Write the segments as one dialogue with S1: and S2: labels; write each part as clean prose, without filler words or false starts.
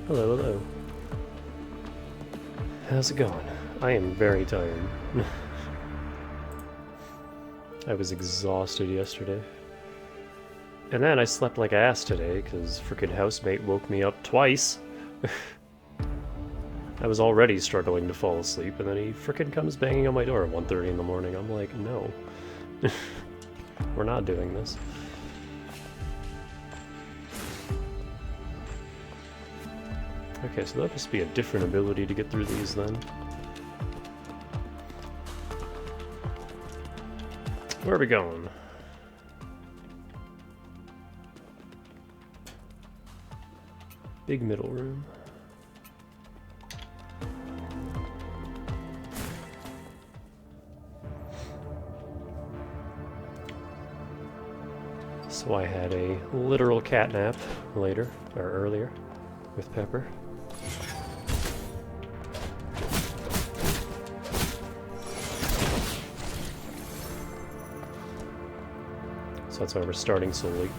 S1: Hello, hello. How's it going? I am very tired. I was exhausted yesterday. And then I slept like ass today, because frickin' housemate woke me up twice. I was already struggling to fall asleep, and then he frickin' comes banging on my door at 1:30 in the morning. I'm like, no. We're not doing this. Okay, so that must be a different ability to get through these then. Where are we going? Big middle room. So I had a literal cat nap later, or earlier, with Pepper. So that's why we're starting so late.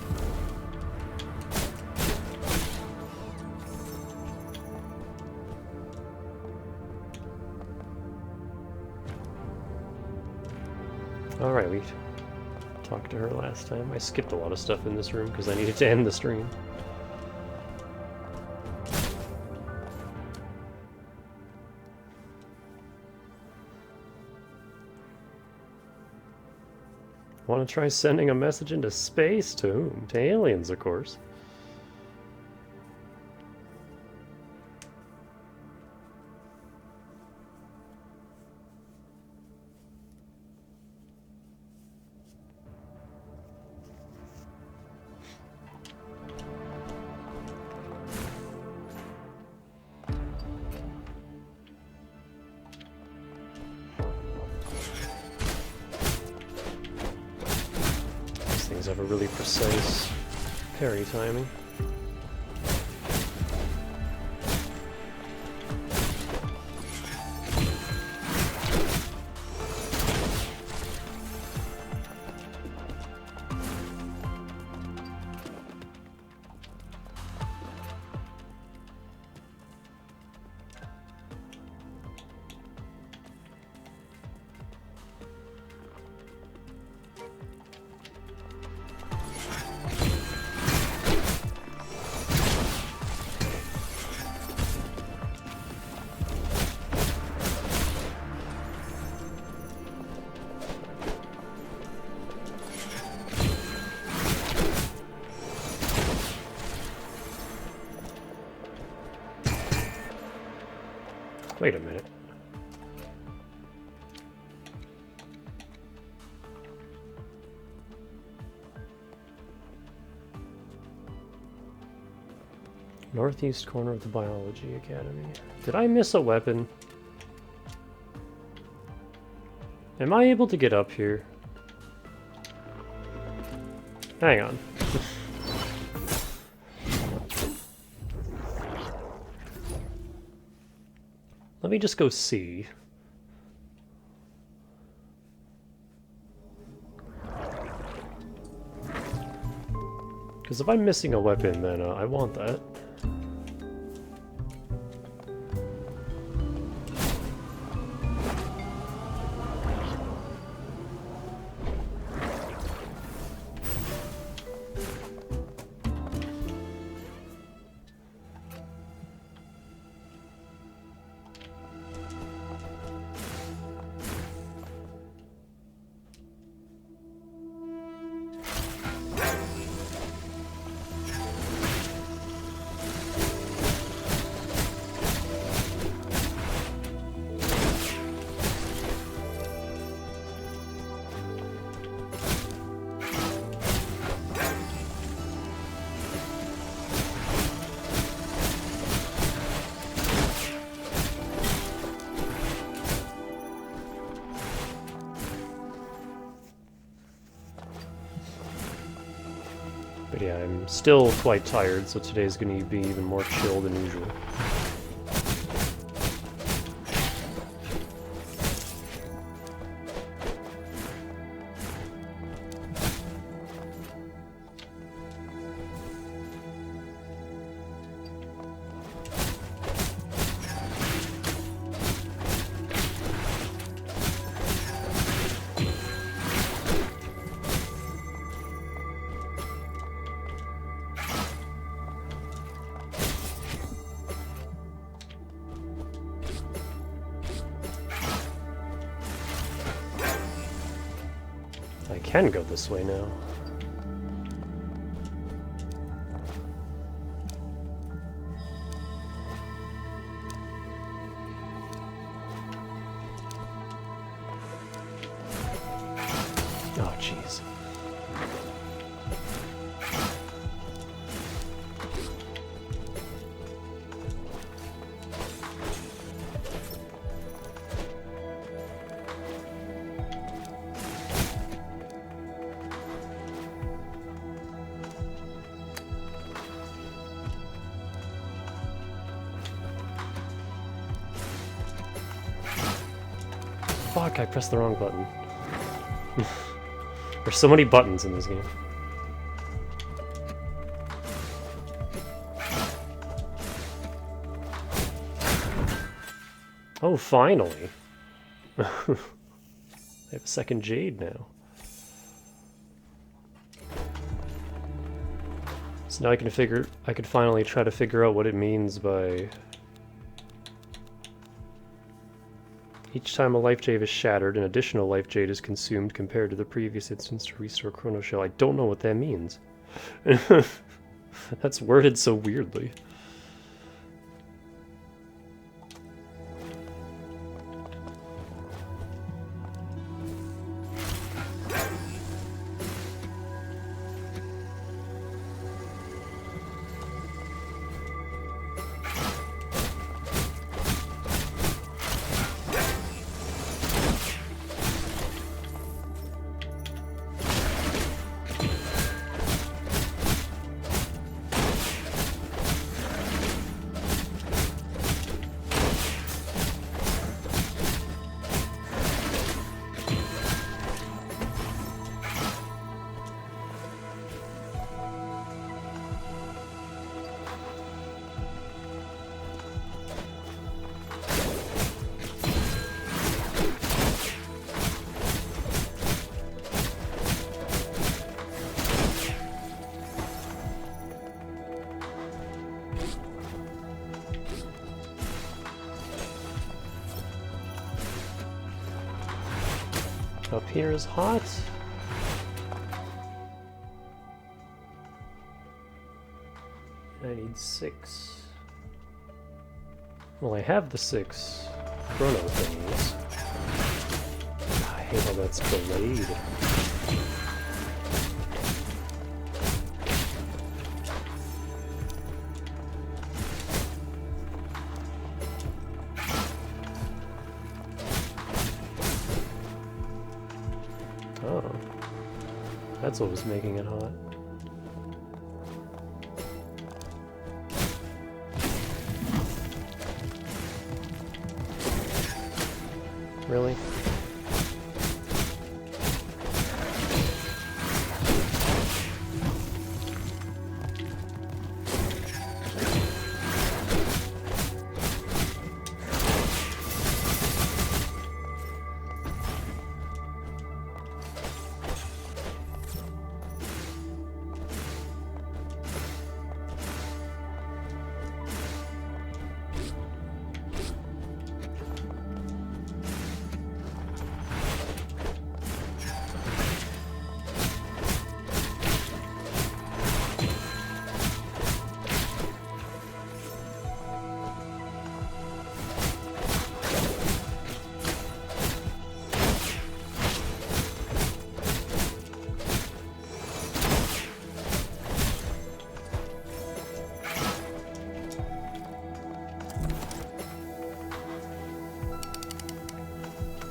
S1: Alright, we talked to her last time. I skipped a lot of stuff in this room because I needed to end the stream. Want to try sending a message into space? To whom? To aliens, of course. Have a really precise parry timing. Wait a minute. Northeast corner of the Biology Academy. Did I miss a weapon? Am I able to get up here? Hang on. Let me just go see. Because if I'm missing a weapon, then I want that. But yeah, I'm still quite tired, so today's going to be even more chill than usual. can go this way now. Oh, jeez. Fuck, I pressed the wrong button. There's so many buttons in this game. Oh, finally! I have a second jade now. So now I can finally try to figure out what it means by... Each time a life jade is shattered, an additional life jade is consumed compared to the previous instance to restore Chrono Shell. I don't know what that means. That's worded so weirdly. Up here is hot. I need 6. Well, I have the 6 chrono things. I hate how that's delayed. Oh, that's what was making it hot. Really?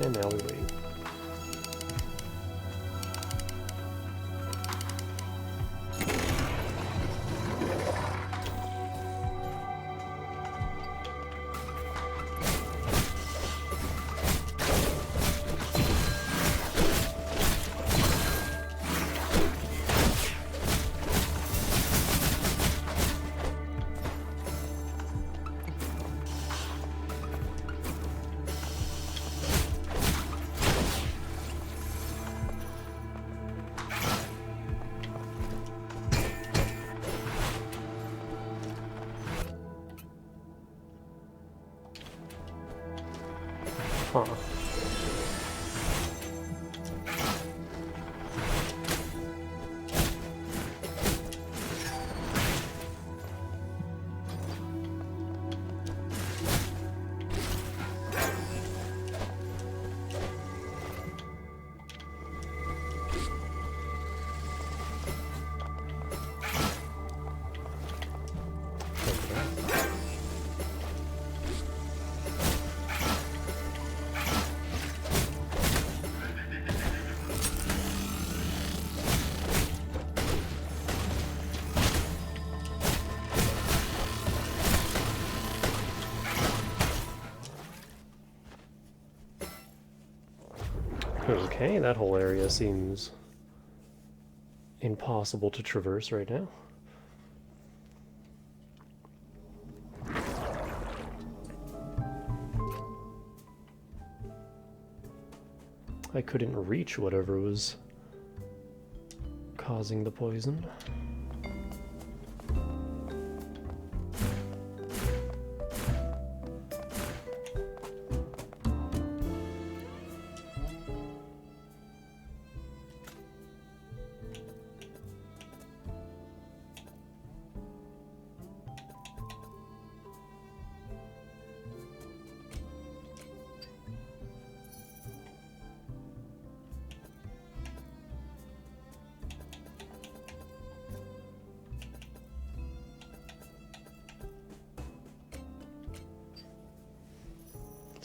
S1: And now we wait. Huh. Okay, that whole area seems impossible to traverse right now. I couldn't reach whatever was causing the poison.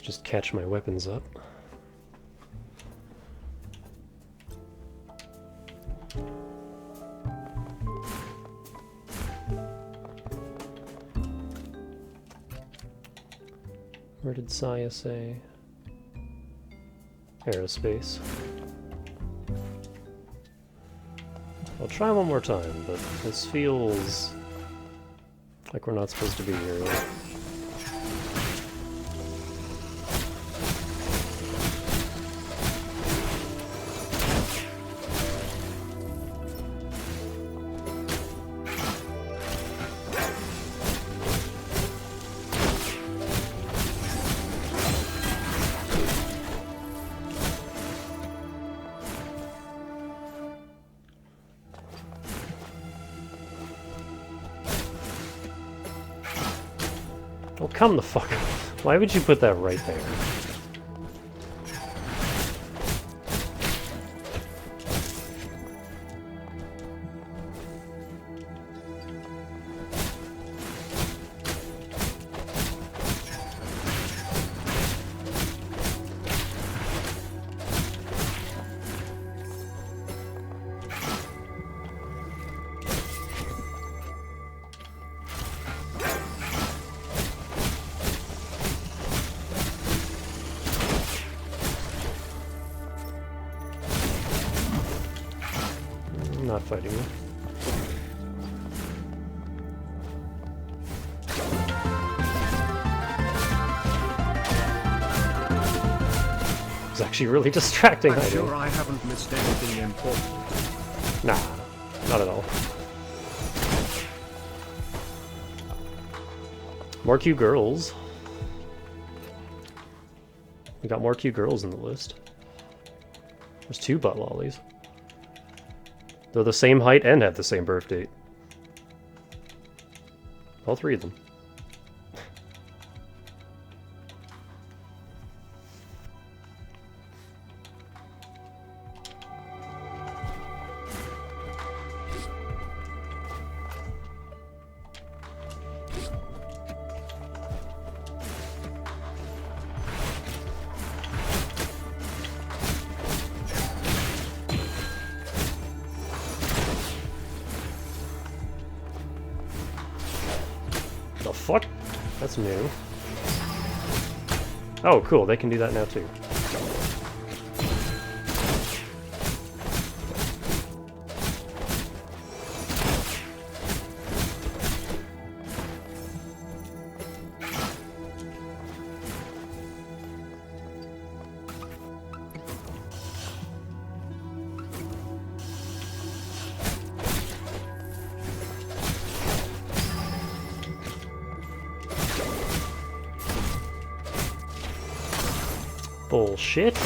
S1: Just catch my weapons up. Where did Saya say? Aerospace. I'll try one more time, but this feels like we're not supposed to be here. Right? Oh, come the fuck. Why would you put that right there? Not fighting you. It's actually really distracting.
S2: I'm sure I haven't missed anything important.
S1: Nah, not at all. More cute girls. We got more cute girls in the list. There's 2 butt lollies. They're the same height and have the same birth date. All 3 of them. The fuck? That's new. Oh, cool. They can do that now, too. Bullshit.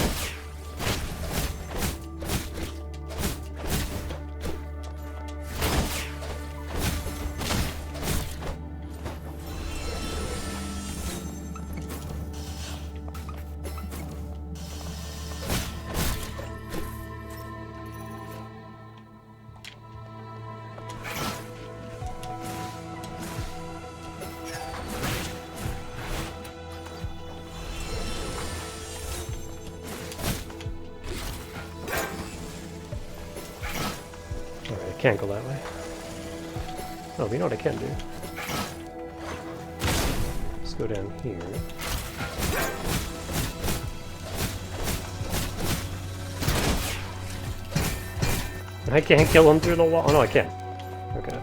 S1: Can't go that way. Oh, you know what I can do? Let's go down here. I can't kill him through the wall. Oh, no, I can. Okay.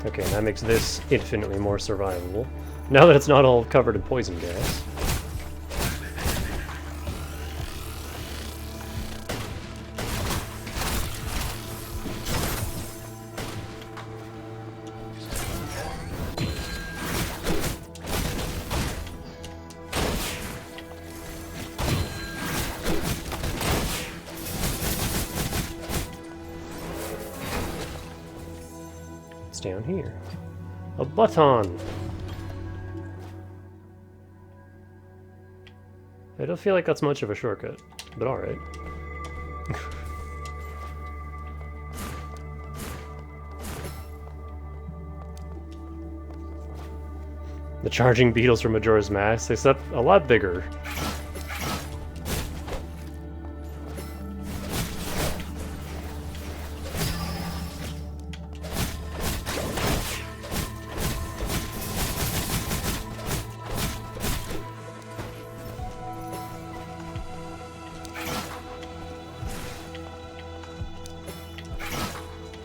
S1: Okay, that makes this infinitely more survivable. Now that it's not all covered in poison gas. Down here. A button! I don't feel like that's much of a shortcut, but alright. The charging beetles from Majora's Mask, except a lot bigger.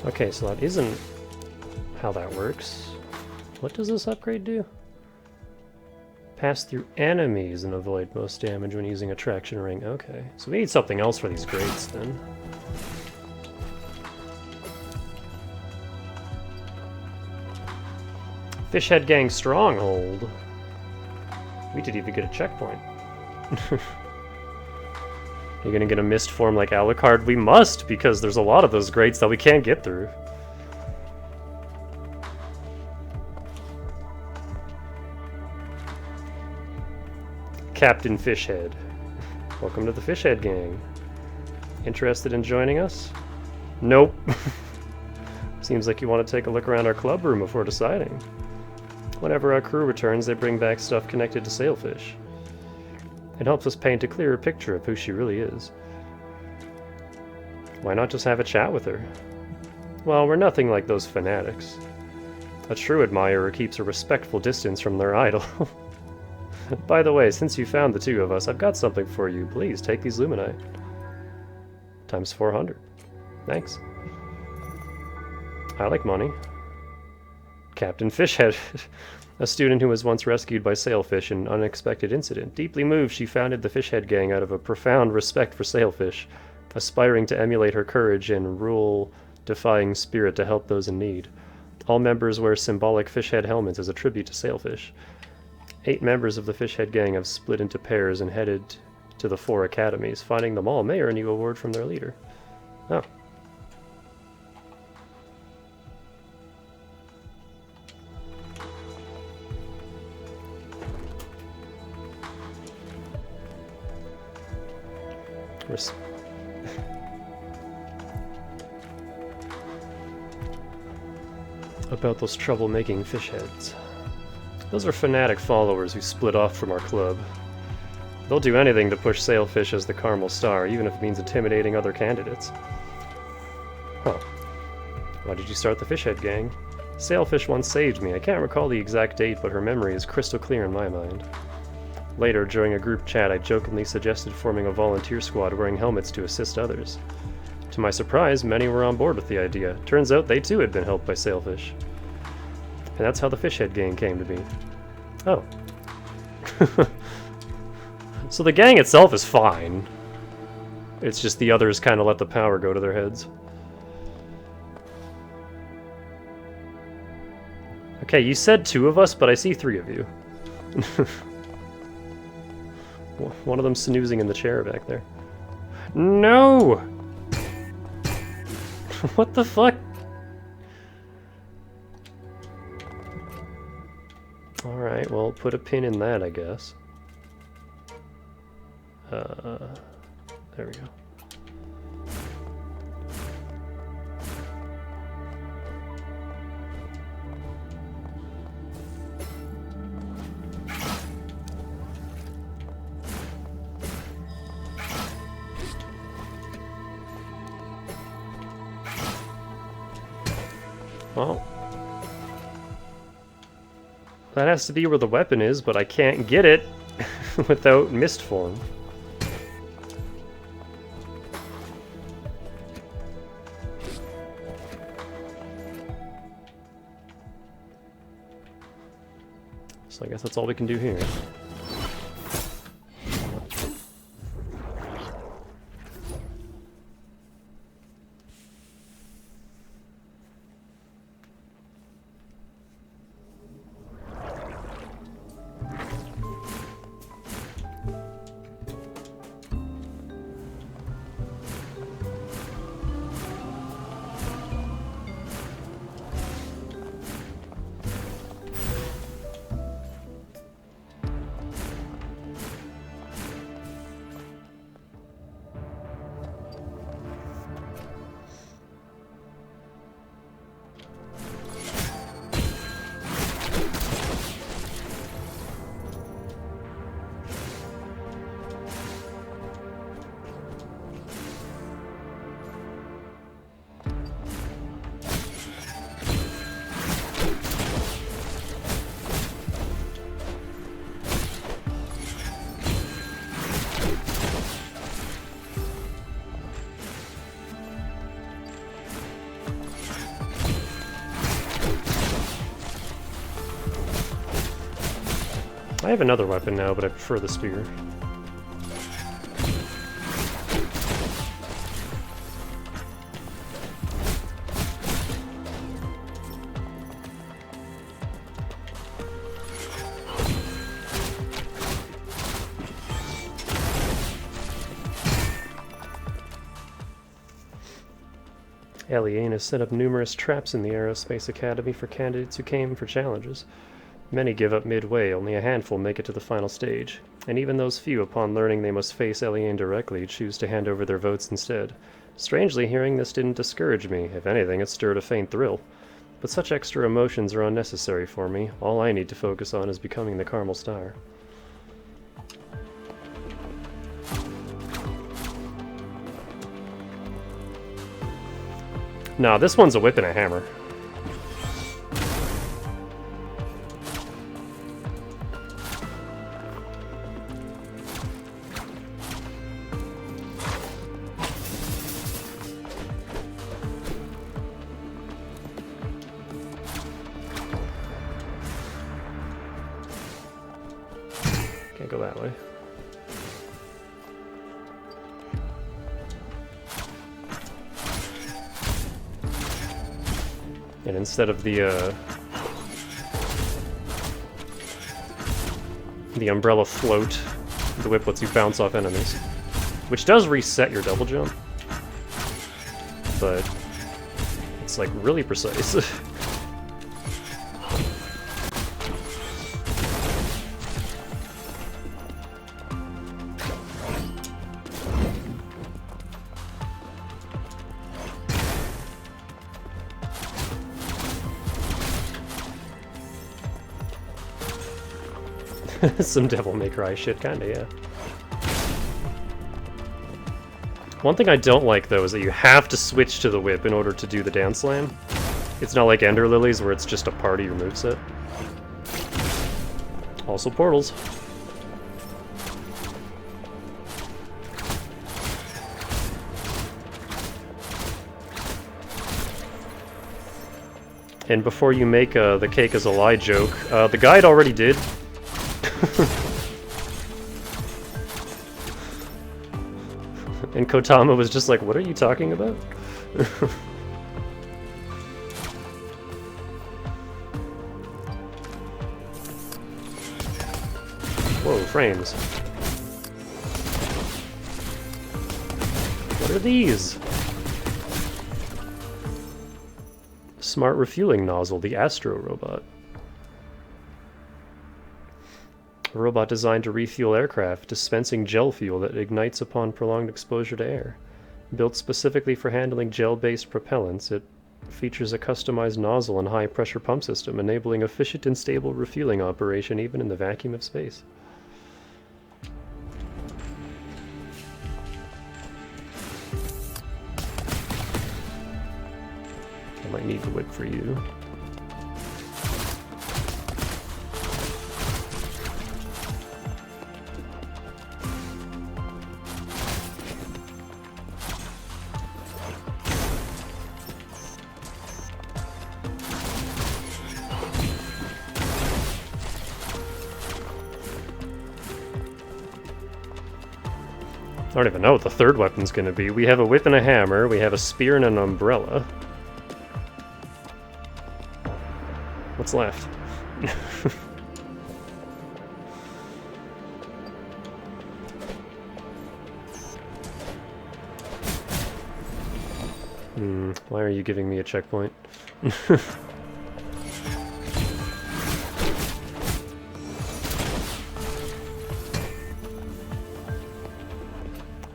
S1: Okay, so that isn't how that works. What does this upgrade do? Pass through enemies and avoid most damage when using a traction ring. Okay, so we need something else for these grates then. Fishhead Gang Stronghold. We did even get a checkpoint. You're gonna get a mist form like Alucard? We must, because there's a lot of those grates that we can't get through. Captain Fishhead. Welcome to the Fishhead Gang. Interested in joining us? Nope. Seems like you want to take a look around our club room before deciding. Whenever our crew returns, they bring back stuff connected to Sailfish. It helps us paint a clearer picture of who she really is. Why not just have a chat with her? Well, we're nothing like those fanatics. A true admirer keeps a respectful distance from their idol. By the way, since you found the two of us, I've got something for you. Please take these Luminite. Times 400. Thanks. I like money. Captain Fishhead. A student who was once rescued by Sailfish in an unexpected incident. Deeply moved, she founded the Fishhead Gang out of a profound respect for Sailfish, aspiring to emulate her courage and rule-defying spirit to help those in need. All members wear symbolic fishhead helmets as a tribute to Sailfish. 8 members of the Fishhead Gang have split into pairs and headed to the 4 academies. Finding them all may earn you a award from their leader. Oh. About those troublemaking fishheads. Those are fanatic followers who split off from our club. They'll do anything to push Sailfish as the Carmel Star, even if it means intimidating other candidates. Huh. Why did you start the Fishhead Gang? Sailfish once saved me. I can't recall the exact date, but her memory is crystal clear in my mind. Later, during a group chat, I jokingly suggested forming a volunteer squad wearing helmets to assist others. To my surprise, many were on board with the idea. Turns out they too had been helped by Sailfish. And that's how the Fishhead Gang came to be. Oh. So the gang itself is fine. It's just the others kind of let the power go to their heads. Okay, you said 2 of us, but I see 3 of you. One of them snoozing in the chair back there. No! What the fuck? Alright, well, put a pin in that, I guess. There we go. Well, that has to be where the weapon is, but I can't get it without mist form. So I guess that's all we can do here. I have another weapon now, but I prefer the spear. Eliane has set up numerous traps in the Aerospace Academy for candidates who came for challenges. Many give up midway, only a handful make it to the final stage, and even those few, upon learning they must face Eliane directly, choose to hand over their votes instead. Strangely, hearing this didn't discourage me. If anything, it stirred a faint thrill. But such extra emotions are unnecessary for me. All I need to focus on is becoming the Carmel Star. Nah, this one's a whip and a hammer. Can't go that way. And instead of the umbrella float, the whip lets you bounce off enemies, which does reset your double jump, but it's like really precise. Some Devil May Cry shit, kinda, yeah. One thing I don't like, though, is that you have to switch to the whip in order to do the dance slam. It's not like Ender Lilies, where it's just a part of your moveset. Also portals. And before you make the cake is a lie joke, the guide already did. And Kotama was just like, what are you talking about? Whoa, frames. What are these? Smart refueling nozzle, the Astro robot. A robot designed to refuel aircraft, dispensing gel fuel that ignites upon prolonged exposure to air. Built specifically for handling gel-based propellants, it features a customized nozzle and high-pressure pump system, enabling efficient and stable refueling operation even in the vacuum of space. Might need the whip for you. I don't even know what the third weapon's gonna be. We have a whip and a hammer, we have a spear and an umbrella. What's left? Why are you giving me a checkpoint?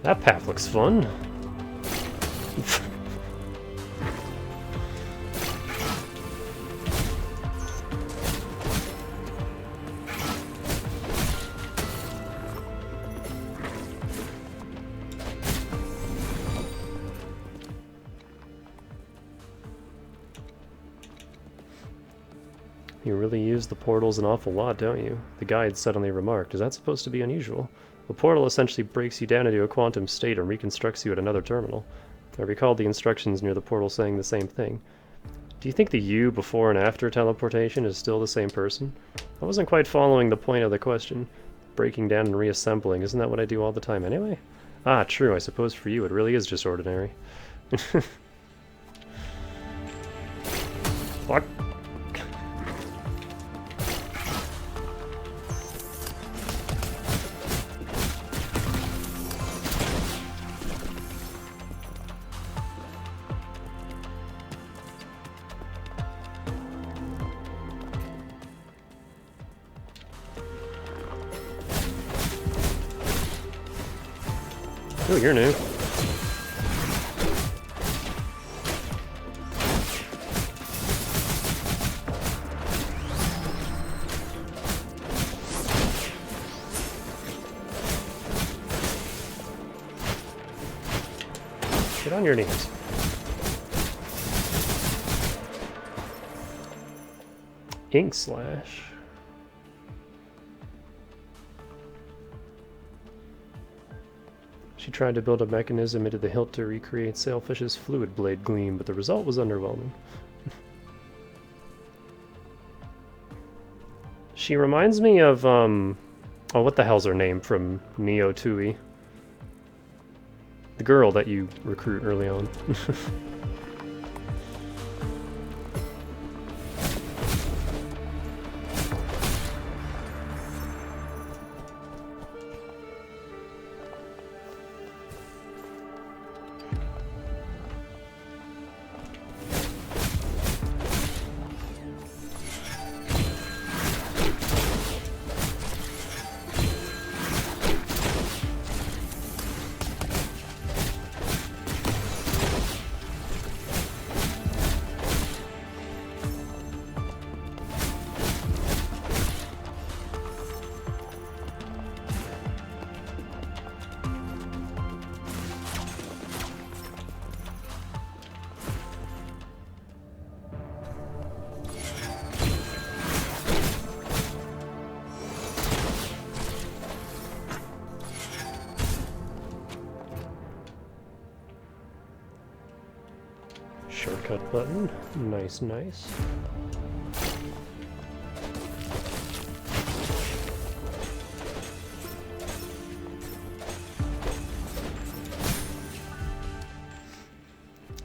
S1: That path looks fun. You really use the portals an awful lot, don't you? The guide suddenly remarked. Is that supposed to be unusual? A portal essentially breaks you down into a quantum state and reconstructs you at another terminal. I recalled the instructions near the portal saying the same thing. Do you think the you before and after teleportation is still the same person? I wasn't quite following the point of the question. Breaking down and reassembling, isn't that what I do all the time anyway? Ah, true, I suppose for you it really is just ordinary. Fuck. Oh, you're new. Get on your knees. Ink slash. She tried to build a mechanism into the hilt to recreate Sailfish's fluid blade gleam, but the result was underwhelming. She reminds me of, oh, what the hell's her name from Neo 2E? The girl that you recruit early on. Shortcut button. Nice, nice.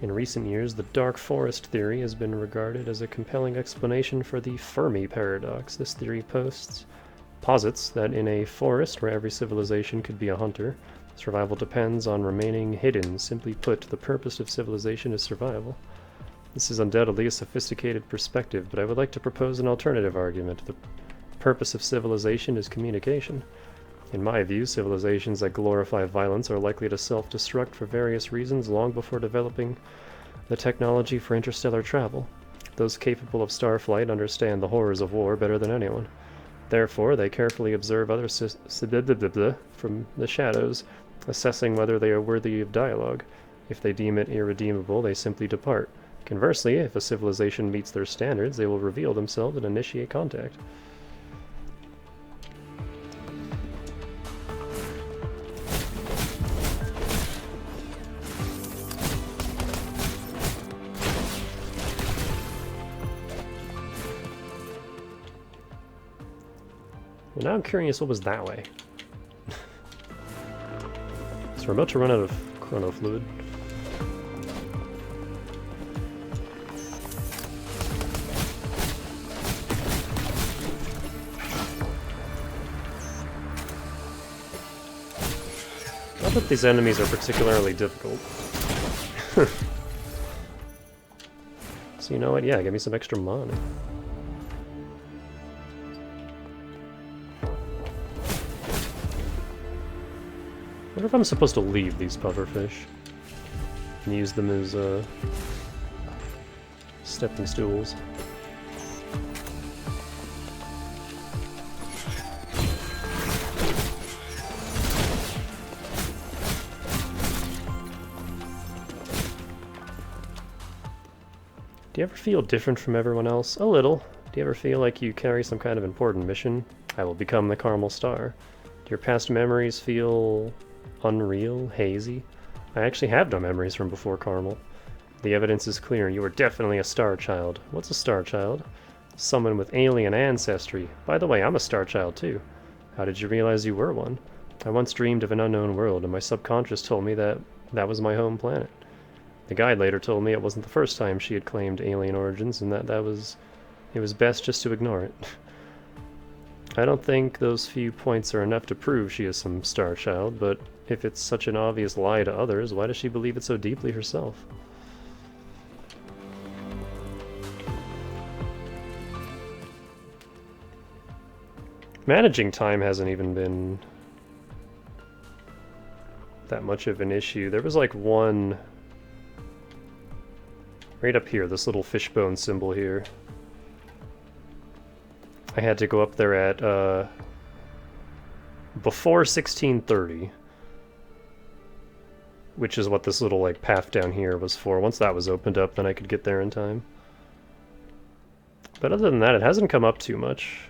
S1: In recent years, the dark forest theory has been regarded as a compelling explanation for the Fermi paradox. This theory posits that in a forest where every civilization could be a hunter, survival depends on remaining hidden. Simply put, the purpose of civilization is survival. This is undoubtedly a sophisticated perspective, but I would like to propose an alternative argument. The purpose of civilization is communication. In my view, civilizations that glorify violence are likely to self-destruct for various reasons long before developing the technology for interstellar travel. Those capable of starflight understand the horrors of war better than anyone. Therefore, they carefully observe other from the shadows, assessing whether they are worthy of dialogue. If they deem it irredeemable, they simply depart. Conversely, if a civilization meets their standards, they will reveal themselves and initiate contact. Well, now I'm curious what was that way. So we're about to run out of chrono fluid. Not that these enemies are particularly difficult. So you know what? Yeah, give me some extra money. I wonder if I'm supposed to leave these pufferfish and use them as stepping stools. Do you ever feel different from everyone else? A little. Do you ever feel like you carry some kind of important mission? I will become the Caramel Star. Do your past memories feel unreal, hazy? I actually have no memories from before Caramel. The evidence is clear. You are definitely a Star Child. What's a Star Child? Someone with alien ancestry. By the way, I'm a Star Child too. How did you realize you were one? I once dreamed of an unknown world, and my subconscious told me that that was my home planet. The guide later told me it wasn't the first time she had claimed alien origins, and that it was best just to ignore it. I don't think those few points are enough to prove she is some Star Child, but if it's such an obvious lie to others, why does she believe it so deeply herself? Managing time hasn't even been that much of an issue. There was like one right up here, this little fishbone symbol here. I had to go up there at before 1630, which is what this little like path down here was for. Once that was opened up, then I could get there in time. But other than that, it hasn't come up too much.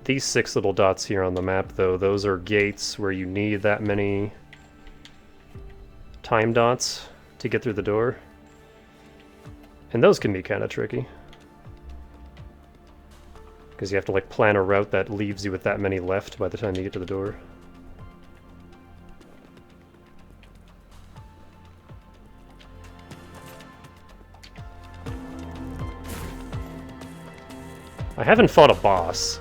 S1: These 6 little dots here on the map, though, those are gates where you need that many time dots to get through the door. And those can be kind of tricky. Because you have to like plan a route that leaves you with that many left by the time you get to the door. I haven't fought a boss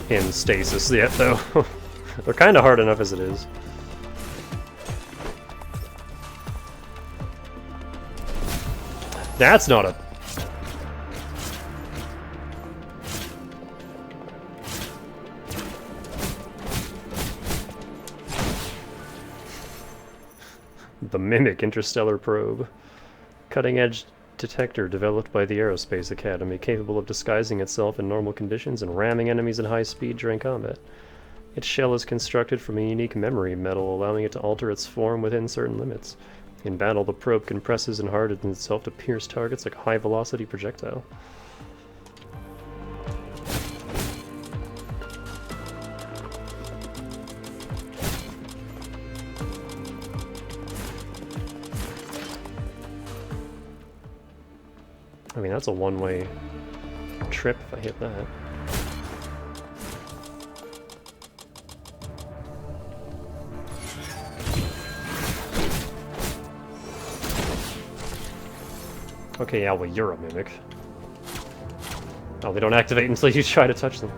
S1: in Stasis yet, though. They're kind of hard enough as it is. That's not a... The Mimic Interstellar Probe. Cutting-edge detector developed by the Aerospace Academy, capable of disguising itself in normal conditions and ramming enemies at high speed during combat. Its shell is constructed from a unique memory metal, allowing it to alter its form within certain limits. In battle, the probe compresses and hardens itself to pierce targets like a high-velocity projectile. I mean, that's a one-way trip if I hit that. Okay, yeah, well, you're a mimic. Oh, they don't activate until you try to touch them.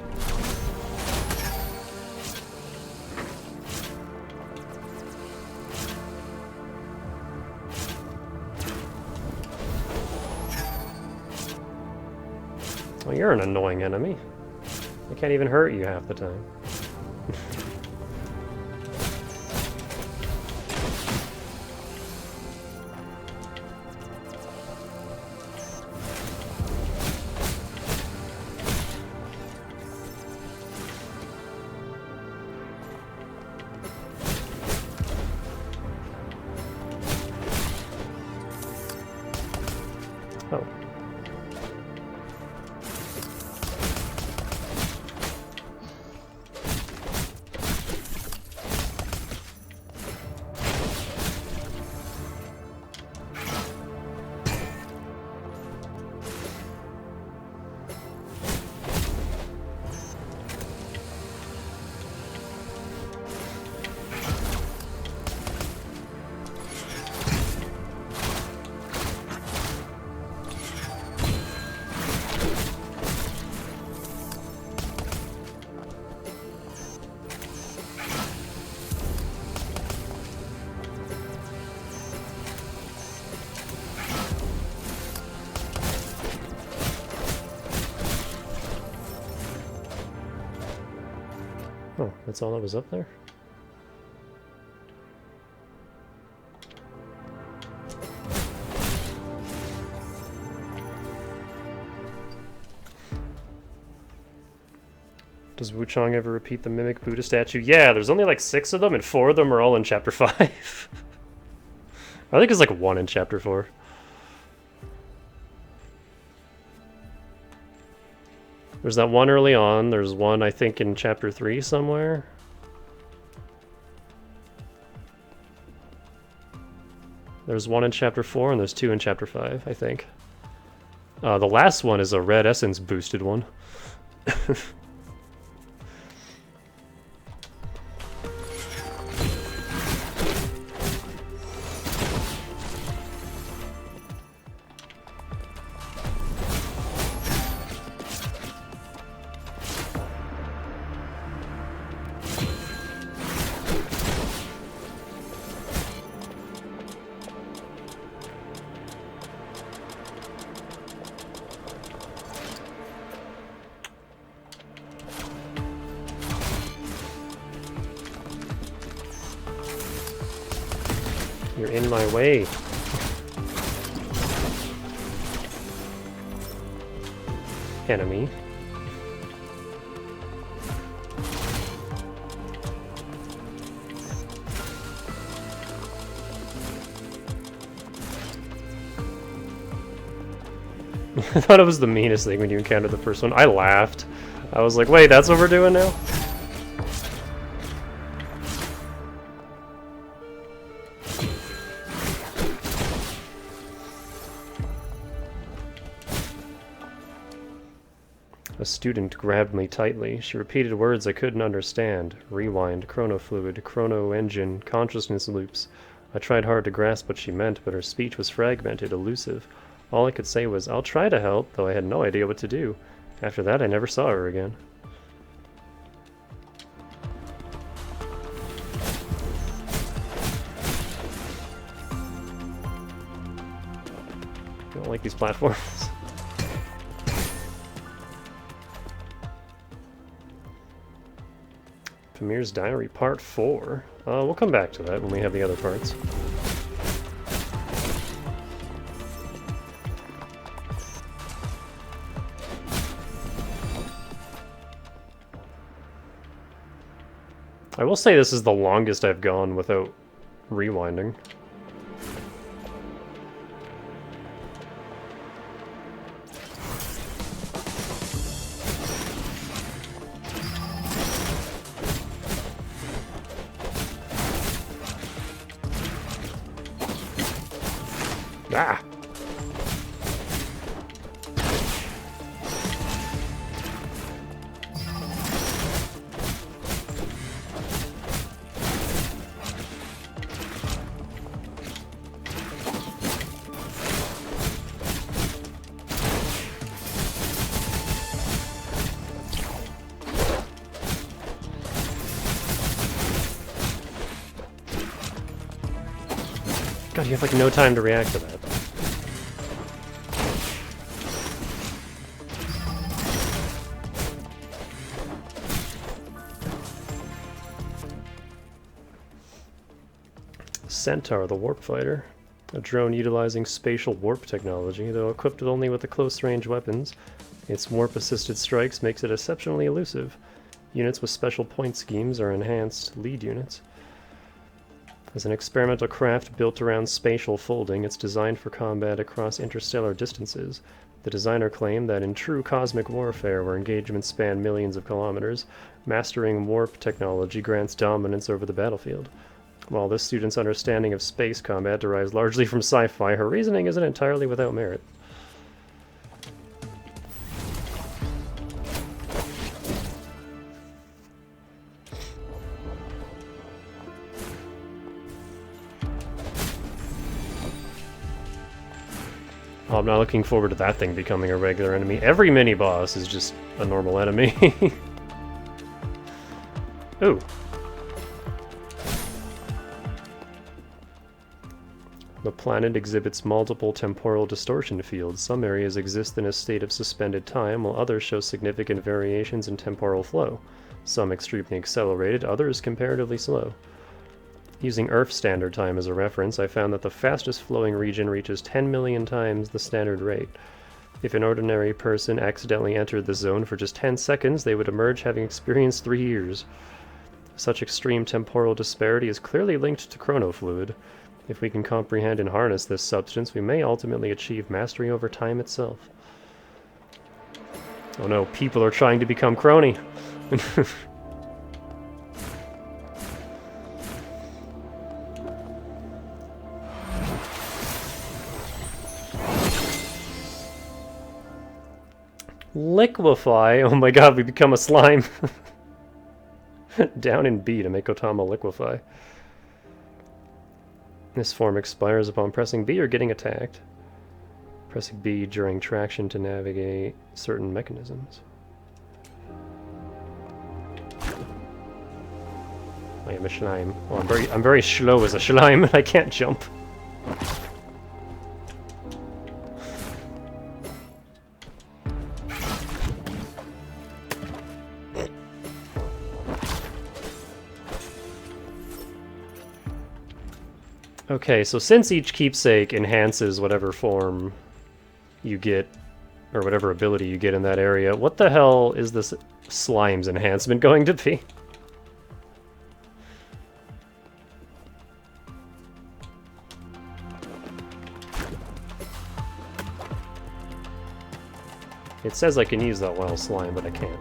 S1: Well, you're an annoying enemy. I can't even hurt you half the time. Oh, that's all that was up there? Does Wuchang ever repeat the Mimic Buddha statue? Yeah, there's only like 6 of them, and 4 of them are all in Chapter 5. I think it's like 1 in Chapter 4. There's that one early on, there's one I think in Chapter 3 somewhere. There's 1 in Chapter 4, and there's 2 in Chapter 5, I think. The last one is a red essence boosted one. You're in my way. Enemy. I thought it was the meanest thing when you encountered the first one. I laughed. I was like, wait, that's what we're doing now? A student grabbed me tightly. She repeated words I couldn't understand. Rewind, chronofluid, chrono engine, consciousness loops. I tried hard to grasp what she meant, but her speech was fragmented, elusive. All I could say was, I'll try to help, though I had no idea what to do. After that, I never saw her again. I don't like these platforms. Pamir's Diary Part 4. We'll come back to that when we have the other parts. I will say this is the longest I've gone without rewinding. Ah! God, you have like no time to react to that. Centaur, the warp fighter. A drone utilizing spatial warp technology, though equipped only with the close-range weapons. Its warp-assisted strikes makes it exceptionally elusive. Units with special point schemes are enhanced lead units. As an experimental craft built around spatial folding, it's designed for combat across interstellar distances. The designer claimed that in true cosmic warfare, where engagements span millions of kilometers, mastering warp technology grants dominance over the battlefield. While this student's understanding of space combat derives largely from sci-fi, her reasoning isn't entirely without merit. Oh, I'm not looking forward to that thing becoming a regular enemy. Every mini-boss is just a normal enemy. Ooh. The planet exhibits multiple temporal distortion fields. Some areas exist in a state of suspended time, while others show significant variations in temporal flow. Some extremely accelerated, others comparatively slow. Using Earth Standard Time as a reference, I found that the fastest flowing region reaches 10 million times the standard rate. If an ordinary person accidentally entered the zone for just 10 seconds, they would emerge having experienced 3 years. Such extreme temporal disparity is clearly linked to chronofluid. If we can comprehend and harness this substance, we may ultimately achieve mastery over time itself. Oh no, people are trying to become crony. Liquefy? Oh my god, we become a slime. Down in B to make Kotama liquefy. This form expires upon pressing B or getting attacked. Pressing B during traction to navigate certain mechanisms. I am a slime. Oh, I'm very slow as a slime. I can't jump. Okay, so since each keepsake enhances whatever form you get, or whatever ability you get in that area, what the hell is this slime's enhancement going to be? It says I can use that wild slime, but I can't.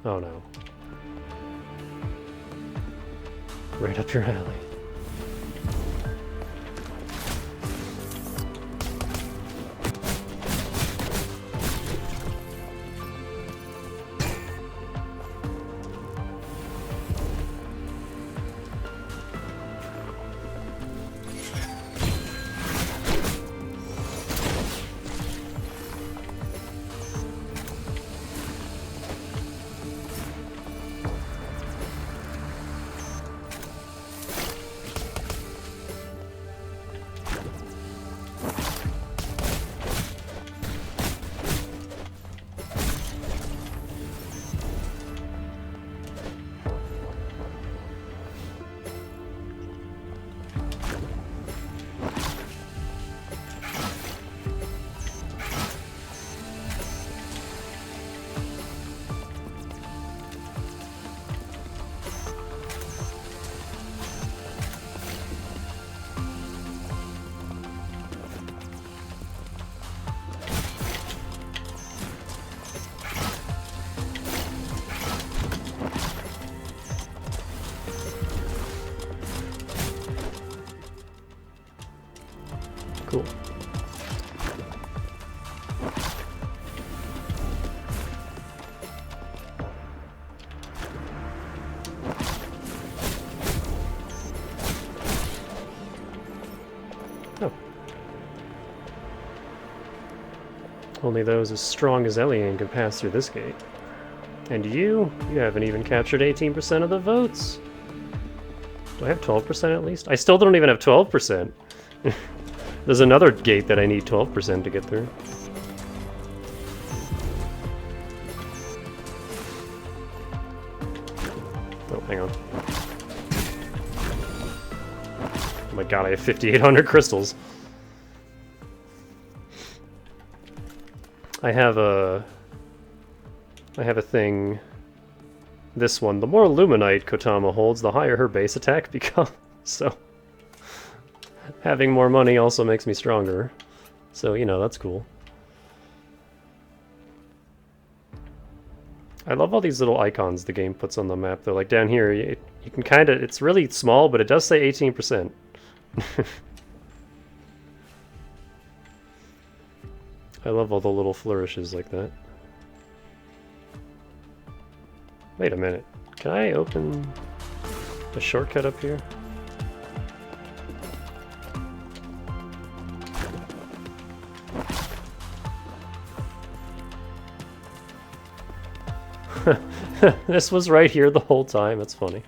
S1: Oh no. Right up your alley. Cool. Oh. Only those as strong as Eliane can pass through this gate. And you haven't even captured 18% of the votes. Do I have 12% at least? I still don't even have 12%. There's another gate that I need 12% to get through. Oh, hang on. Oh my god, I have 5,800 crystals. I have a thing. This one. The more Luminite Kotama holds, the higher her base attack becomes. So having more money also makes me stronger. So, you know, that's cool. I love all these little icons the game puts on the map. They're like down here, you can kind of, it's really small, but it does say 18%. I love all the little flourishes like that. Wait a minute. Can I open a shortcut up here? This was right here the whole time, that's funny.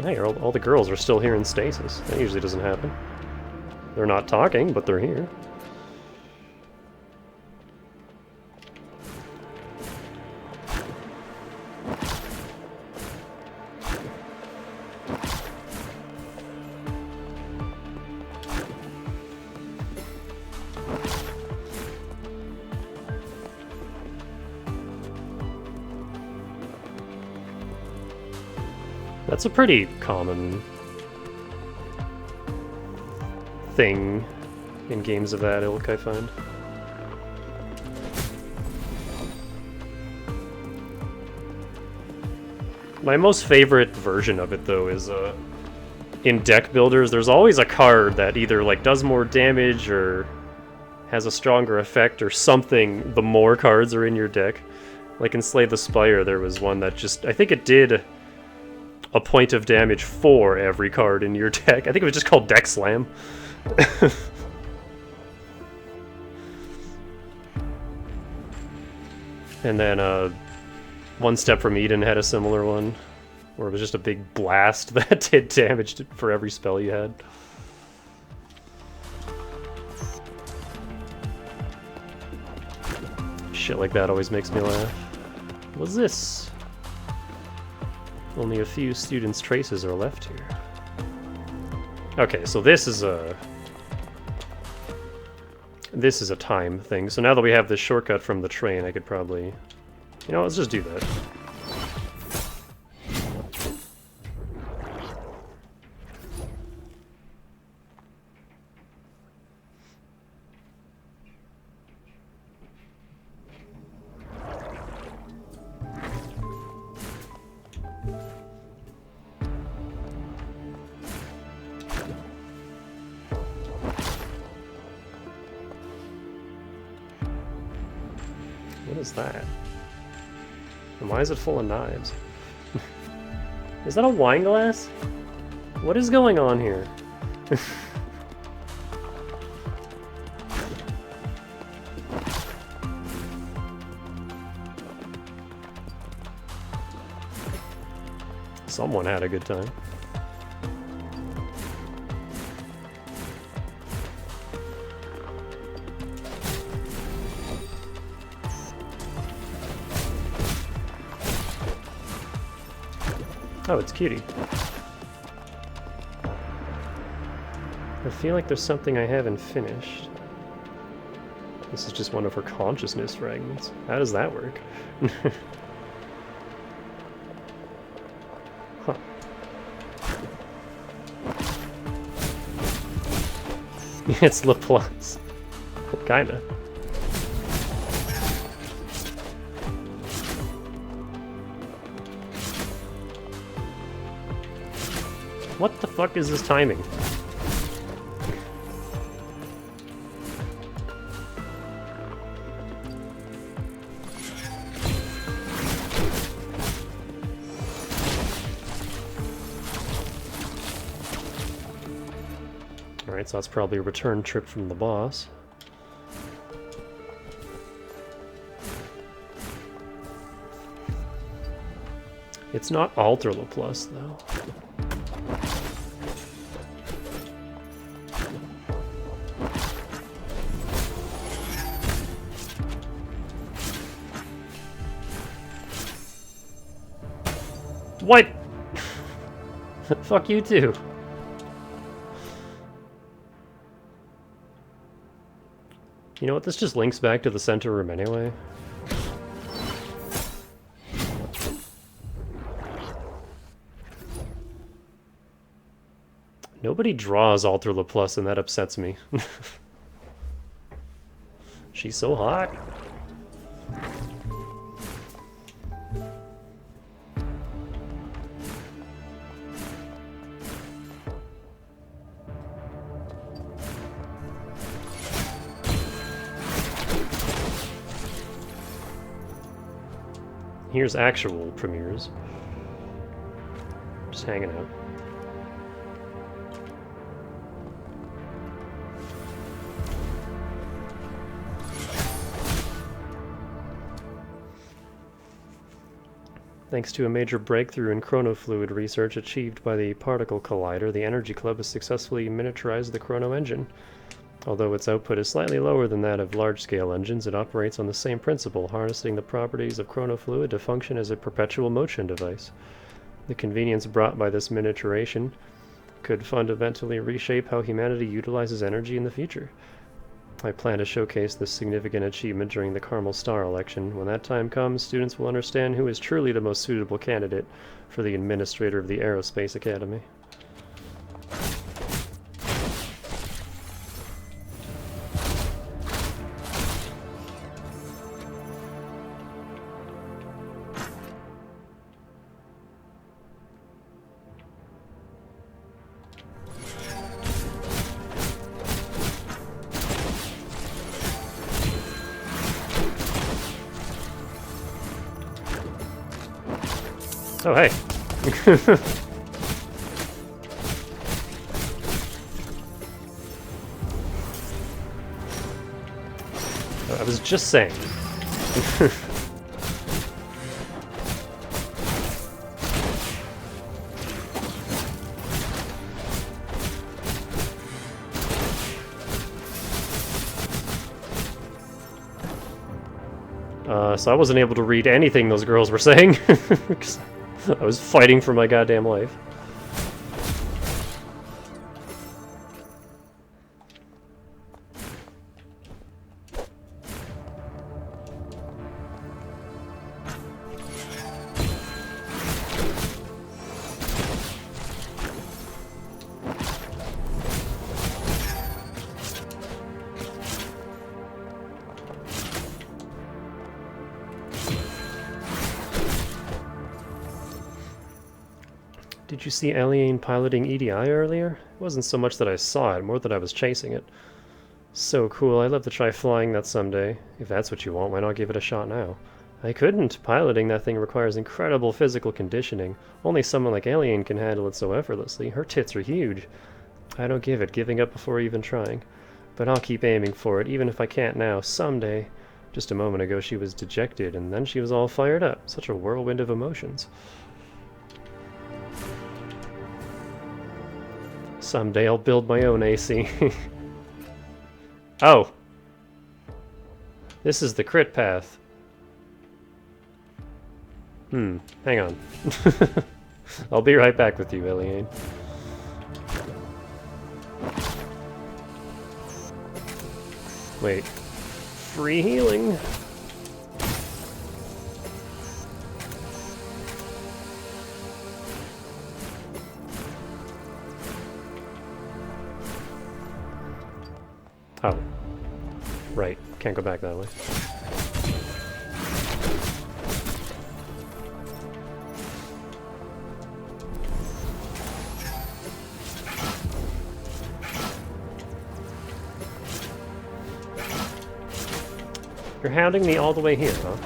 S1: Hey, all the girls are still here in stasis. That usually doesn't happen. They're not talking, but they're here. That's a pretty common thing in games of that ilk, I find. My most favorite version of it, though, is in deck builders, there's always a card that either like does more damage or has a stronger effect or something the more cards are in your deck. Like in Slay the Spire, there was one that just, I think it did a point of damage for every card in your deck. I think it was just called Deck Slam. And then One Step from Eden had a similar one, where it was just a big blast that did damage for every spell you had. Shit like that always makes me laugh. What's this? Only a few students' traces are left here. Okay, so this is a time thing. So now that we have this shortcut from the train, I could probably, you know, let's just do that. What is that? And why is it full of knives? Is that a wine glass? What is going on here? Someone had a good time. Oh, it's Cutie. I feel like there's something I haven't finished. This is just one of her consciousness fragments. How does that work? Huh. It's Laplace. Kinda. What the fuck is this timing? Alright, so that's probably a return trip from the boss. It's not Alter Laplace, though. What? Fuck you too. You know what? This just links back to the center room anyway. Nobody draws Alter Laplace and that upsets me. She's so hot. here's actual premieres. Just hanging out. Thanks to a major breakthrough in chronofluid research achieved by the Particle Collider, the Energy Club has successfully miniaturized the chrono engine. Although its output is slightly lower than that of large-scale engines, it operates on the same principle, harnessing the properties of chronofluid to function as a perpetual motion device. The convenience brought by this miniaturization could fundamentally reshape how humanity utilizes energy in the future. I plan to showcase this significant achievement during the Carmel Star election. When that time comes, students will understand who is truly the most suitable candidate for the administrator of the Aerospace Academy. Oh, hey. I was just saying. So I wasn't able to read anything those girls were saying. I was fighting for my goddamn life. Did you see Eliane piloting EDI earlier? It wasn't so much that I saw it, more that I was chasing it. So cool, I'd love to try flying that someday. If that's what you want, why not give it a shot now? I couldn't. Piloting that thing requires incredible physical conditioning. Only someone like Eliane can handle it so effortlessly. Her tits are huge. I don't give it, giving up before even trying. But I'll keep aiming for it, even if I can't now, someday. Just a moment ago she was dejected, and then she was all fired up. Such a whirlwind of emotions. Someday I'll build my own AC. Oh! This is the crit path. Hang on. I'll be right back with you, Eliane. Wait. Free healing! Oh. Right. Can't go back that way. You're hounding me all the way here, huh?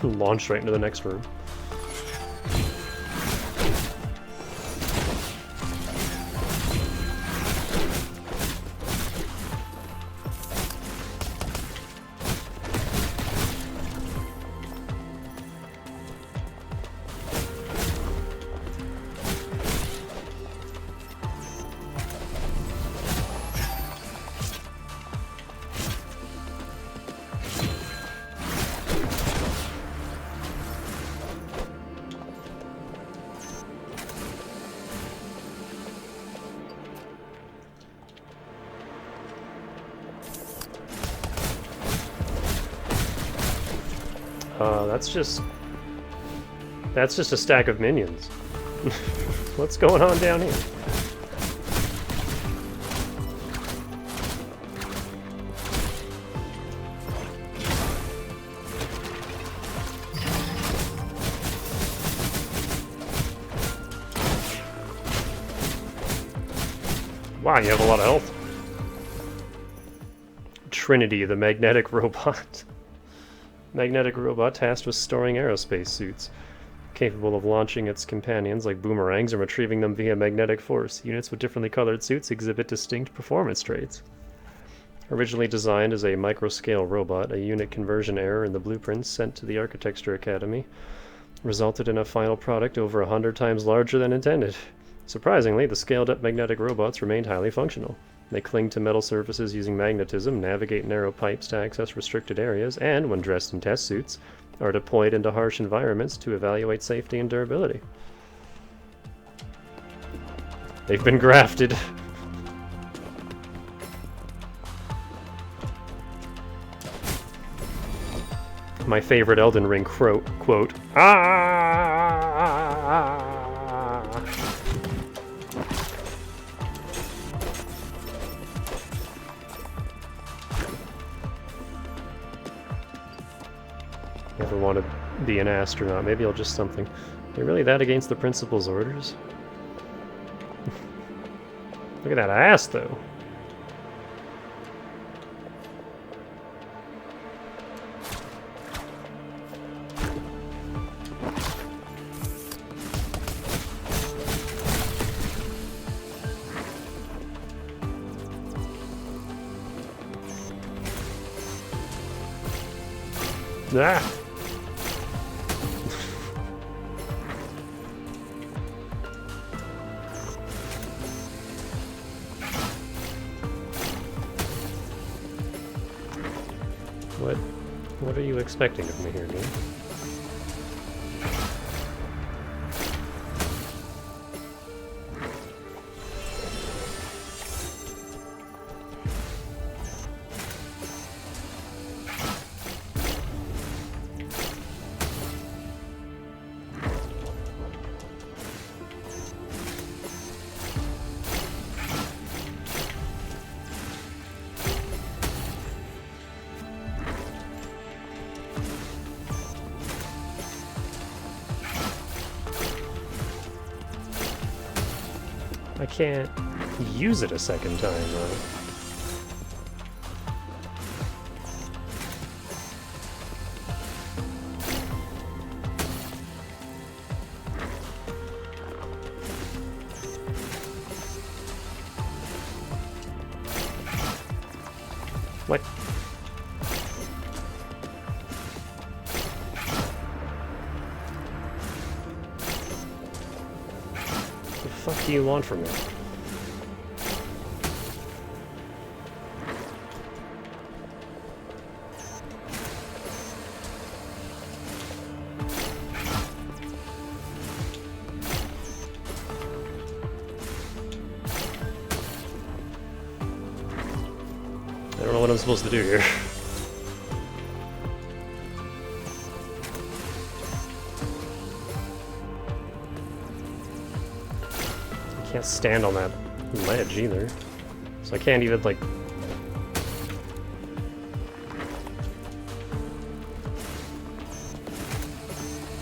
S1: Launched right into the next room. That's just a stack of minions. What's going on down here? Wow, you have a lot of health. Trinity, the magnetic robot. Magnetic robot tasked with storing aerospace suits, capable of launching its companions like boomerangs and retrieving them via magnetic force. Units with differently colored suits exhibit distinct performance traits. Originally designed as a micro-scale robot, a unit conversion error in the blueprints sent to the Architecture Academy resulted in a final product over 100 times larger than intended. Surprisingly, the scaled-up magnetic robots remained highly functional. They cling to metal surfaces using magnetism, navigate narrow pipes to access restricted areas, and, when dressed in test suits, are deployed into harsh environments to evaluate safety and durability. They've been grafted. My favorite Elden Ring quote, "Ah!" Never want to be an astronaut. Maybe I'll just something. Are you really that against the principal's orders? Look at that ass, though. Ah! What are you expecting of me here, dude? I can't use it a second time, though. What? The fuck do you want from me? I don't know what I'm supposed to do here. I can't stand on that ledge either. So I can't even, like...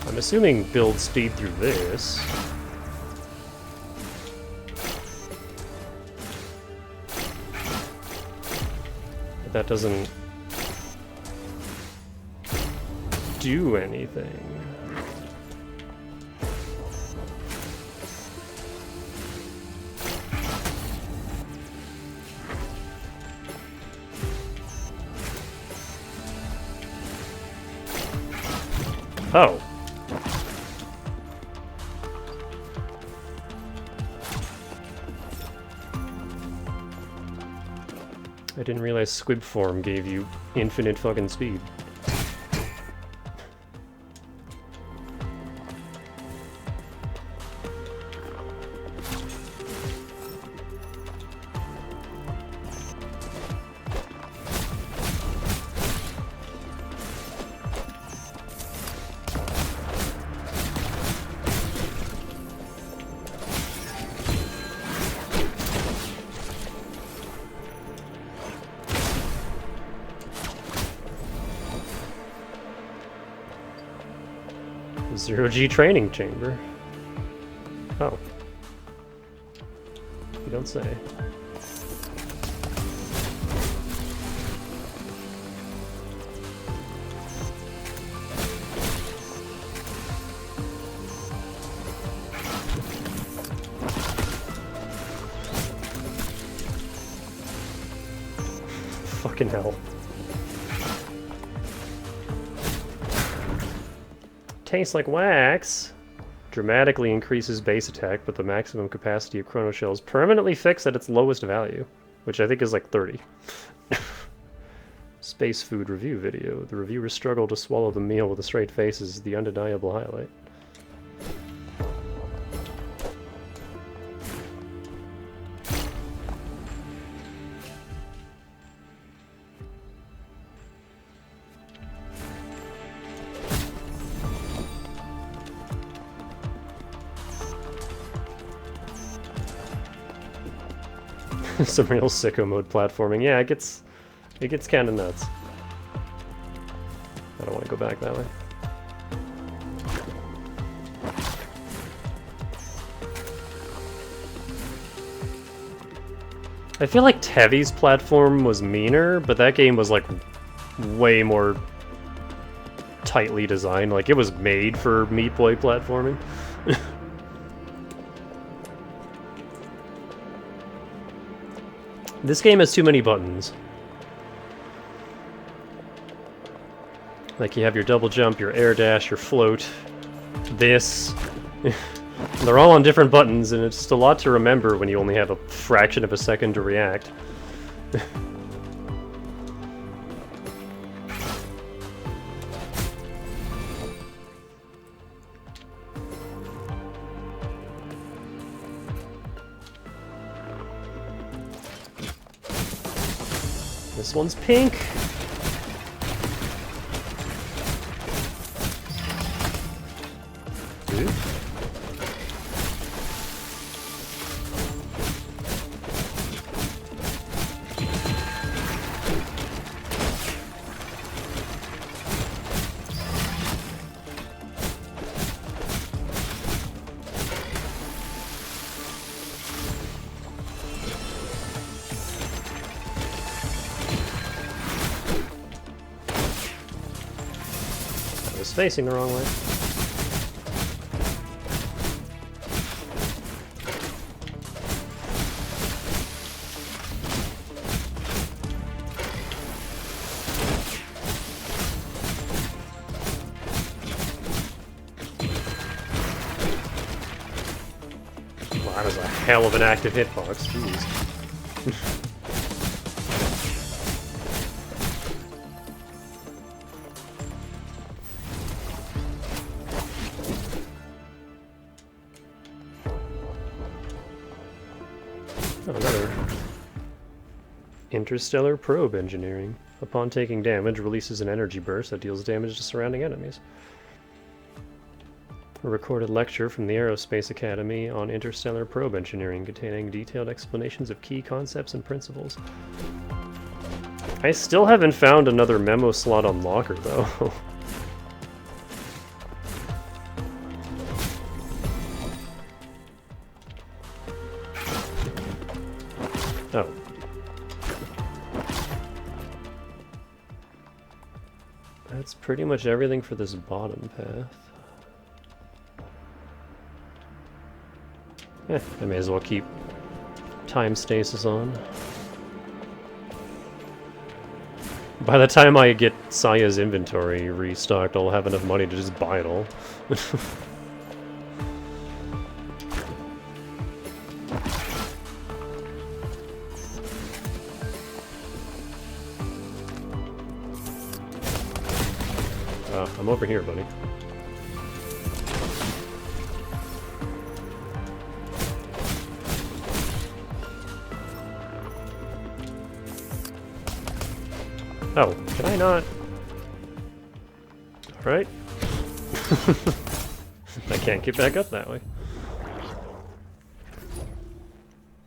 S1: I'm assuming build speed through this. But that doesn't do anything. Oh. I didn't realize squib form gave you infinite fucking speed. Zero-G training chamber. Oh. You don't say. Fucking hell. Tastes like wax. Dramatically increases base attack, but the maximum capacity of Chrono Shell is permanently fixed at its lowest value, which I think is like 30. Space food review video. The reviewers struggle to swallow the meal with a straight face is the undeniable highlight. Some real sicko mode platforming. Yeah, it gets kind of nuts. I don't want to go back that way. I feel like Tevi's platform was meaner, but that game was like way more tightly designed. Like it was made for Meat Boy platforming. This game has too many buttons. Like you have your double jump, your air dash, your float, this. They're all on different buttons, and it's just a lot to remember when you only have a fraction of a second to react. This one's pink. Ooh. Facing the wrong way. Wow, that is a hell of an active hitbox, jeez. Another interstellar probe engineering. Upon taking damage, releases an energy burst that deals damage to surrounding enemies. A recorded lecture from the Aerospace Academy on interstellar probe engineering containing detailed explanations of key concepts and principles. I still haven't found another memo slot on Locker, though. Oh. That's pretty much everything for this bottom path. I may as well keep time stasis on. By the time I get Saya's inventory restocked, I'll have enough money to just buy it all. I'm over here, buddy. Oh, can I not? Alright. I can't get back up that way.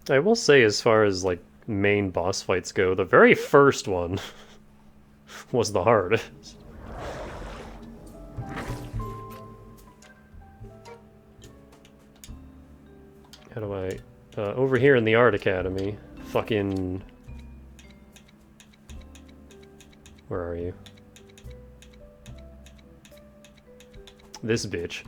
S1: I will say, as far as, like, main boss fights go, the very first one was the hardest. How do I... over here in the Art Academy, fucking... Where are you? This bitch.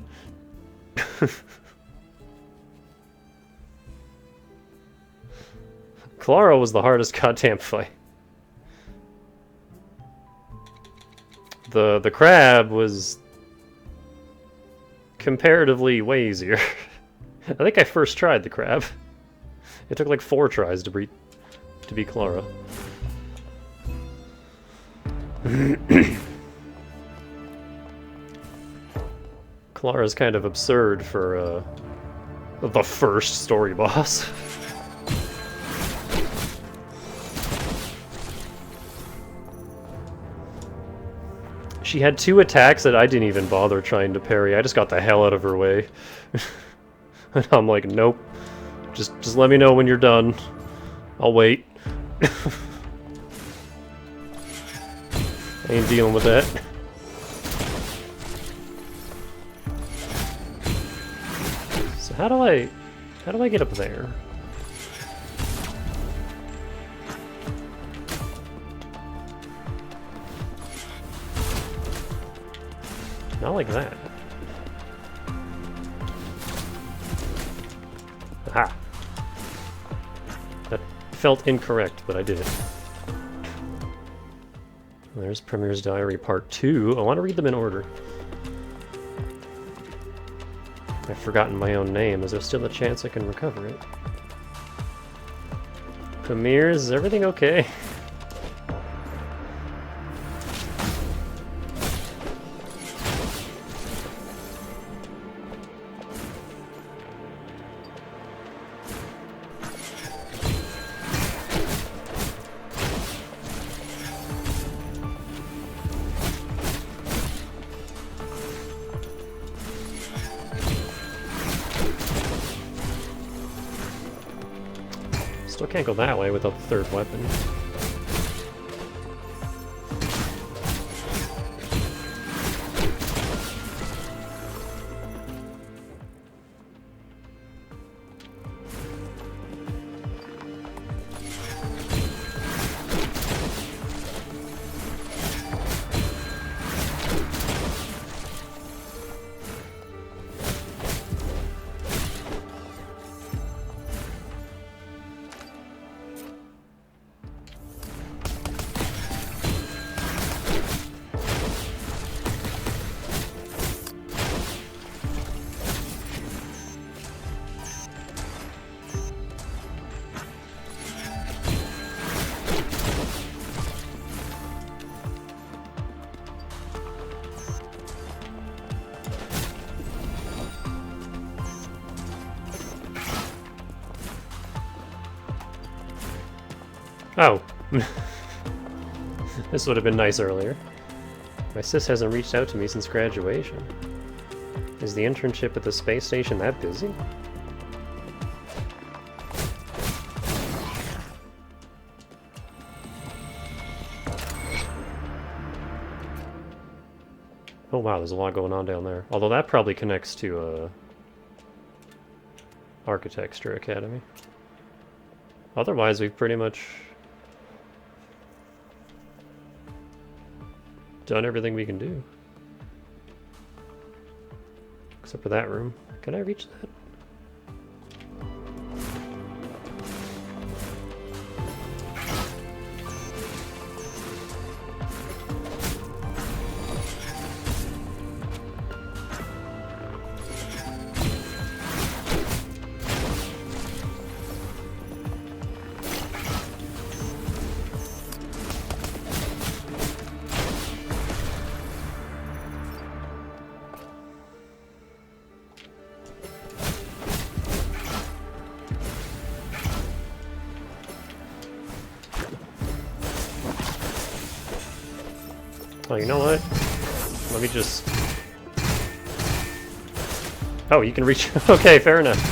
S1: Clara was the hardest goddamn fight. The crab was comparatively way easier. I think I first tried the crab. It took like 4 tries to beat Clara. Clara's kind of absurd for the first story boss. She had 2 attacks that I didn't even bother trying to parry. I just got the hell out of her way. And I'm like, nope. Just let me know when you're done. I'll wait. I ain't dealing with that. So how do I get up there? Not like that. Aha! That felt incorrect, but I did it. There's Premier's Diary Part 2. I want to read them in order. I've forgotten my own name. Is there still a chance I can recover it? Premier, is everything okay? Still can't go that way without the 3rd weapon. Oh. This would have been nice earlier. My sis hasn't reached out to me since graduation. Is the internship at the space station that busy? Oh wow, there's a lot going on down there. Although that probably connects to Architecture Academy. Otherwise, we've pretty much done everything we can do. Except for that room. Can I reach that? Oh, you know what? Let me just... Oh, you can reach... Okay, fair enough.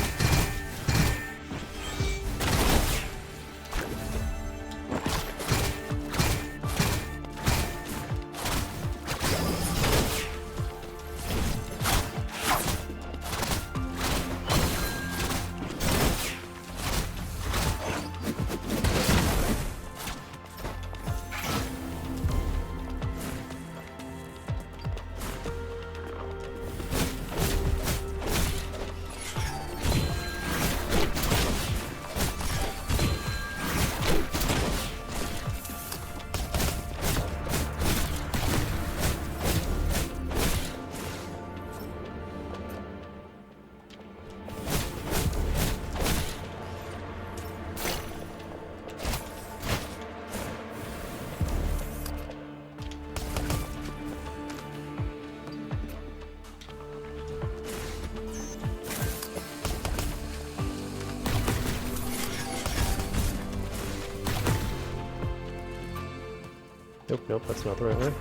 S1: Nope, that's not the right way.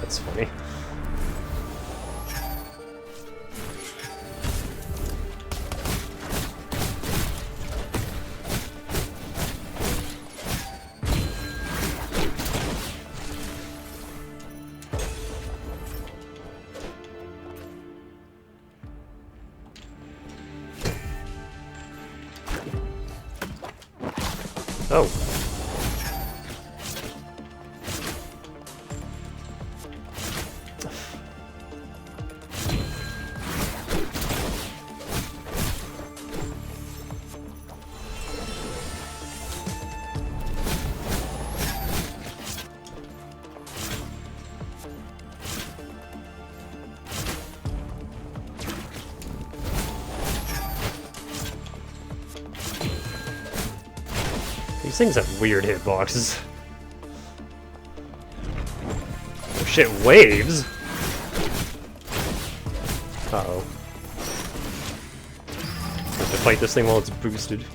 S1: That's funny. Oh. These things have weird hitboxes. Oh shit, waves? Uh-oh. Have to fight this thing while it's boosted.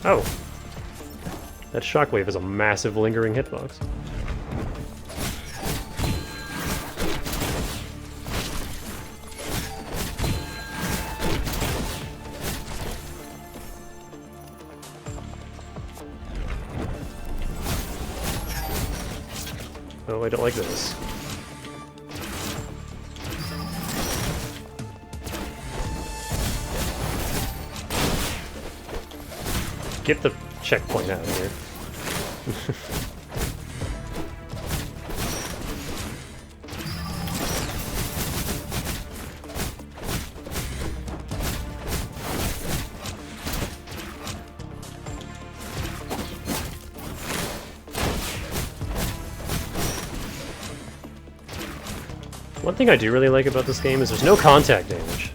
S1: Oh. That shockwave is a massive lingering hitbox. Oh, I don't like this. Get the checkpoint out of here. One thing I do really like about this game is there's no contact damage.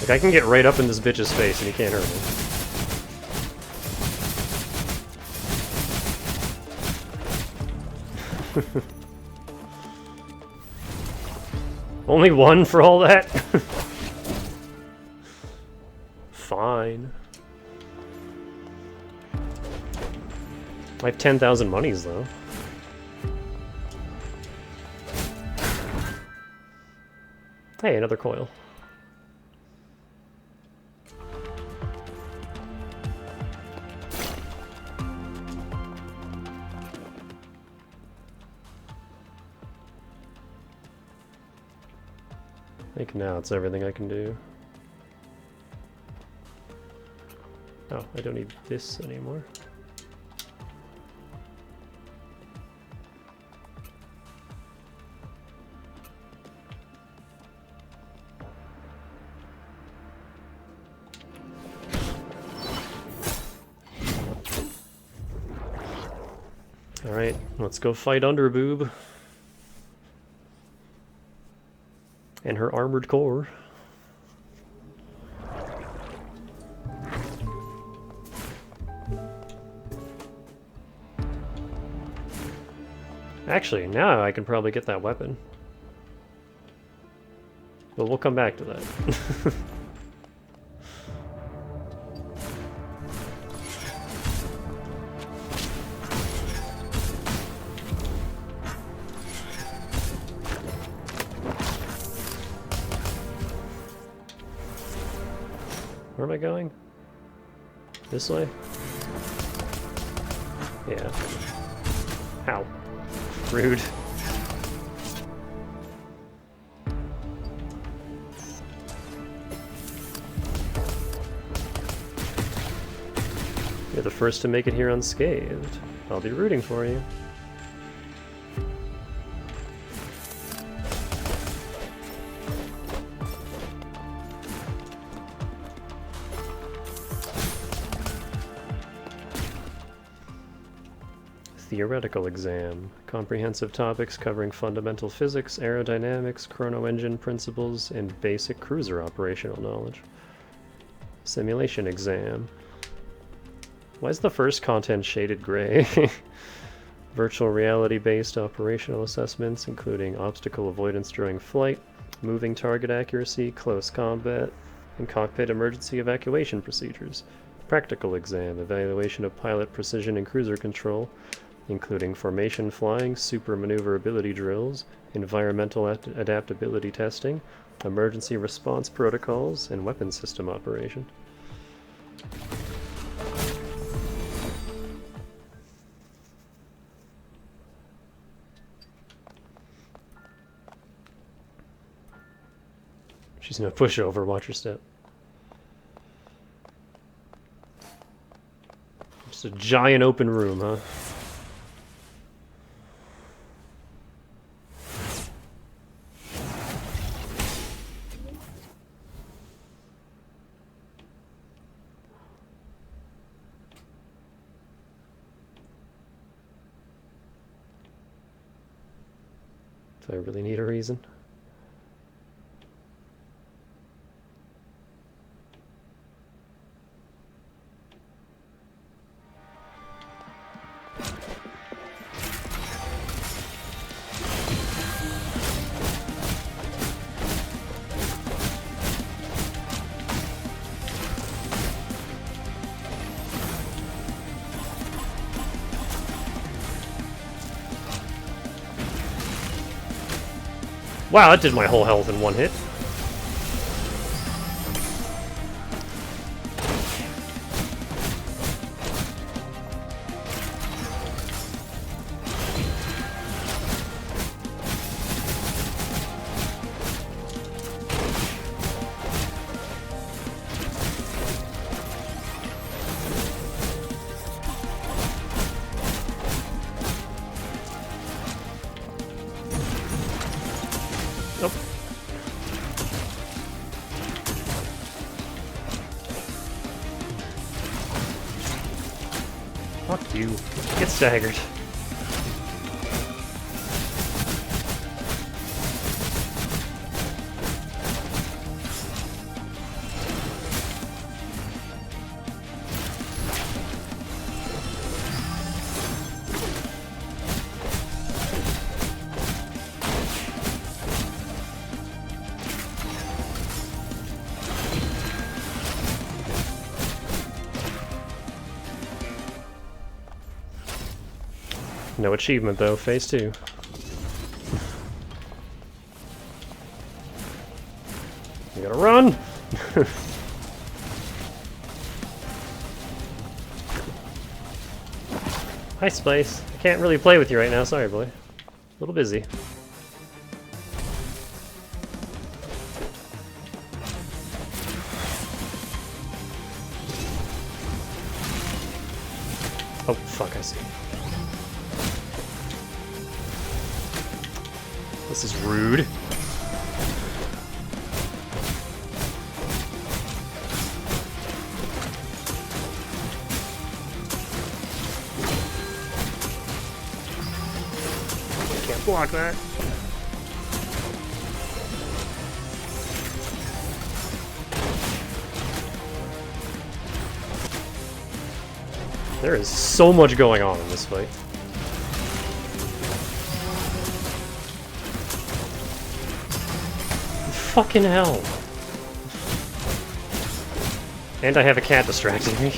S1: Like, I can get right up in this bitch's face and he can't hurt me. Only one for all that? Fine. I have 10,000 monies, though. Hey, another coil. I think now it's everything I can do. Oh, I don't need this anymore. Alright, let's go fight Underboob. And her armored core. Actually, now I can probably get that weapon. But we'll come back to that. Where am I going? This way? Yeah. Ow. Rude. You're the first to make it here unscathed. I'll be rooting for you. Theoretical exam. Comprehensive topics covering fundamental physics, aerodynamics, chrono-engine principles, and basic cruiser operational knowledge. Simulation exam. Why is the first content shaded gray? Virtual reality-based operational assessments, including obstacle avoidance during flight, moving target accuracy, close combat, and cockpit emergency evacuation procedures. Practical exam. Evaluation of pilot precision and cruiser control, including formation flying, super maneuverability drills, environmental adaptability testing, emergency response protocols, and weapon system operation. She's no pushover, watch her step. Just a giant open room, huh? Do I really need a reason? Wow, that did my whole health in one hit. Nope. Fuck you. Get staggered. No achievement though, phase 2. You gotta run! Hi Spice. I can't really play with you right now, sorry boy. A little busy. Oh fuck, I see. This is rude. Can't block that. There is so much going on in this fight. Fucking hell. And I have a cat distracting me.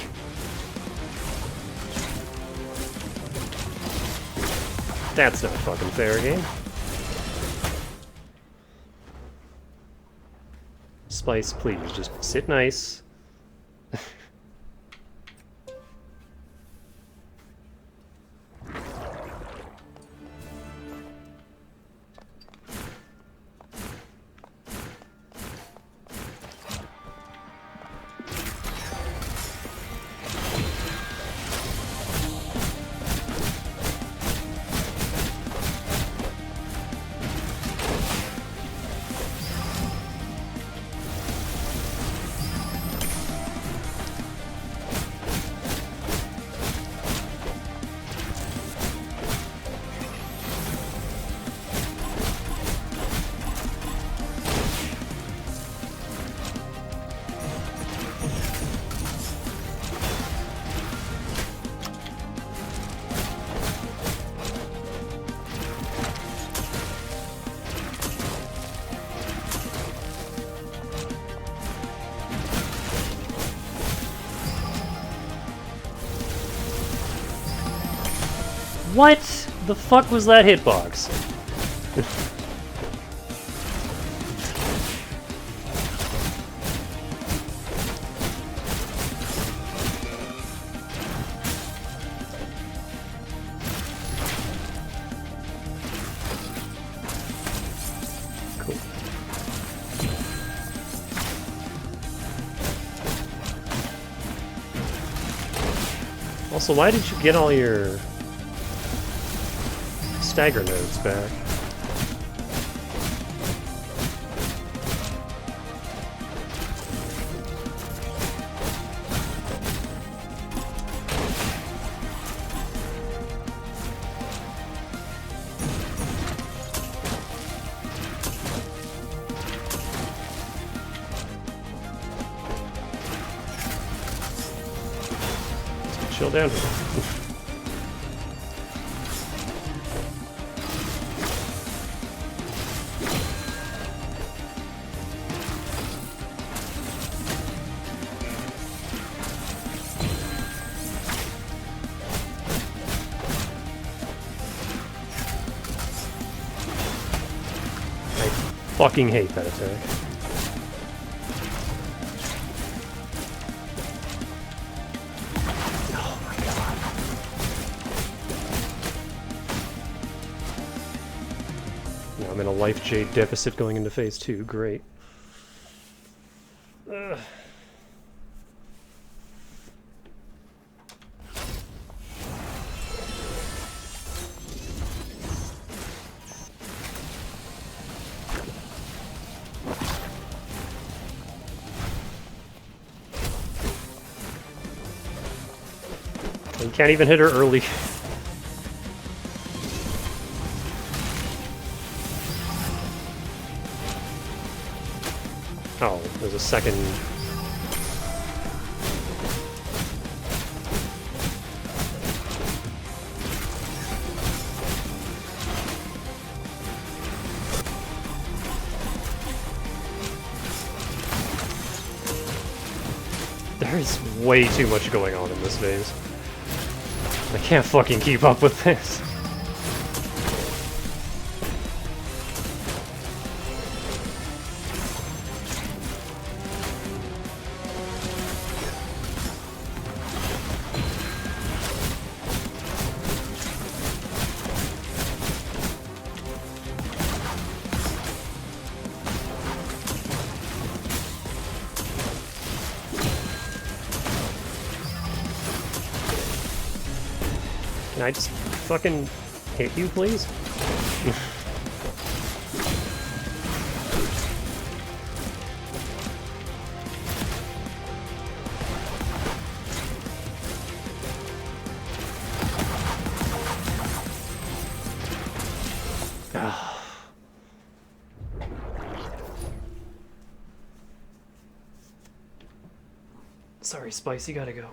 S1: That's not fucking fair, game. Spice, please, just sit nice. What the fuck was that hitbox? Cool. Also, why did you get all your stagger nodes back? Chill down here. I fucking hate that attack. Oh my god. Now I'm in a life jade deficit going into phase 2. Great. Ugh. You can't even hit her early. Oh, there's a second. There is way too much going on in this phase. I can't fucking keep up with this. Can I just fucking hit you, please? Sorry, Spice, you gotta go.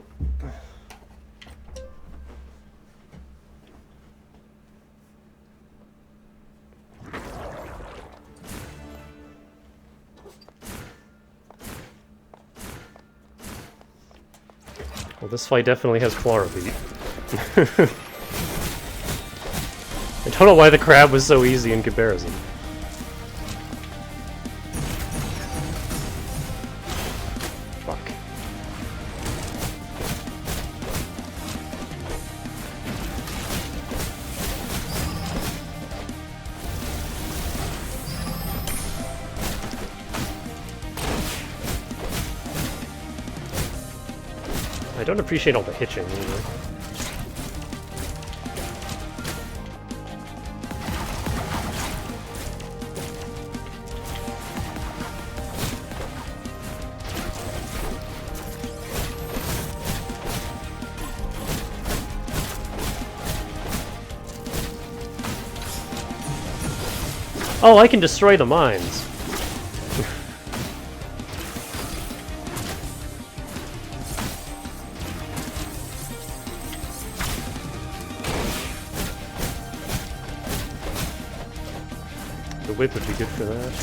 S1: Well, this fight definitely has Clara beat. I don't know why the crab was so easy in comparison. Fuck. I don't appreciate all the hitching either. Oh, I can destroy the mines. The whip would be good for that.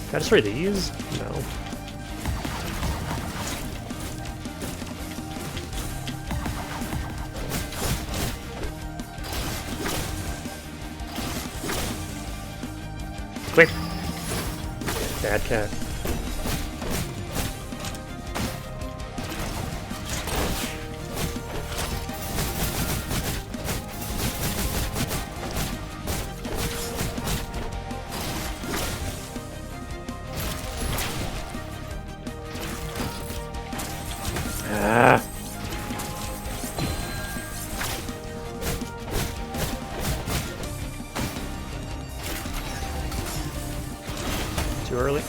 S1: Can I destroy these? No. Quick! Bad cat. Ah! Too early?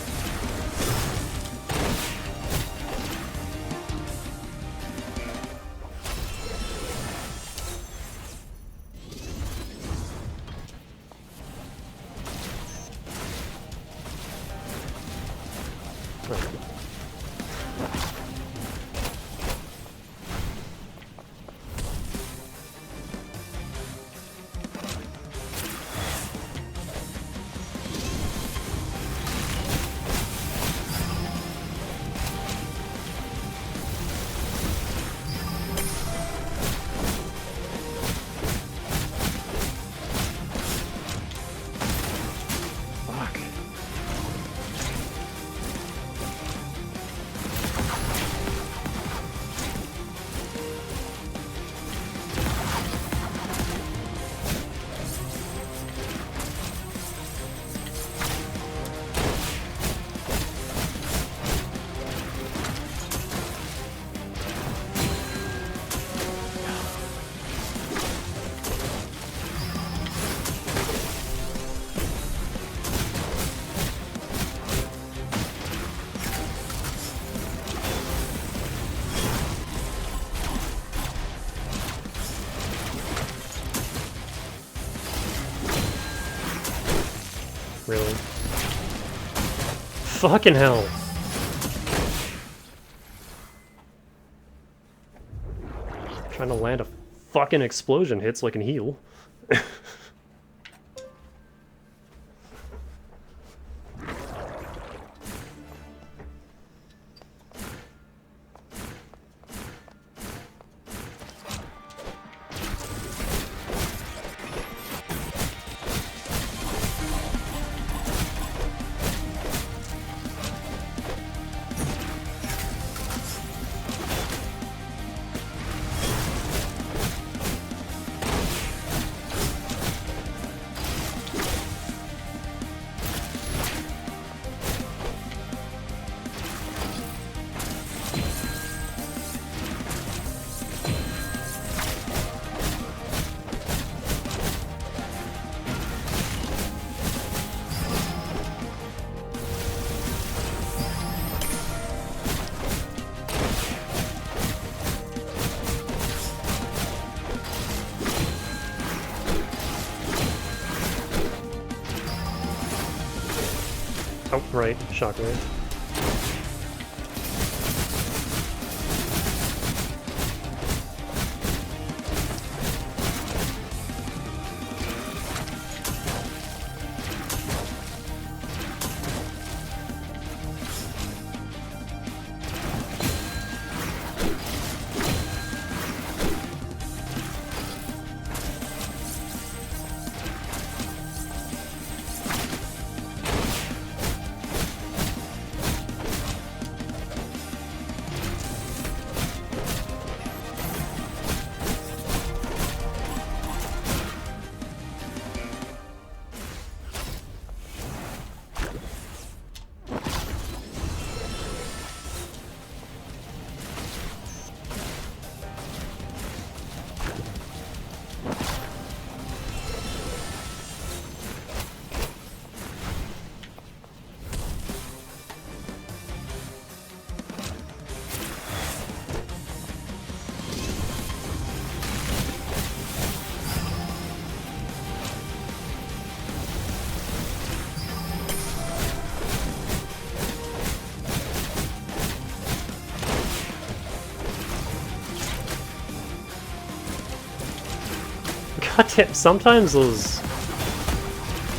S1: Fuck. Really? Fucking hell. Trying to land a fucking explosion hit so I can heal. Oh, right, shockwave. God damn, sometimes those...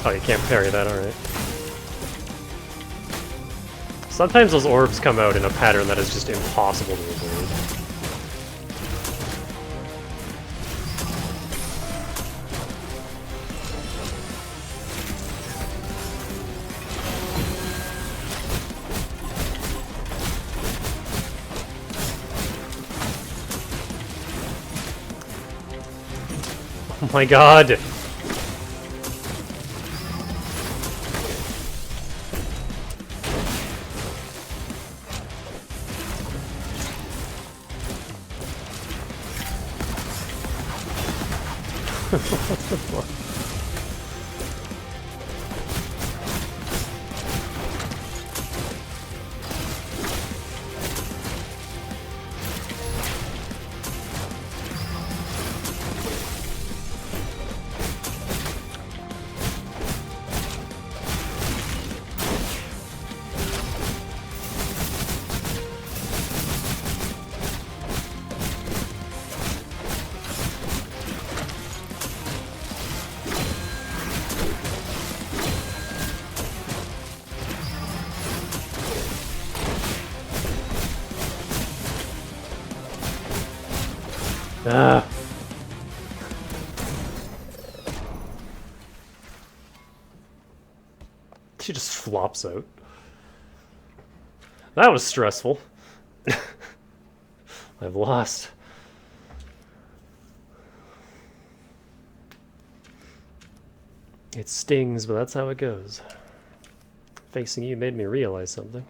S1: Oh, you can't parry that, alright. Sometimes those orbs come out in a pattern that is just impossible to avoid. Oh my god! What the fuck? Ah. She just flops out. That was stressful. I've lost. It stings, but that's how it goes. Facing you made me realize something.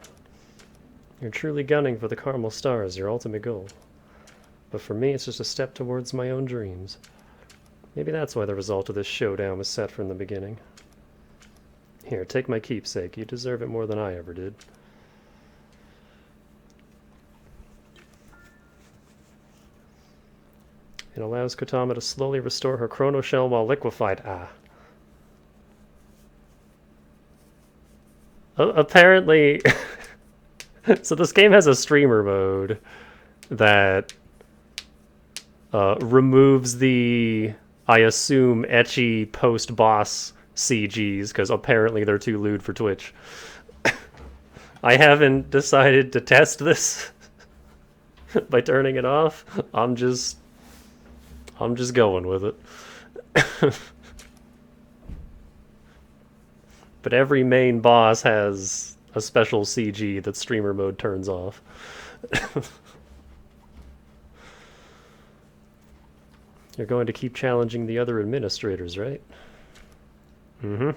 S1: You're truly gunning for the Carmel Star as your ultimate goal. But for me, it's just a step towards my own dreams. Maybe that's why the result of this showdown was set from the beginning. Here, take my keepsake. You deserve it more than I ever did. It allows Kotama to slowly restore her chrono shell while liquefied. Ah. Apparently... So this game has a streamer mode that removes the, I assume, ecchi post-boss CGs, because apparently they're too lewd for Twitch. I haven't decided to test this by turning it off. I'm just going with it. But every main boss has a special CG that streamer mode turns off. You're going to keep challenging the other administrators, right? Mm-hmm.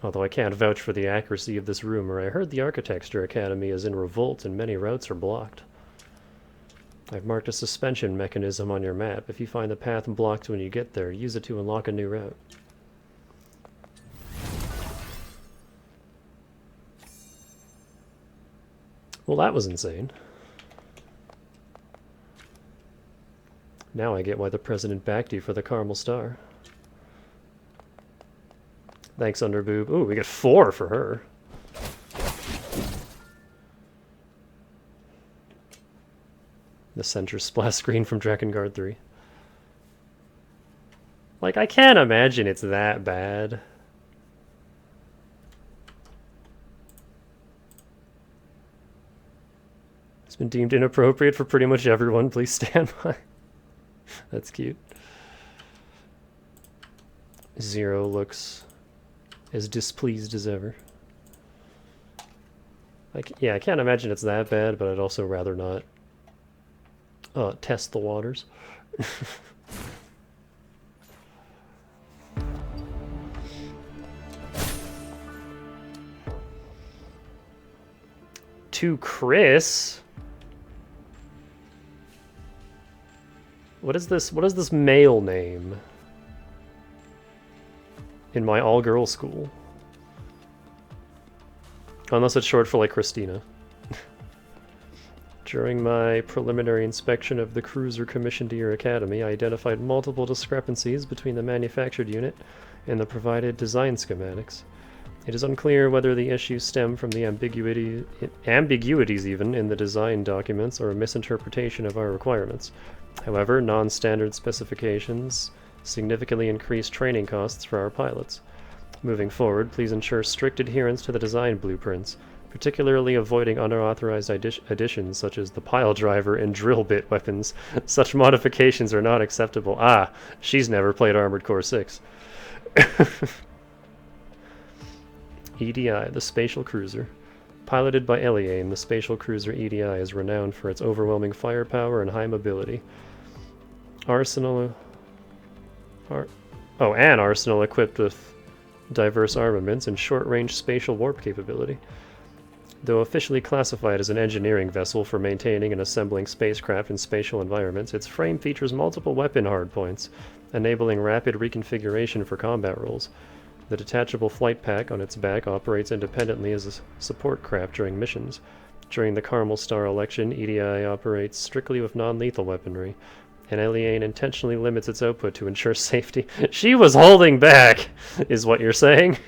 S1: Although I can't vouch for the accuracy of this rumor, I heard the Architecture Academy is in revolt and many routes are blocked. I've marked a suspension mechanism on your map. If you find the path blocked when you get there, use it to unlock a new route. Well, that was insane. Now I get why the president backed you for the Carmel Star. Thanks, Underboob. Ooh, we get 4 for her. The center splash screen from Drakengard 3. Like, I can't imagine it's that bad. It's been deemed inappropriate for pretty much everyone. Please stand by. That's cute. Zero looks as displeased as ever. Yeah, I can't imagine it's that bad, but I'd also rather not test the waters. To Chris? What is this male name in my all-girl school? Unless it's short for, like, Christina. During my preliminary inspection of the cruiser commissioned to your academy, I identified multiple discrepancies between the manufactured unit and the provided design schematics. It is unclear whether the issues stem from the ambiguities even in the design documents or a misinterpretation of our requirements. However, non-standard specifications significantly increase training costs for our pilots. Moving forward, please ensure strict adherence to the design blueprints, particularly avoiding unauthorized additions such as the pile driver and drill bit weapons. Such modifications are not acceptable. Ah, she's never played Armored Core 6. EDI, the spatial cruiser. Piloted by Eliane, the spatial cruiser EDI is renowned for its overwhelming firepower and high mobility. Arsenal Oh, an arsenal equipped with diverse armaments and short-range spatial warp capability. Though officially classified as an engineering vessel for maintaining and assembling spacecraft in spatial environments, its frame features multiple weapon hardpoints, enabling rapid reconfiguration for combat roles. The detachable flight pack on its back operates independently as a support craft during missions. During the Carmel Star election, EDI operates strictly with non-lethal weaponry, and Eliane intentionally limits its output to ensure safety. She was holding back, is what you're saying?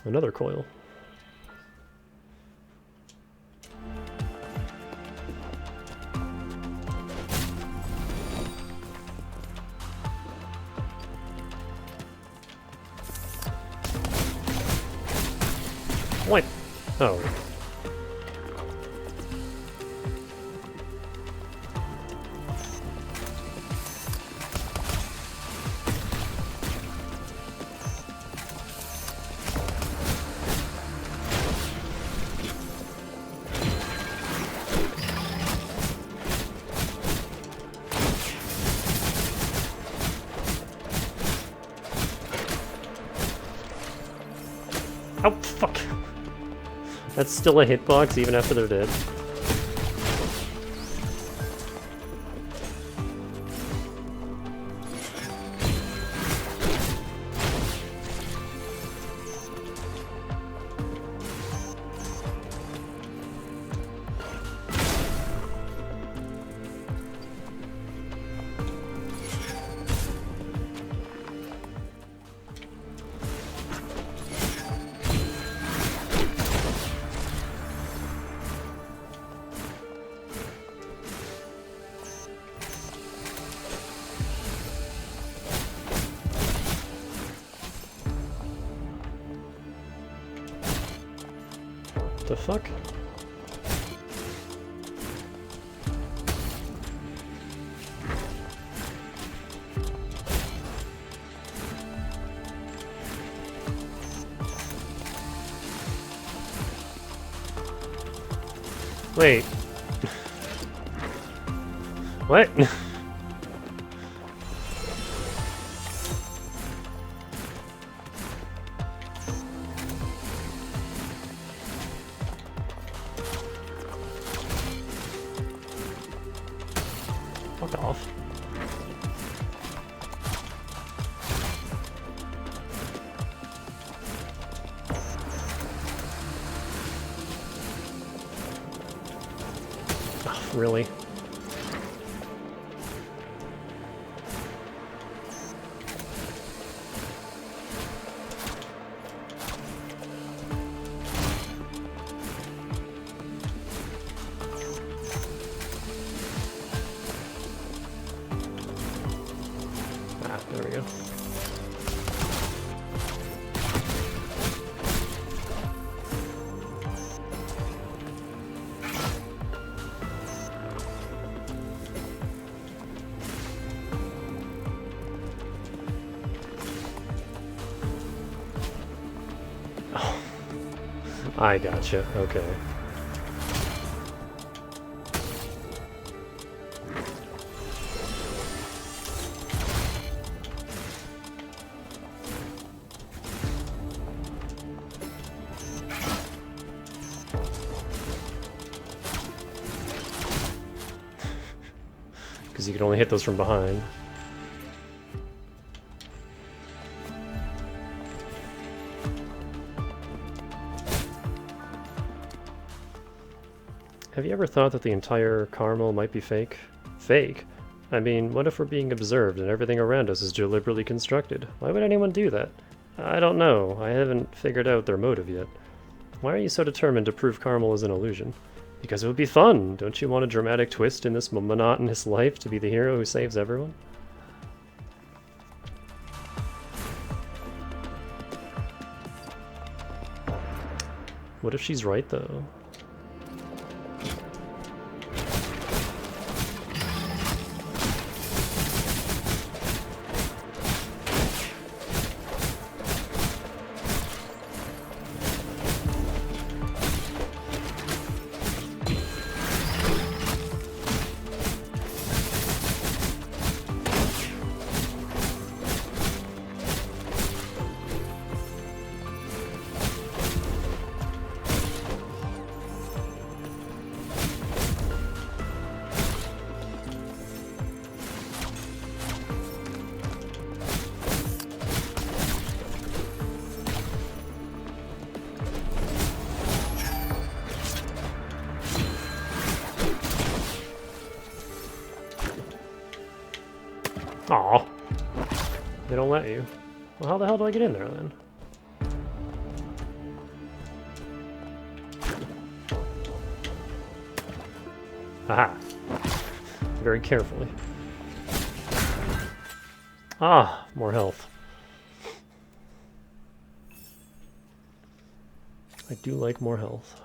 S1: Another coil. What? Oh. Oh, fuck. That's still a hitbox even after they're dead. The fuck? Wait. What? Fuck off. Oh, really? There we go. Oh. I gotcha. Okay. Because you can only hit those from behind. Have you ever thought that the entire Carmel might be fake? Fake? I mean, what if we're being observed and everything around us is deliberately constructed? Why would anyone do that? I don't know. I haven't figured out their motive yet. Why are you so determined to prove Carmel is an illusion? Because it would be fun. Don't you want a dramatic twist in this monotonous life to be the hero who saves everyone? What if she's right, though? Aw. They don't let you. Well, how the hell do I get in there then? Aha. Very carefully. Ah, more health. I do like more health.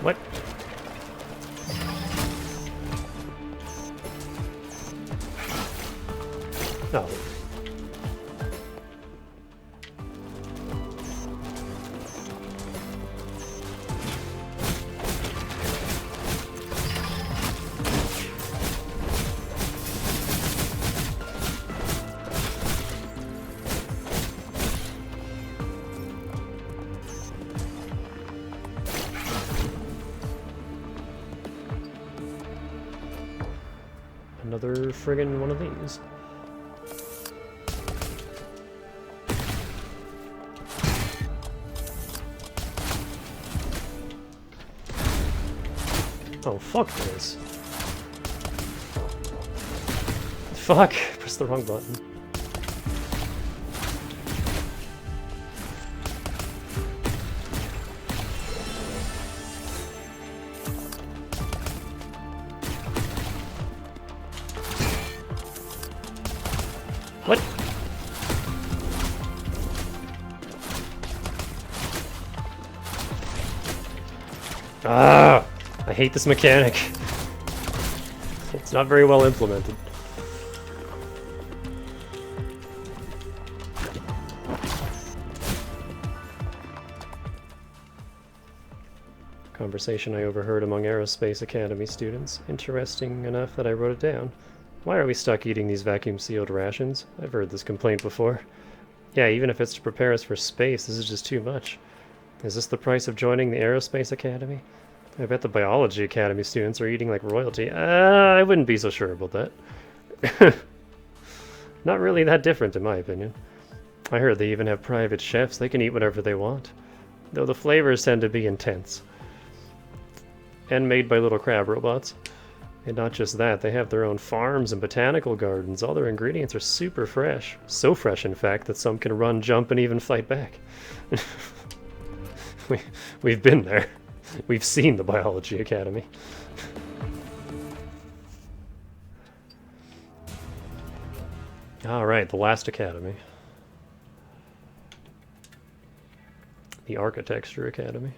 S1: What? Oh. Another friggin' one of these. Oh, fuck this. Fuck! Pressed the wrong button. What? Ah! I hate this mechanic. It's not very well implemented. Conversation I overheard among Aerospace Academy students. Interesting enough that I wrote it down. Why are we stuck eating these vacuum-sealed rations? I've heard this complaint before. Yeah, even if it's to prepare us for space, this is just too much. Is this the price of joining the Aerospace Academy? I bet the Biology Academy students are eating like royalty. I wouldn't be so sure about that. Not really that different, in my opinion. I heard they even have private chefs. They can eat whatever they want. Though the flavors tend to be intense. And made by little crab robots. And not just that, they have their own farms and botanical gardens. All their ingredients are super fresh. So fresh, in fact, that some can run, jump, and even fight back. We've been there. We've seen the Biology Academy. Alright, the last academy. The Architecture Academy.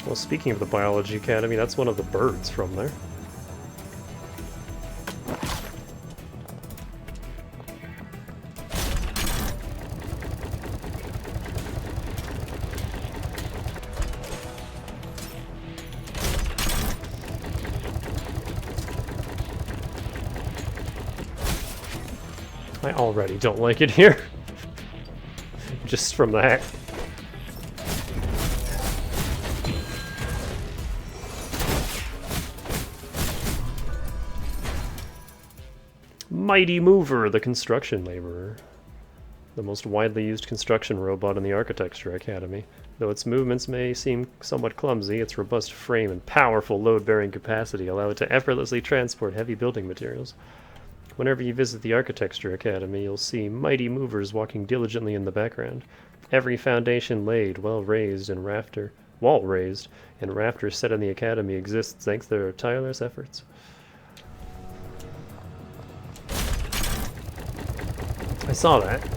S1: Well, speaking of the Biology Academy, that's one of the birds from there. I already don't like it here. Just from that. Mighty Mover, the construction laborer. The most widely used construction robot in the Architecture Academy. Though its movements may seem somewhat clumsy, its robust frame and powerful load-bearing capacity allow it to effortlessly transport heavy building materials. Whenever you visit the Architecture Academy, you'll see mighty movers walking diligently in the background. Every foundation laid, wall raised, and rafters set in the Academy exists thanks to their tireless efforts. I saw that.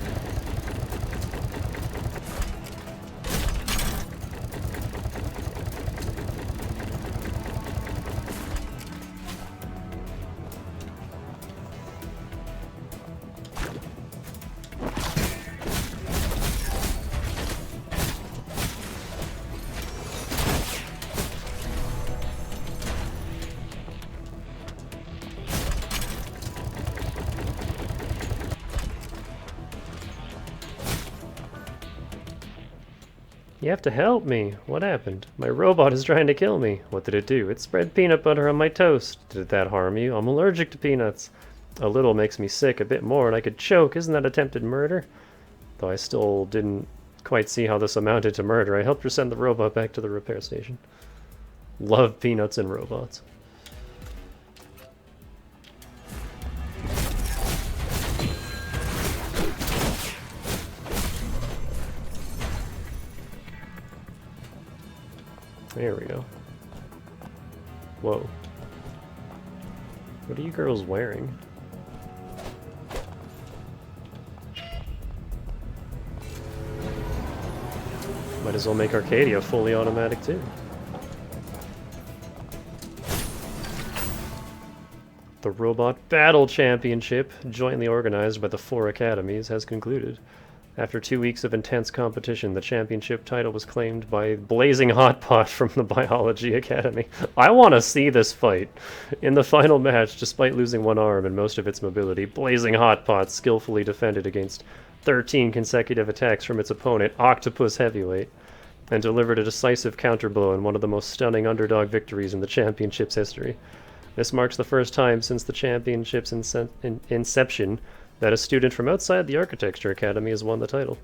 S1: You have to help me. What happened? My robot is trying to kill me. What did it do? It spread peanut butter on my toast. Did that harm you? I'm allergic to peanuts. A little makes me sick, a bit more, and I could choke. Isn't that attempted murder? Though I still didn't quite see how this amounted to murder. I helped her send the robot back to the repair station. Love peanuts and robots. There we go. Whoa. What are you girls wearing? Might as well make Arcadia fully automatic too. The Robot Battle Championship, jointly organized by the 4 academies, has concluded. After 2 weeks of intense competition, the championship title was claimed by Blazing Hotpot from the Biology Academy. I want to see this fight. In the final match, despite losing one arm and most of its mobility, Blazing Hotpot skillfully defended against 13 consecutive attacks from its opponent, Octopus Heavyweight, and delivered a decisive counterblow in one of the most stunning underdog victories in the championship's history. This marks the first time since the championship's inception that a student from outside the Architecture Academy has won the title.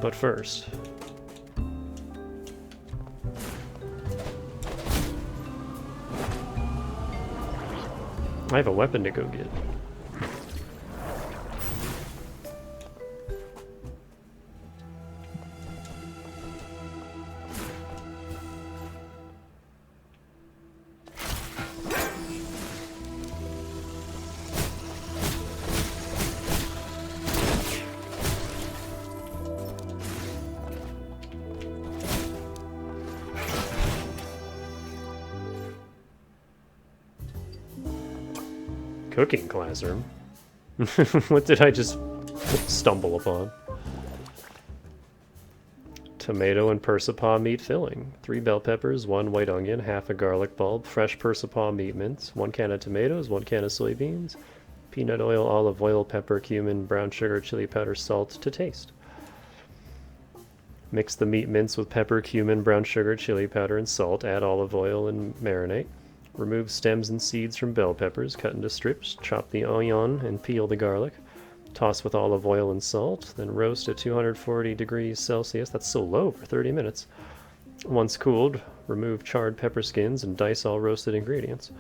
S1: But first, I have a weapon to go get. Cooking classroom? What did I just stumble upon? Tomato and persipaw meat filling. 3 bell peppers, 1 white onion, half a garlic bulb, fresh persipaw meat mince, 1 can of tomatoes, 1 can of soybeans, peanut oil, olive oil, pepper, cumin, brown sugar, chili powder, salt to taste. Mix the meat mince with pepper, cumin, brown sugar, chili powder, and salt. Add olive oil and marinate. Remove stems and seeds from bell peppers, cut into strips, chop the onion and peel the garlic. Toss with olive oil and salt, then roast at 240 degrees Celsius, that's so low, for 30 minutes. Once cooled, remove charred pepper skins and dice all roasted ingredients.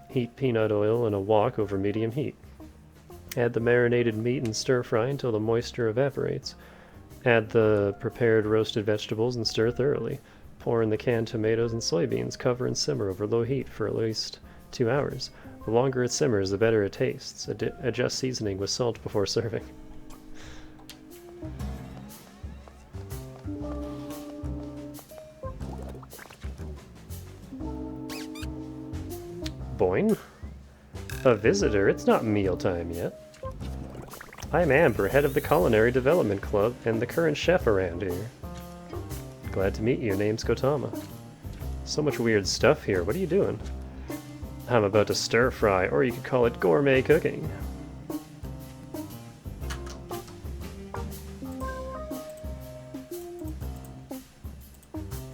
S1: Heat peanut oil in a wok over medium heat. Add the marinated meat and stir fry until the moisture evaporates. Add the prepared roasted vegetables and stir thoroughly. Pour in the canned tomatoes and soybeans, cover and simmer over low heat for at least 2 hours. The longer it simmers, the better it tastes. Adjust seasoning with salt before serving. Boing? A visitor? It's not mealtime yet. I'm Amber, head of the Culinary Development Club and the current chef around here. Glad to meet you. Name's Kotama. So much weird stuff here. What are you doing? I'm about to stir fry, or you could call it gourmet cooking.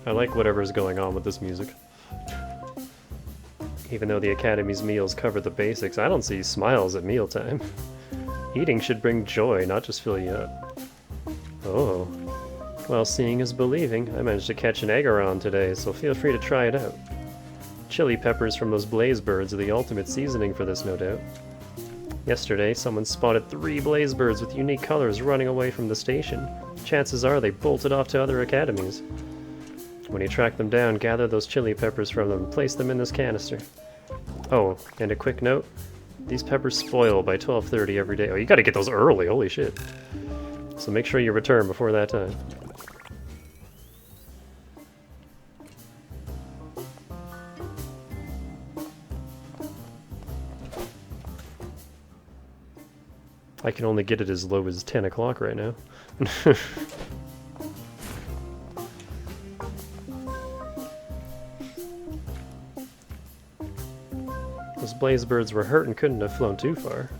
S1: I like whatever's going on with this music. Even though the Academy's meals cover the basics, I don't see smiles at mealtime. Eating should bring joy, not just fill you up. Oh. Well, seeing is believing. I managed to catch an eggeron today, so feel free to try it out. Chili peppers from those blaze birds are the ultimate seasoning for this, no doubt. Yesterday, someone spotted 3 blaze birds with unique colors running away from the station. Chances are they bolted off to other academies. When you track them down, gather those chili peppers from them and place them in this canister. Oh, and a quick note. These peppers spoil by 12:30 every day. Oh, you gotta get those early, holy shit. So make sure you return before that time. I can only get it as low as 10 o'clock right now. Those blaze birds were hurt and couldn't have flown too far.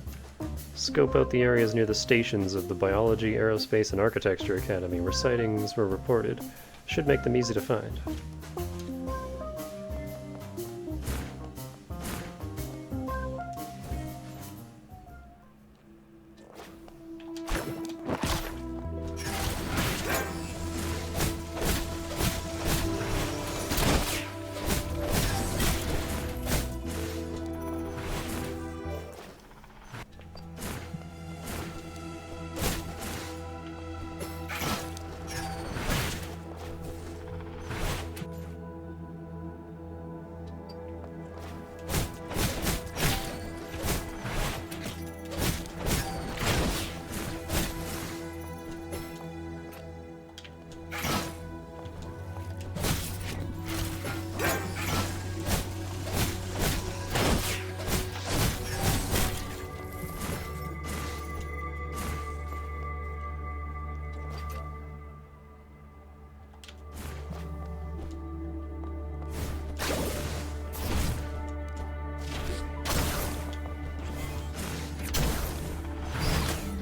S1: Scope out the areas near the stations of the Biology, Aerospace, and Architecture Academy where sightings were reported. Should make them easy to find.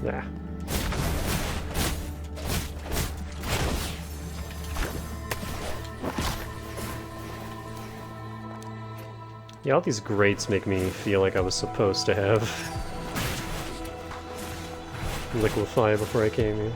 S1: Yeah. Yeah, all these grates make me feel like I was supposed to have liquefy before I came here.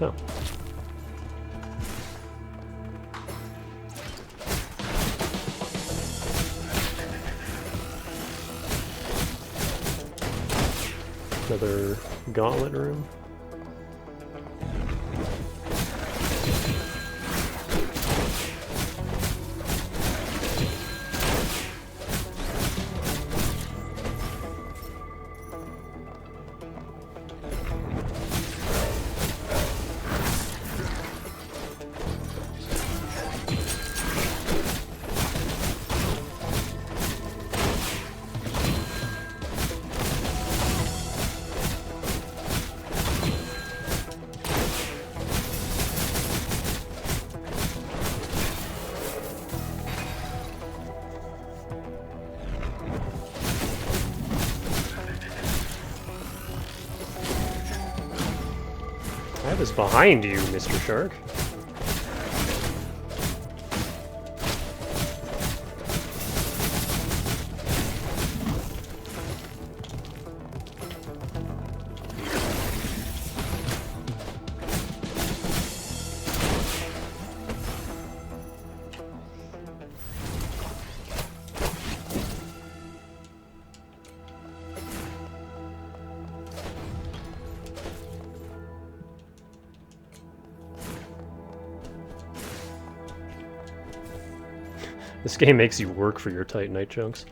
S1: Oh. Another gauntlet room. I was behind you, Mr. Shark. This game makes you work for your Titanite chunks.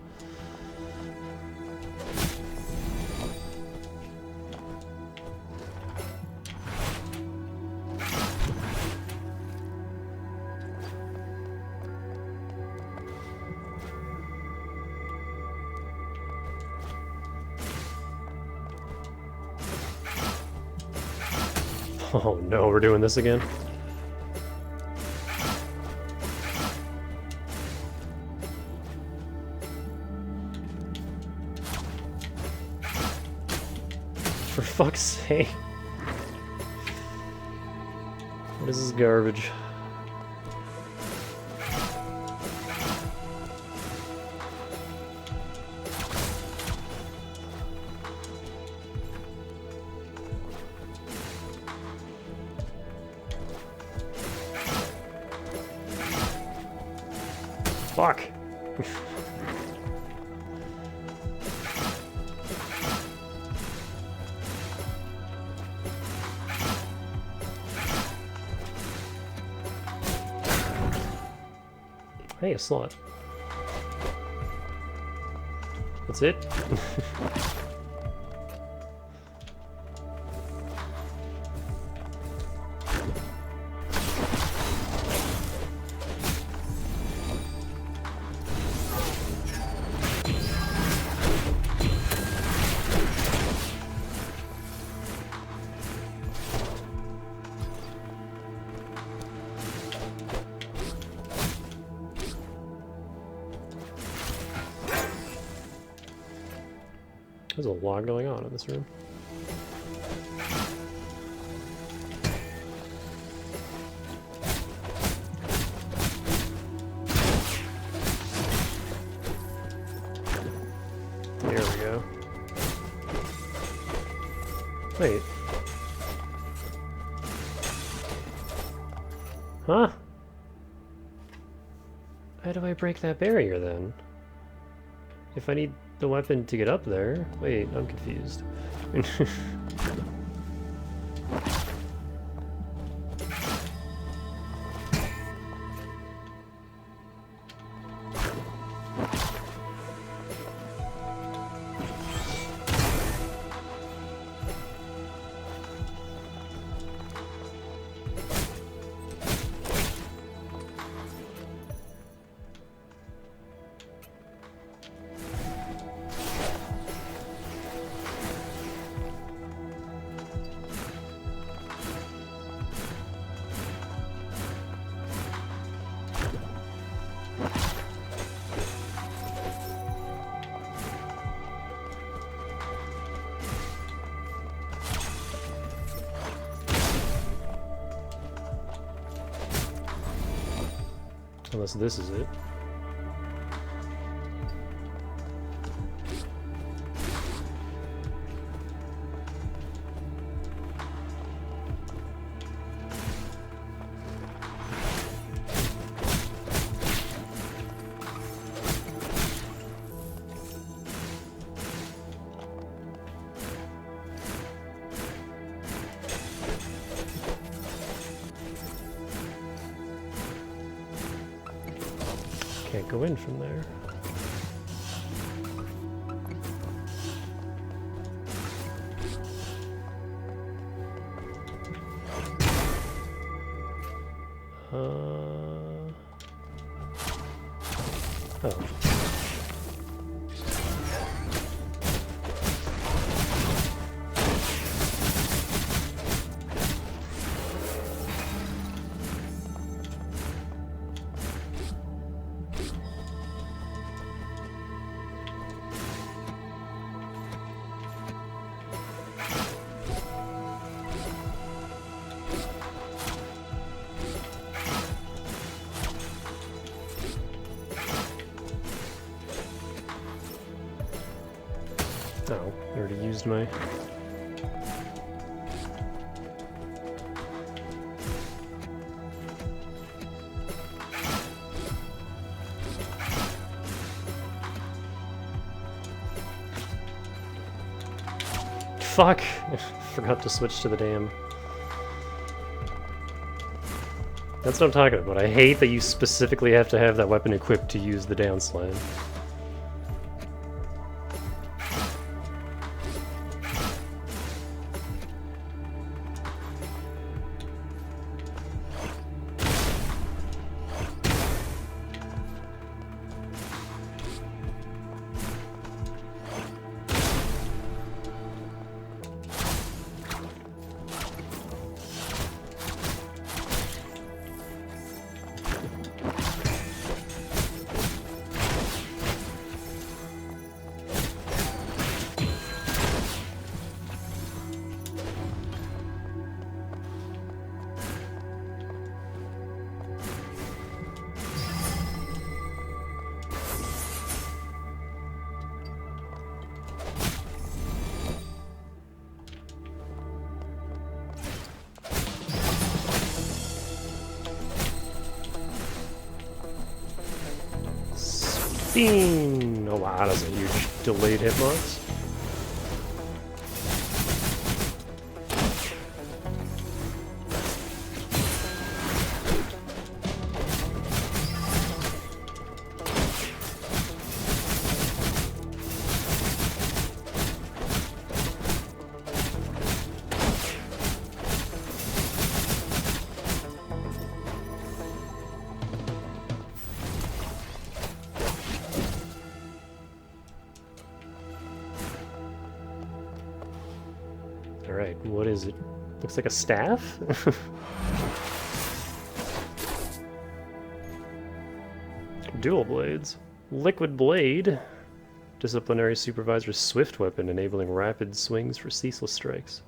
S1: Oh no, we're doing this again? For fuck's sake. What is this garbage? Fuck! Hey, a slot. That's it? There's a lot going on in this room. There we go. Wait. Huh? How do I break that barrier then? If I need the weapon to get up there. Wait, I'm confused. Unless this is it. Can't go in from there. Oh. Oh, I already used my... Fuck! I forgot to switch to the damn... That's what I'm talking about. I hate that you specifically have to have that weapon equipped to use the down slam. Bing! Oh wow, that's a huge delayed hitbox. Alright, what is it? Looks like a staff? Dual blades. Liquid blade. Disciplinary supervisor's swift weapon, enabling rapid swings for ceaseless strikes.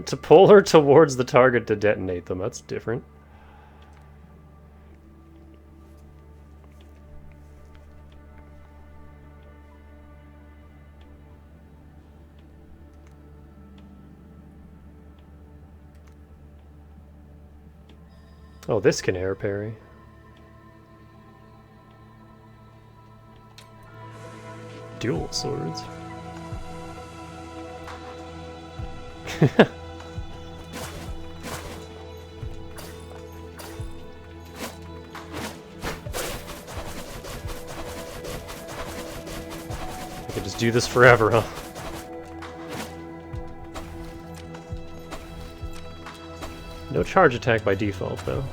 S1: To pull her towards the target to detonate them, that's different. Oh, this can air parry. Dual swords. I could just do this forever, huh? No charge attack by default, though.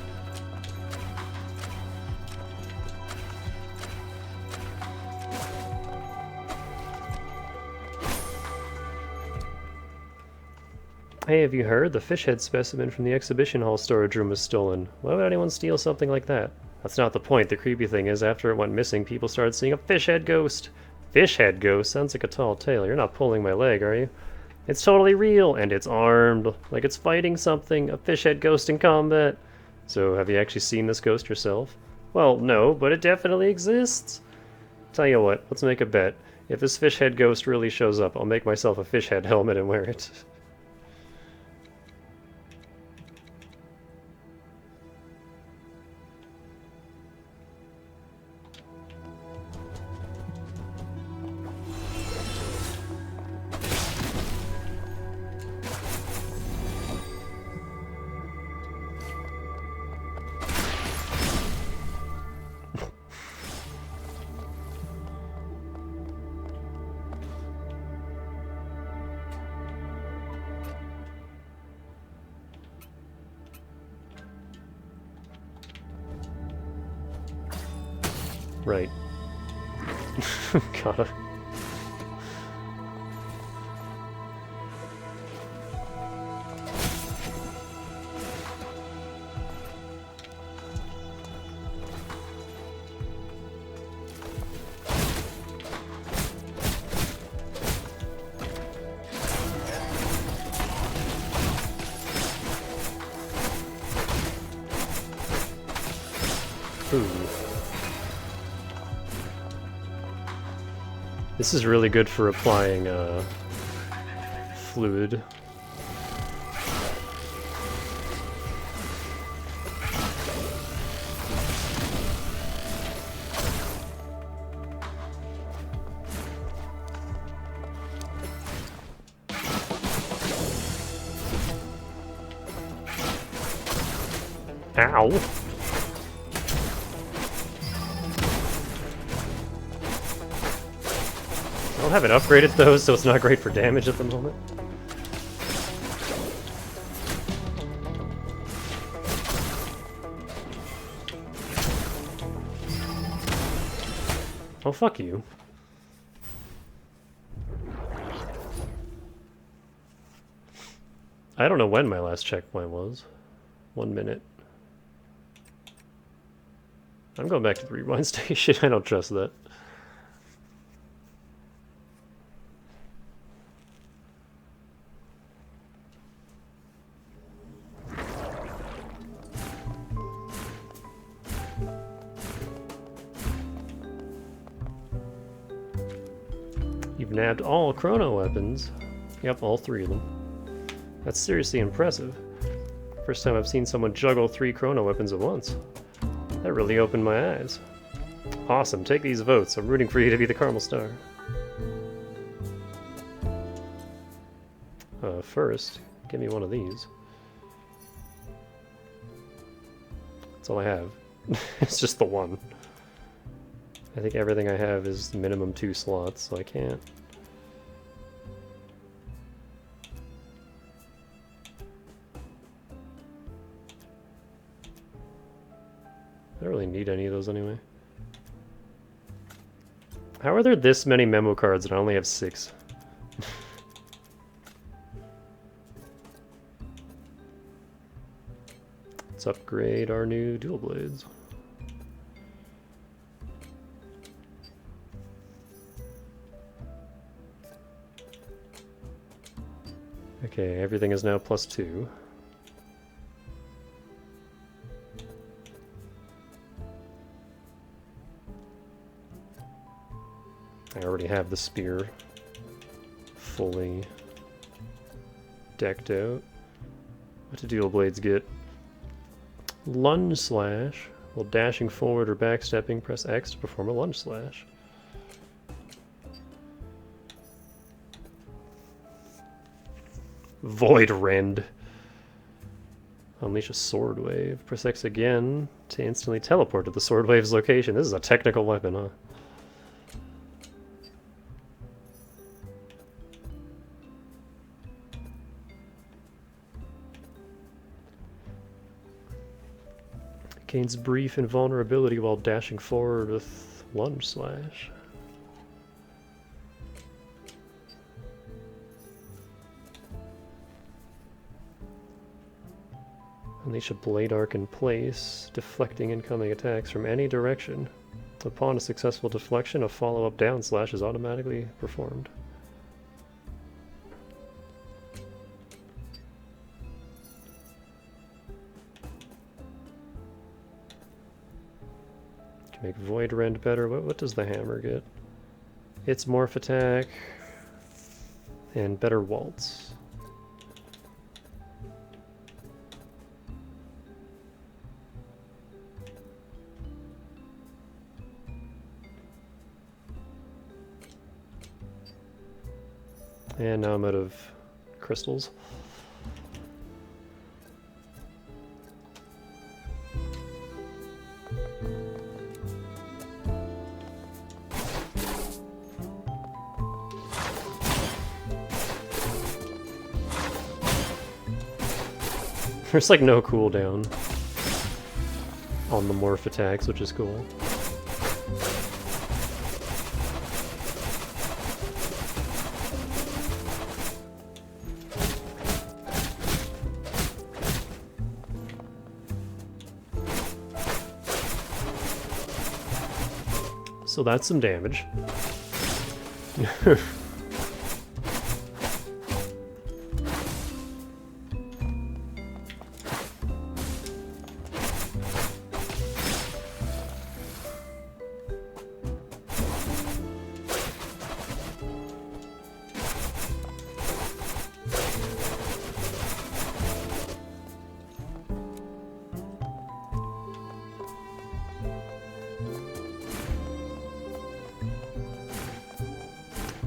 S1: Hey, have you heard? The fish head specimen from the exhibition hall storage room was stolen. Why would anyone steal something like that? That's not the point. The creepy thing is, after it went missing, people started seeing a fish head ghost. Fish head ghost? Sounds like a tall tale. You're not pulling my leg, are you? It's totally real, and it's armed. Like it's fighting something. A fish head ghost in combat. So, have you actually seen this ghost yourself? Well, no, but it definitely exists. Tell you what, let's make a bet. If this fish head ghost really shows up, I'll make myself a fish head helmet and wear it. Right. Gotta. Ooh. This is really good for applying fluid. Ow! I don't have it upgraded though, so it's not great for damage at the moment. Oh, fuck you. I don't know when my last checkpoint was. 1 minute. I'm going back to the rewind station. I don't trust that. You've nabbed all chrono weapons. Yep, all 3 of them. That's seriously impressive. First time I've seen someone juggle 3 chrono weapons at once. That really opened my eyes. Awesome, take these votes. I'm rooting for you to be the Caramel Star. First, give me one of these. That's all I have. It's just the one. I think everything I have is minimum 2 slots, so I can't. I don't really need any of those anyway. How are there this many memo cards and I only have 6? Let's upgrade our new dual blades. Okay, everything is now +2. I already have the spear fully decked out. What do dual blades get? Lunge slash. While dashing forward or backstepping, press X to perform a lunge slash. Void Rend. Unleash a sword wave. Press X again to instantly teleport to the sword wave's location. This is a technical weapon, huh? Gains brief invulnerability while dashing forward with lunge slash. Unleash a blade arc in place, deflecting incoming attacks from any direction. Upon a successful deflection, a follow-up down slash is automatically performed. Can make Void Rend better. What does the hammer get? It's morph attack and better waltz. And now I'm out of crystals. There's like no cooldown on the morph attacks, which is cool. So that's some damage.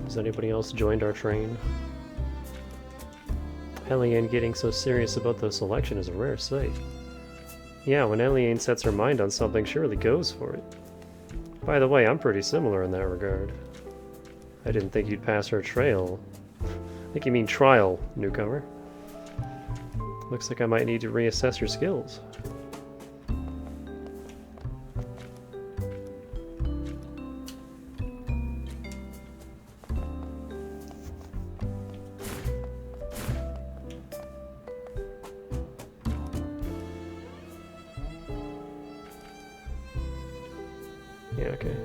S1: Has anybody else joined our train? Eliane getting so serious about the selection is a rare sight. Yeah, when Eliane sets her mind on something, she really goes for it. By the way, I'm pretty similar in that regard. I didn't think you'd pass her trail. I think you mean trial, newcomer. Looks like I might need to reassess your skills. Yeah, okay.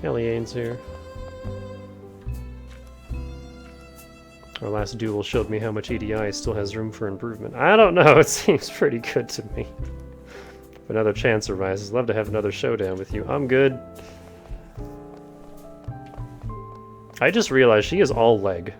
S1: Eliane's here. Our last duel showed me how much EDI still has room for improvement. I don't know, it seems pretty good to me. If another chance arises, love to have another showdown with you. I'm good. I just realized she is all leg.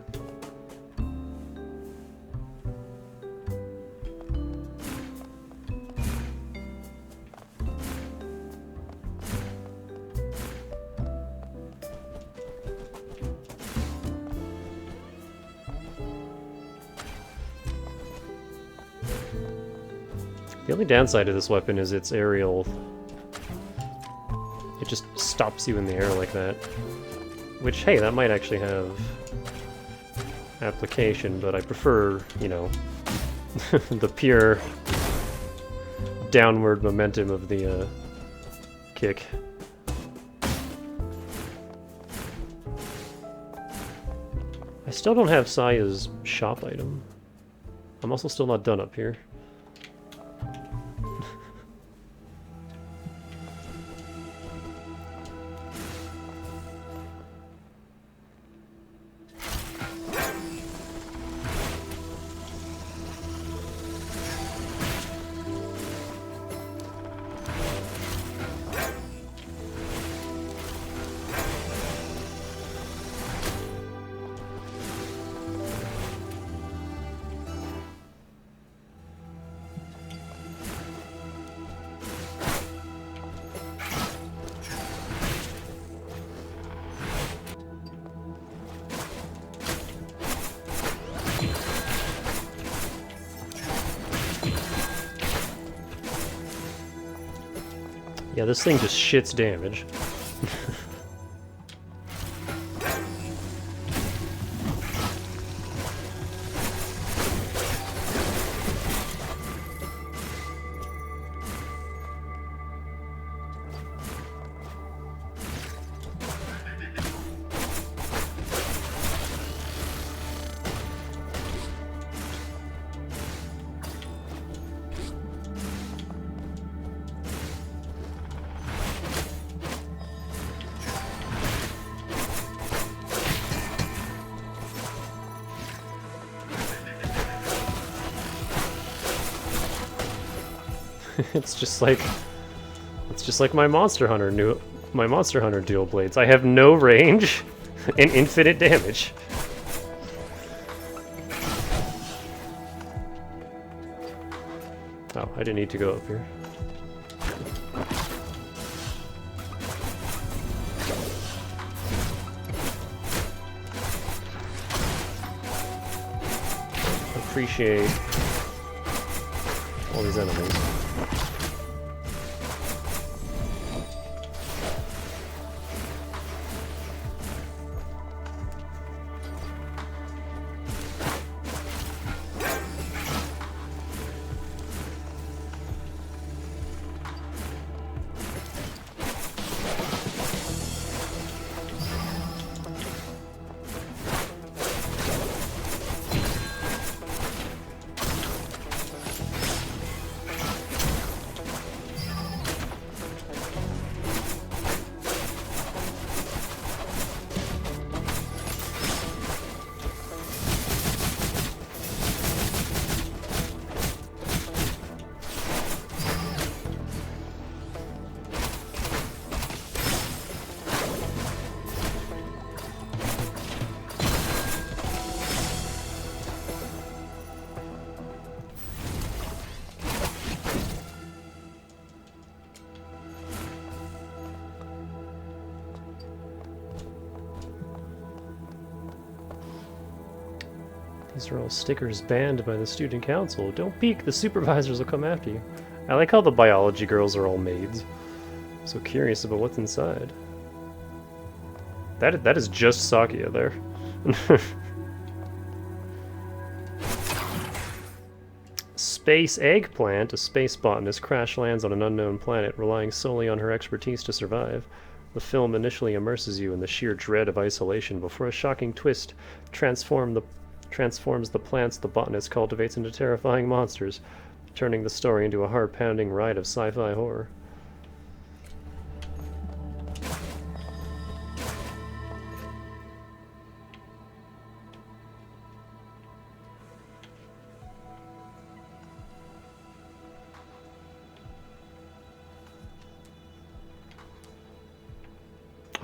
S1: The only downside to this weapon is its aerial. It just stops you in the air like that. Which, hey, that might actually have application, but I prefer, you know, the pure downward momentum of the kick. I still don't have Saya's shop item. I'm also still not done up here. Yeah, this thing just shits damage. It's just like my Monster Hunter dual blades. I have no range and infinite damage. Oh, I didn't need to go up here. Appreciate all these enemies. These are all stickers banned by the student council. Don't peek, the supervisors will come after you. I like how the biology girls are all maids. I'm so curious about what's inside. That is just Sakia there. Space eggplant, a space botanist, crash lands on an unknown planet, relying solely on her expertise to survive. The film initially immerses you in the sheer dread of isolation before a shocking twist transforms the plants the botanist cultivates into terrifying monsters, turning the story into a heart-pounding ride of sci-fi horror.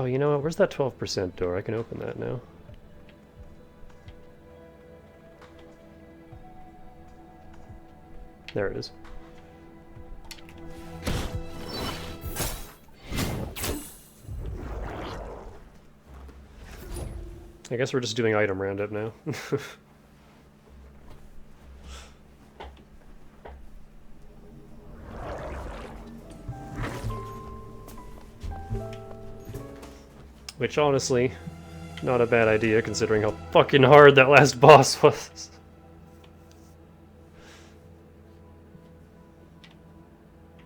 S1: Oh, you know what? Where's that 12% door? I can open that now. There it is. I guess we're just doing item roundup now. Which, honestly, not a bad idea considering how fucking hard that last boss was.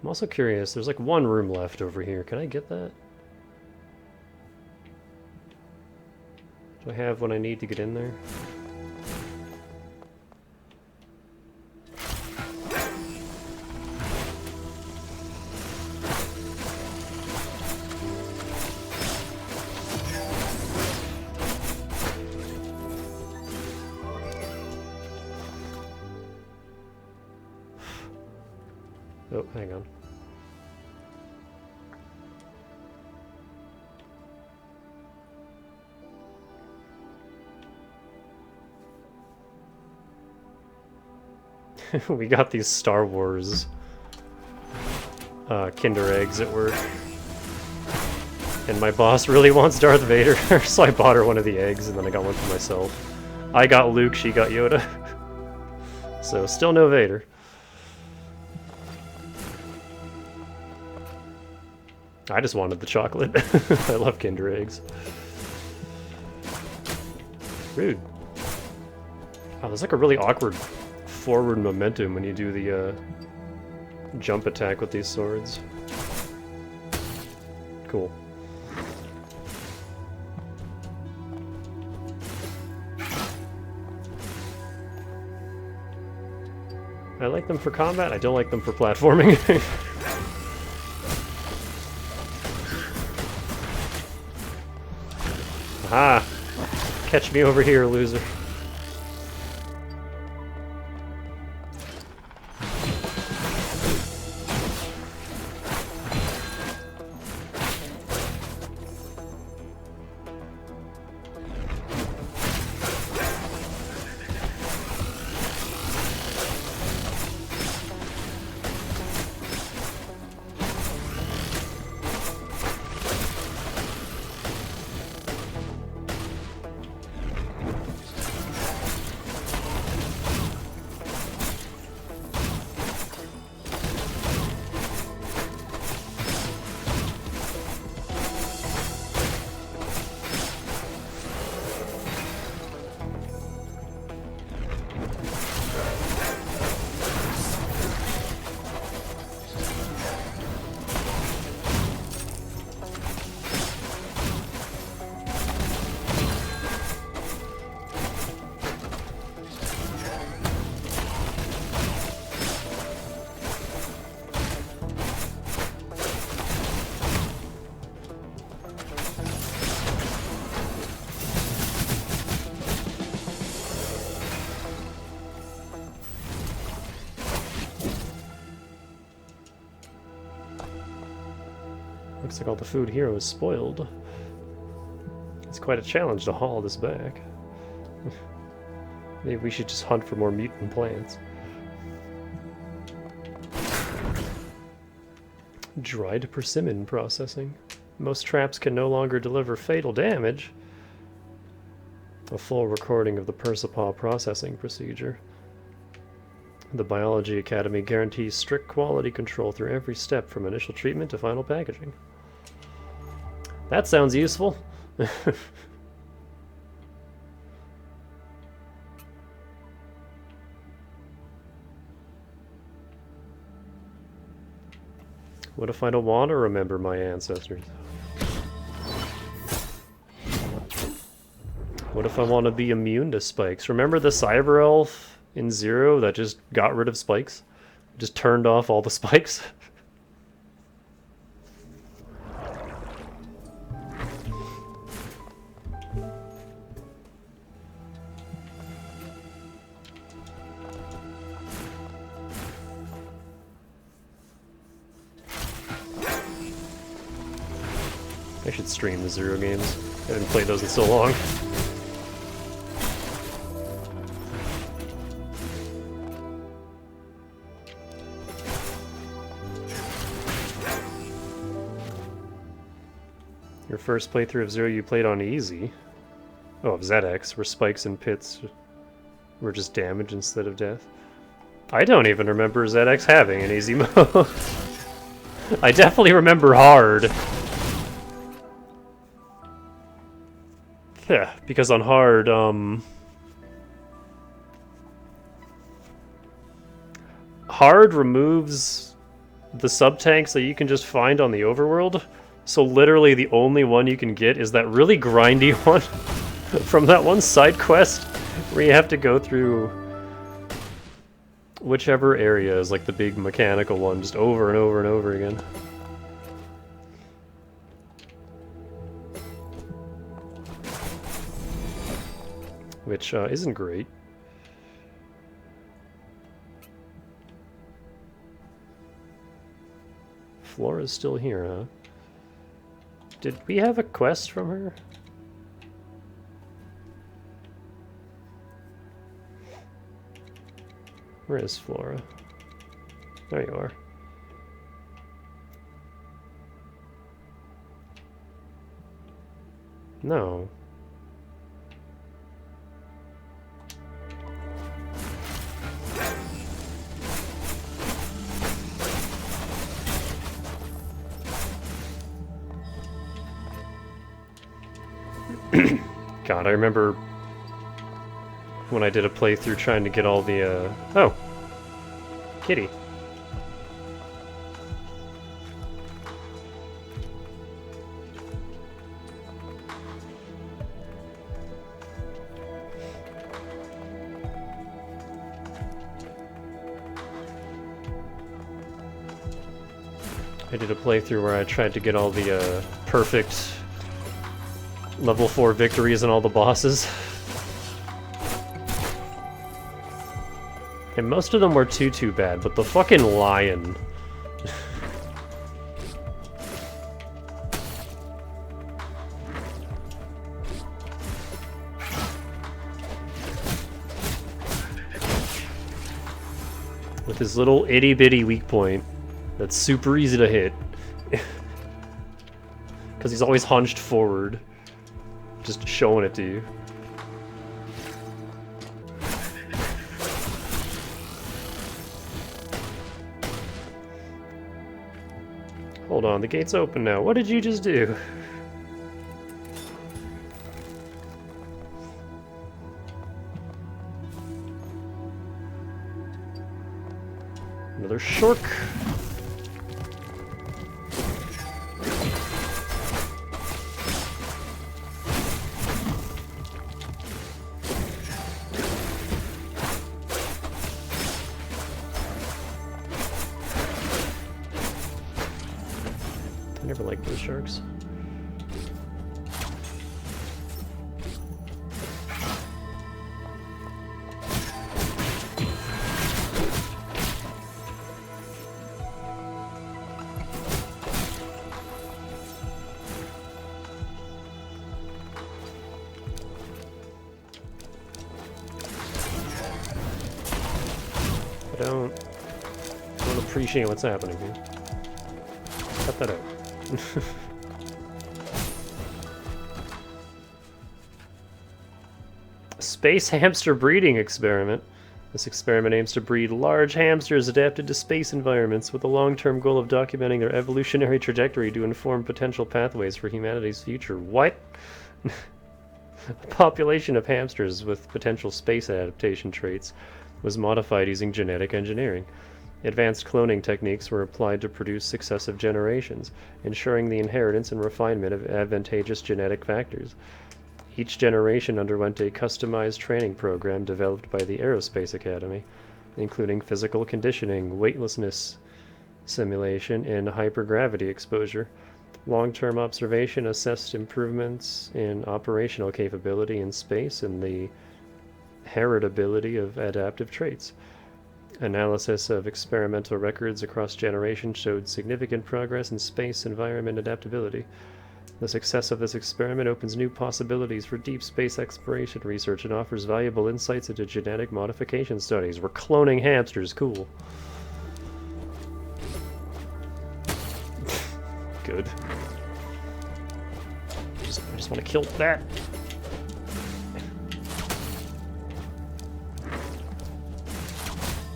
S1: I'm also curious, there's like one room left over here. Can I get that? Do I have what I need to get in there? Oh, hang on. We got these Star Wars Kinder Eggs at work. And my boss really wants Darth Vader, so I bought her one of the eggs and then I got one for myself. I got Luke, she got Yoda. So, still no Vader. I just wanted the chocolate. I love Kinder Eggs. Rude. Oh, there's like a really awkward forward momentum when you do the jump attack with these swords. Cool. I like them for combat, I don't like them for platforming. Aha! Catch me over here, loser. Looks like all the food here was spoiled. It's quite a challenge to haul this back. Maybe we should just hunt for more mutant plants. Dried persimmon processing. Most traps can no longer deliver fatal damage. A full recording of the Persipaw processing procedure. The Biology Academy guarantees strict quality control through every step from initial treatment to final packaging. That sounds useful. What if I don't want to remember my ancestors? What if I want to be immune to spikes? Remember the cyber elf in Zero that just got rid of spikes? Just turned off all the spikes? I should stream the Zero games. I haven't played those in so long. Your first playthrough of Zero you played on easy. Oh, of ZX, where spikes and pits were just damage instead of death. I don't even remember ZX having an easy mode. I definitely remember hard. Yeah, because on hard, hard removes the sub-tanks that you can just find on the overworld. So literally the only one you can get is that really grindy one from that one side quest where you have to go through whichever area is like the big mechanical one just over and over and over again. Which isn't great. Flora's still here, huh? Did we have a quest from her? Where is Flora? There you are. No. God, I remember when I did a playthrough trying to get all the, oh! Kitty. I did a playthrough where I tried to get all the, perfect level 4 victories on all the bosses. And most of them were too bad, but the fucking lion. With his little itty-bitty weak point that's super easy to hit. Because he's always hunched forward. Just showing it to you. Hold on, the gate's open now. What did you just do? Another shark. I never liked those sharks. I don't appreciate what's happening here. Cut that out. Space hamster breeding experiment. This experiment aims to breed large hamsters adapted to space environments with the long-term goal of documenting their evolutionary trajectory to inform potential pathways for humanity's future. What? A population of hamsters with potential space adaptation traits was modified using genetic engineering. Advanced cloning techniques were applied to produce successive generations, ensuring the inheritance and refinement of advantageous genetic factors. Each generation underwent a customized training program developed by the Aerospace Academy, including physical conditioning, weightlessness simulation, and hypergravity exposure. Long-term observation assessed improvements in operational capability in space and the heritability of adaptive traits. Analysis of experimental records across generations showed significant progress in space environment adaptability. The success of this experiment opens new possibilities for deep space exploration research and offers valuable insights into genetic modification studies. We're cloning hamsters, cool. Good. I just want to kill that.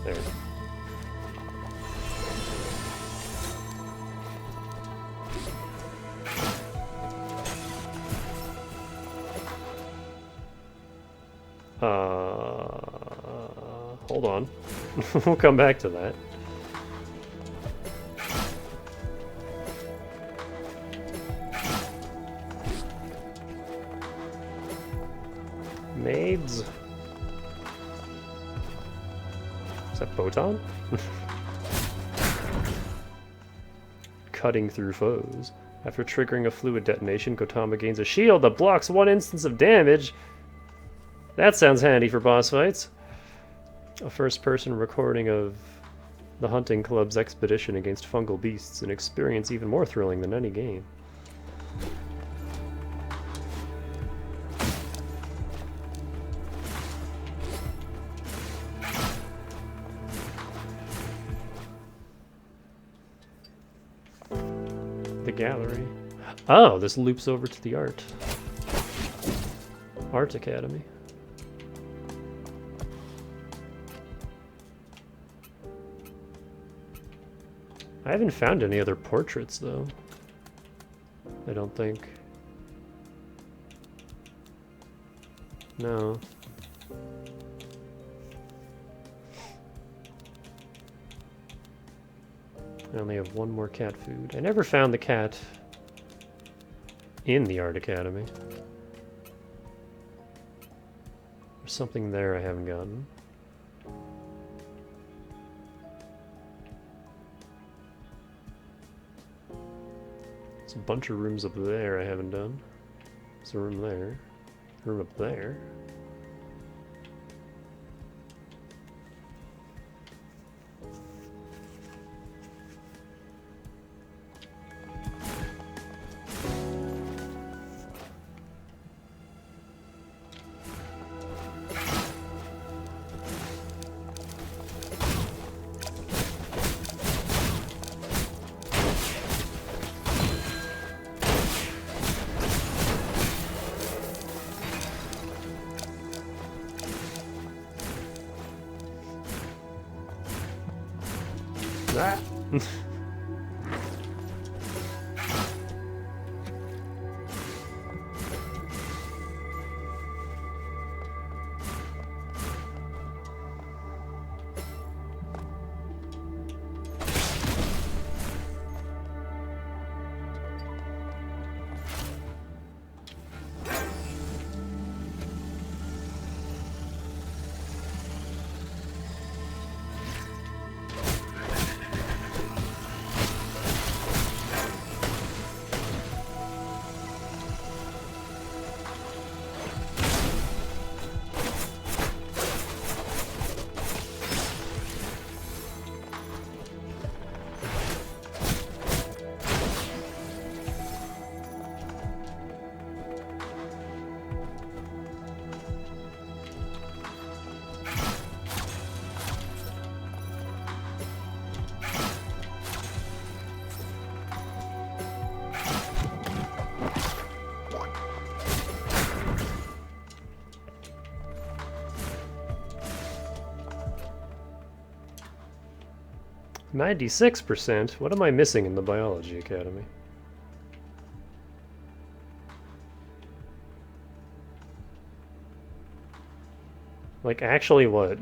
S1: There. Hold on. We'll come back to that. Maids. Is that Botan? Cutting through foes. After triggering a fluid detonation, Kotama gains a shield that blocks 1 instance of damage. That sounds handy for boss fights. A first-person recording of the hunting club's expedition against fungal beasts, an experience even more thrilling than any game. The gallery. Oh, this loops over to the art Academy. I haven't found any other portraits, though. I don't think. No. I only have 1 more cat food. I never found the cat in the Art Academy. There's something there I haven't gotten. There's a bunch of rooms up there I haven't done. There's a room there. A room up there. Ah. %. What am I missing in the Biology Academy? Like, actually what?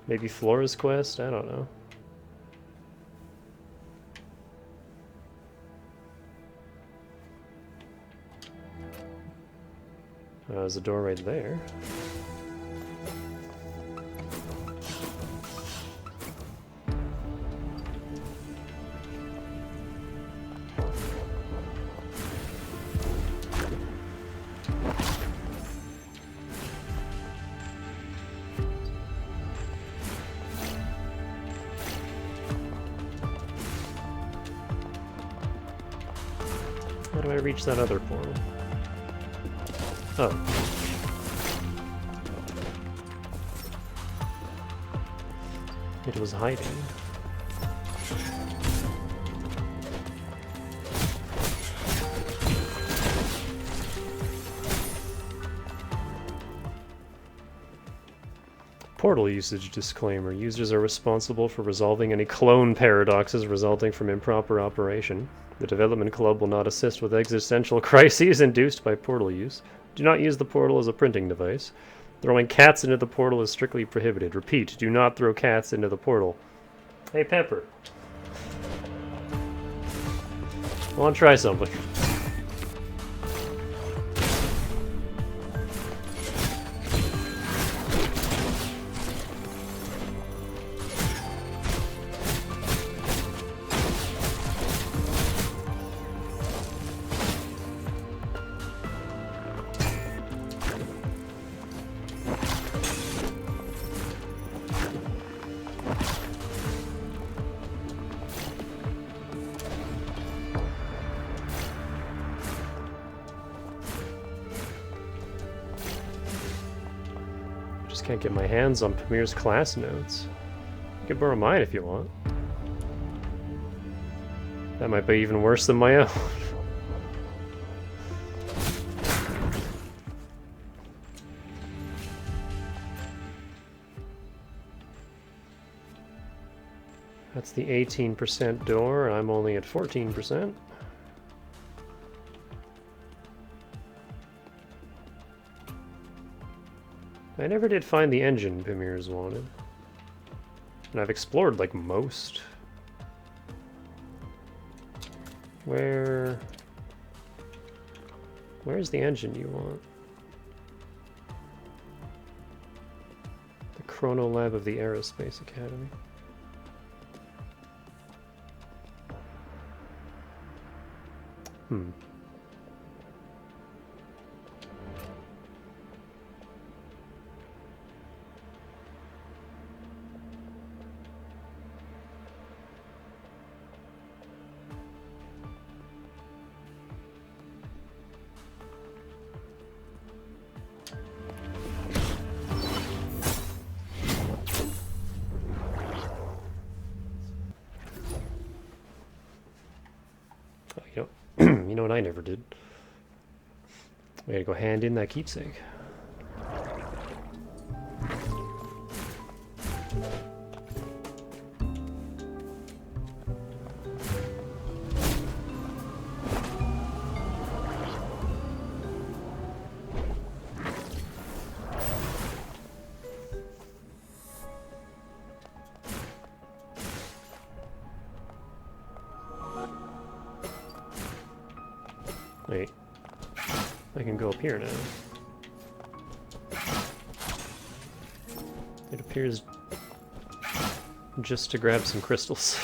S1: Maybe Flora's quest? I don't know. There's a door right there. How do I reach that other portal? Oh. It was hiding. Portal usage disclaimer. Users are responsible for resolving any clone paradoxes resulting from improper operation. The development club will not assist with existential crises induced by portal use. Do not use the portal as a printing device. Throwing cats into the portal is strictly prohibited. Repeat, do not throw cats into the portal. Hey, Pepper. I want to try something. Can't get my hands on Pamir's class notes. You can borrow mine if you want. That might be even worse than my own. That's the 18% door, and I'm only at 14%. I never did find the engine Pamir's wanted. And I've explored, like, most. Where's the engine you want? The Chrono Lab of the Aerospace Academy. You know what I never did? We gotta go hand in that keepsake. Wait, I can go up here now. It appears just to grab some crystals.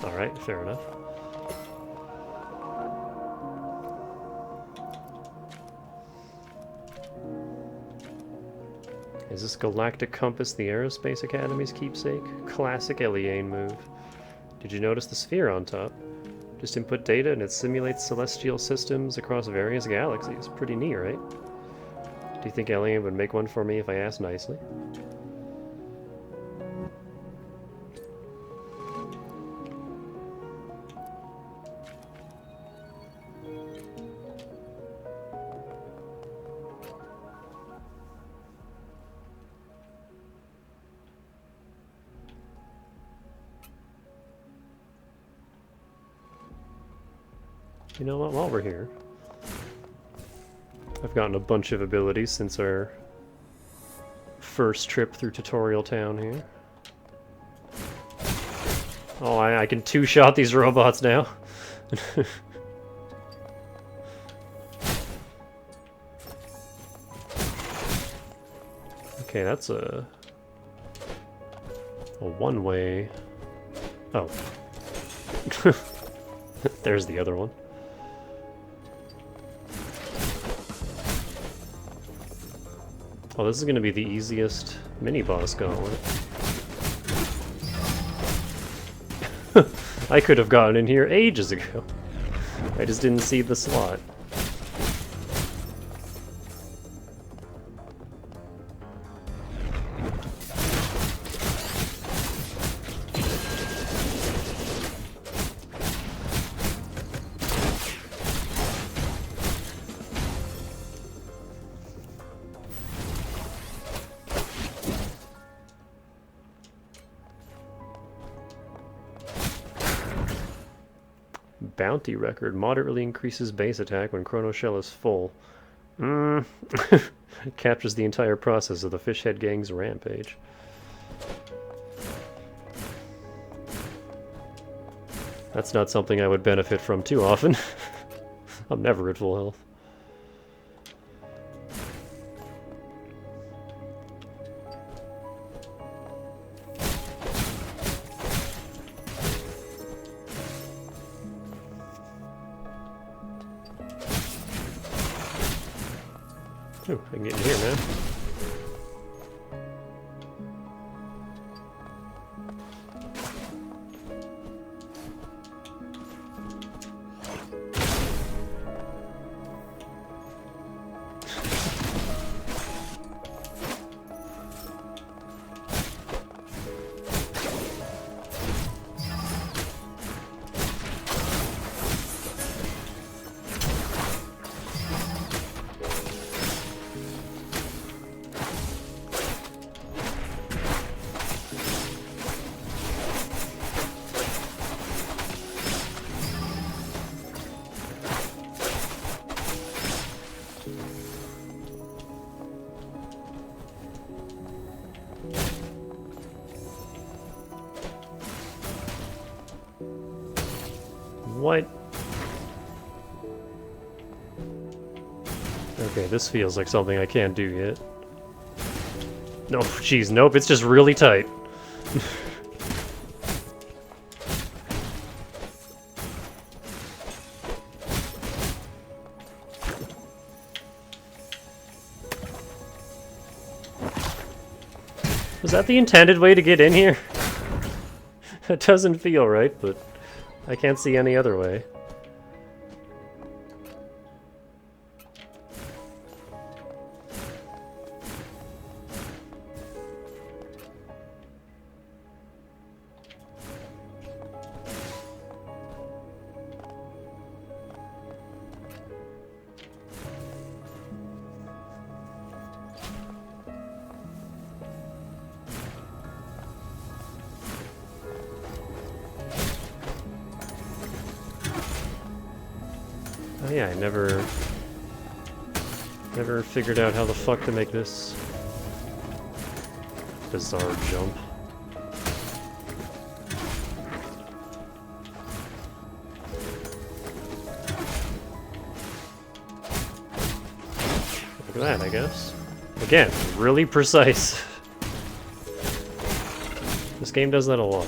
S1: Alright, fair enough. Is this Galactic Compass the Aerospace Academy's keepsake? Classic Eliane move. Did you notice the sphere on top? Just input data and it simulates celestial systems across various galaxies. Pretty neat, right? Do you think Eliane would make one for me if I asked nicely? You know what, while we're here, I've gotten a bunch of abilities since our first trip through Tutorial Town here. Oh, I can two-shot these robots now. Okay, that's a one-way. Oh. There's the other one. Oh, this is going to be the easiest mini-boss gauntlet. I could have gotten in here ages ago. I just didn't see the slot. Bounty record moderately increases base attack when Chrono Shell is full. Captures the entire process of the Fishhead Gang's rampage. That's not something I would benefit from too often. I'm never at full health. Ooh, I can get in here, man. What? Okay, this feels like something I can't do yet. No, jeez, nope, it's just really tight. Was that the intended way to get in here? It doesn't feel right, but I can't see any other way. Oh yeah, I never figured out how the fuck to make this bizarre jump. Look at that, I guess. Again, really precise. This game does that a lot.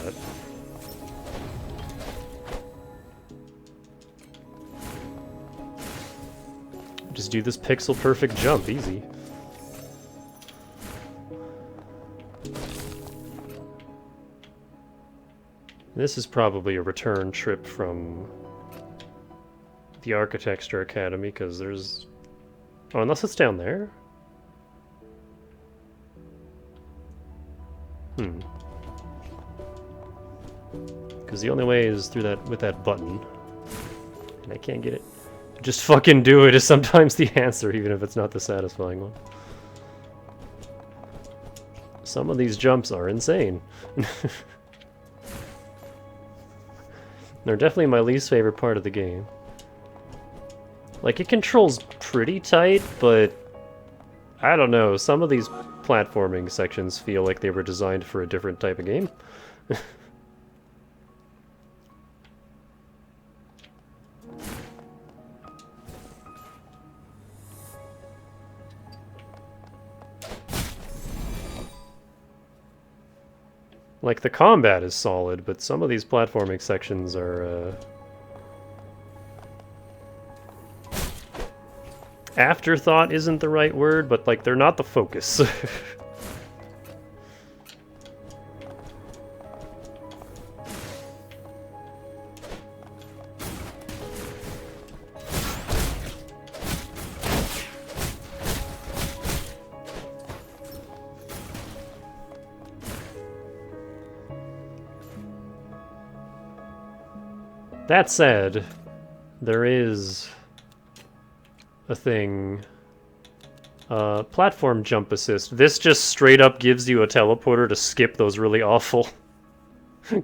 S1: Just do this pixel perfect jump, easy. This is probably a return trip from the Architecture Academy, because there's... Oh, unless it's down there? Because the only way is through that, with that button. And I can't get it. Just fucking do it is sometimes the answer, even if it's not the satisfying one. Some of these jumps are insane. They're definitely my least favorite part of the game. Like, it controls pretty tight, but I don't know, some of these platforming sections feel like they were designed for a different type of game. Like, the combat is solid, but some of these platforming sections are, afterthought isn't the right word, but, like, they're not the focus. That said, there is a thing. Platform jump assist. This just straight up gives you a teleporter to skip those really awful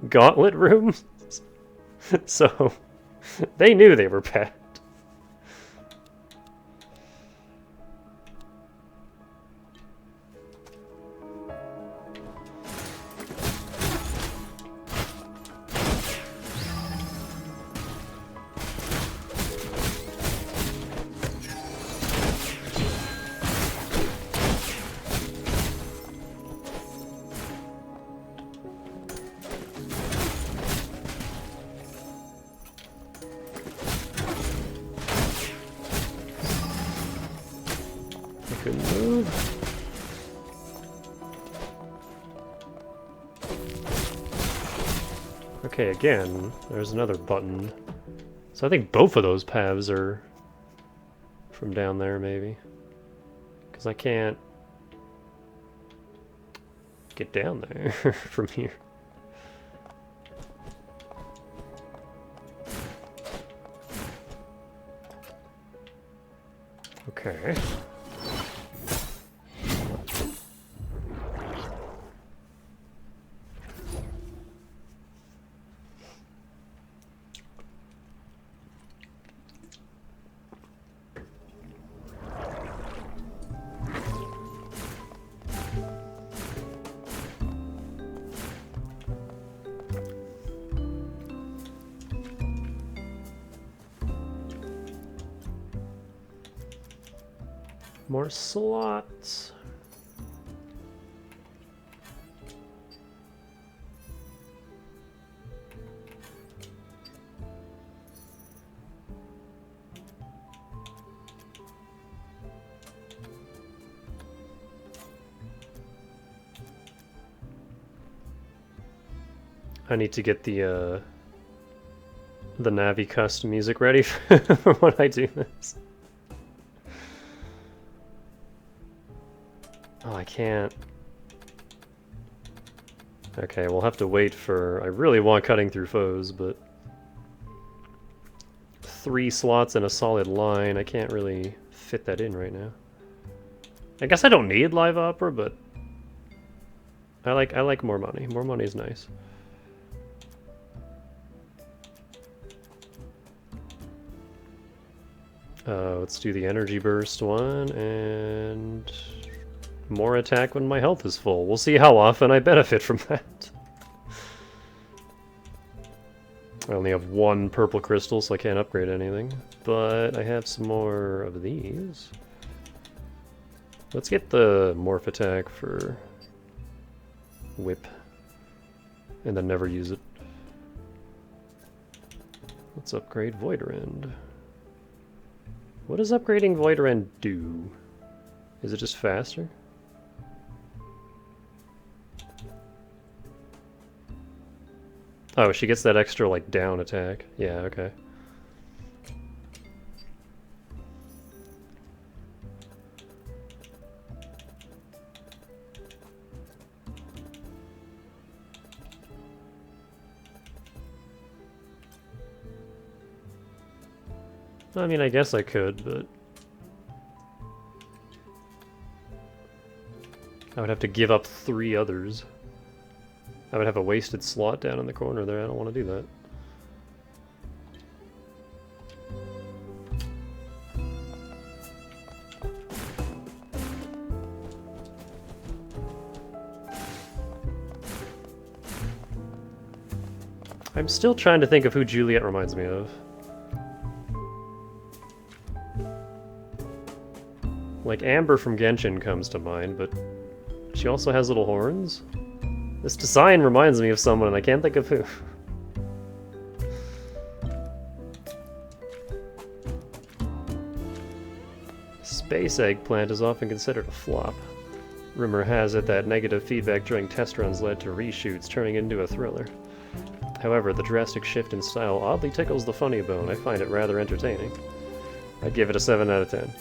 S1: gauntlet rooms. So, they knew they were bad. Okay, again, there's another button. So I think both of those paths are from down there, maybe. Because I can't get down there from here. Okay. More slots. I need to get the Navi custom music ready for when I do this. Oh, I can't. Okay, we'll have to wait for... I really want cutting through foes, but... 3 slots in a solid line, I can't really fit that in right now. I guess I don't need live opera, but... I like more money. More money is nice. Let's do the energy burst one, and... more attack when my health is full. We'll see how often I benefit from that. I only have 1 purple crystal, so I can't upgrade anything. But I have some more of these. Let's get the morph attack for whip. And then never use it. Let's upgrade Voidrend. What does upgrading Voidrend do? Is it just faster? Oh, she gets that extra, like, down attack. Yeah, okay. I mean, I guess I could, but... I would have to give up 3 others. I would have a wasted slot down in the corner there. I don't want to do that. I'm still trying to think of who Juliet reminds me of. Like, Amber from Genshin comes to mind, but she also has little horns. This design reminds me of someone, and I can't think of who. Space eggplant is often considered a flop. Rumor has it that negative feedback during test runs led to reshoots, turning into a thriller. However, the drastic shift in style oddly tickles the funny bone. I find it rather entertaining. I'd give it a 7 out of 10.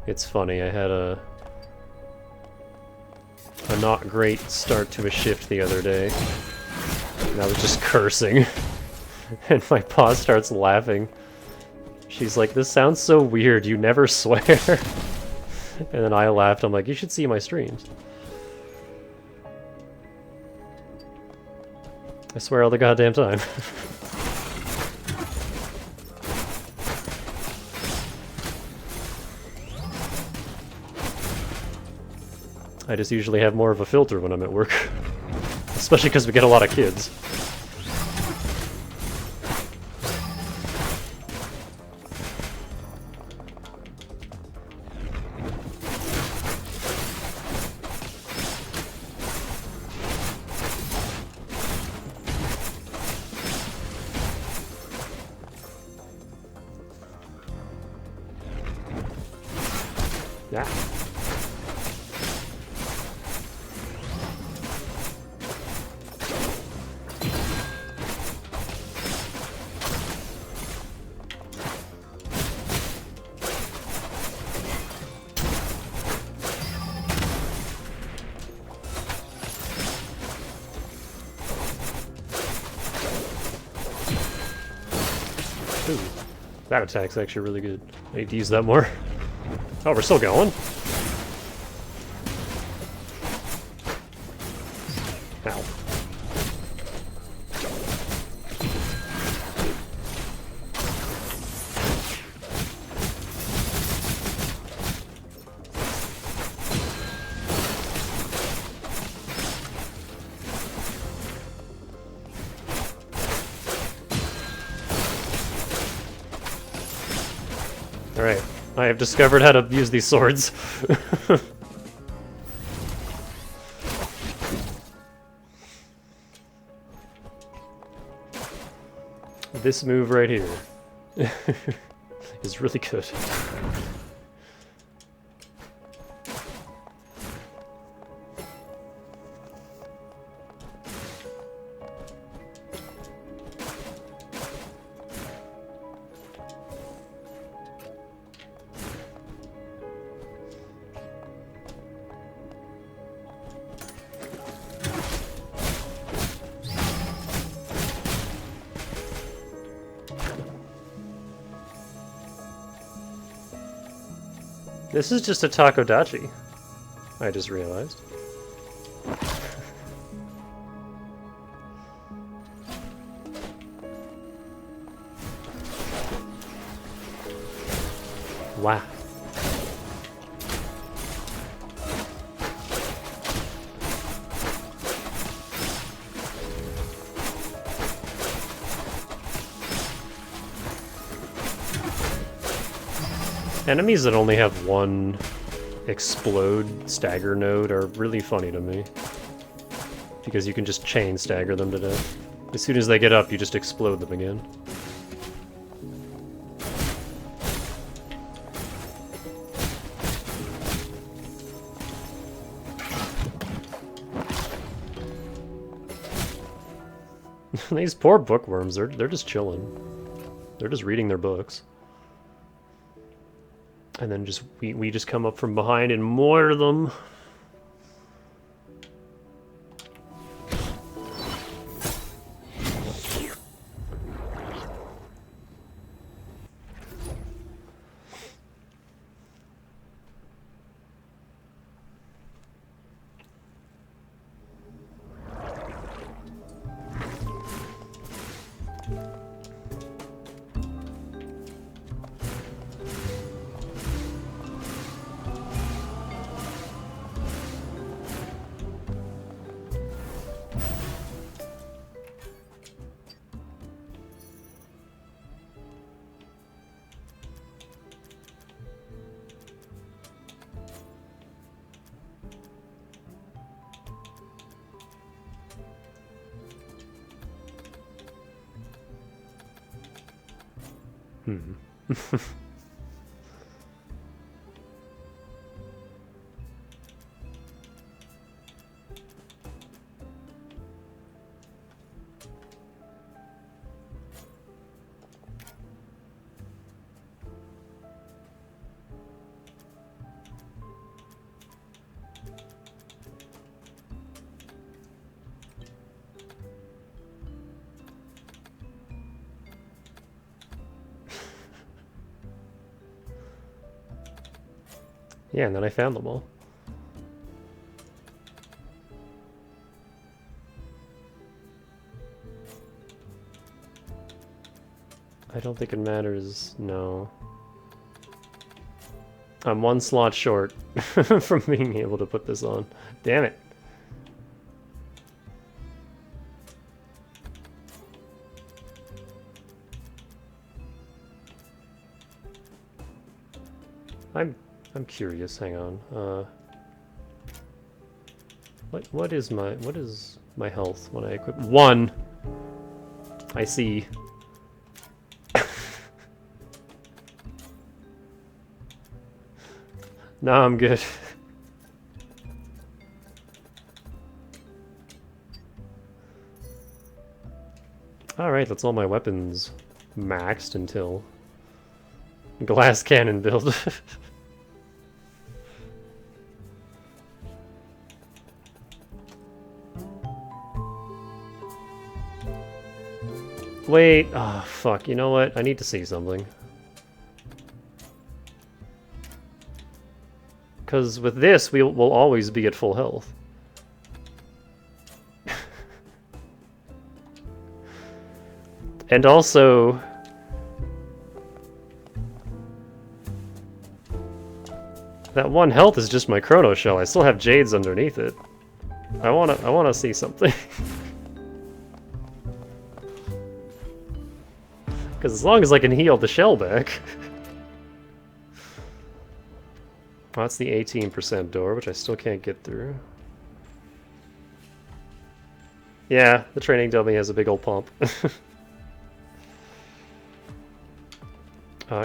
S1: It's funny, I had a not great start to a shift the other day. And I was just cursing. And my boss starts laughing. She's like, this sounds so weird, you never swear. And then I laughed, I'm like, you should see my streams. I swear all the goddamn time. I just usually have more of a filter when I'm at work. Especially because we get a lot of kids. Yeah. Ooh, that attack's actually really good. I need to use that more. Oh, we're still going? Ow. Alright, I have discovered how to use these swords. This move right here is really good. This is just a takodachi, I just realized. Wow. Enemies that only have one explode stagger node are really funny to me. Because you can just chain stagger them to death. As soon as they get up, you just explode them again. These poor bookworms, they're just chilling. They're just reading their books. And then just we just come up from behind and mortar them. Hmm. Yeah, and then I found them all. I don't think it matters, no. I'm one slot short from being able to put this on. Damn it. I'm curious, hang on. What is my health when I equip? 1! I see. No, I'm good. Alright, that's all my weapons maxed until glass cannon build. Wait, oh fuck, you know what? I need to see something. Because with this, we'll always be at full health. And also... that 1 health is just my chrono shell. I still have jades underneath it. I wanna see something. Because as long as I can heal the shell back... Oh, that's the 18% door, which I still can't get through. Yeah, the training dummy has a big old pump.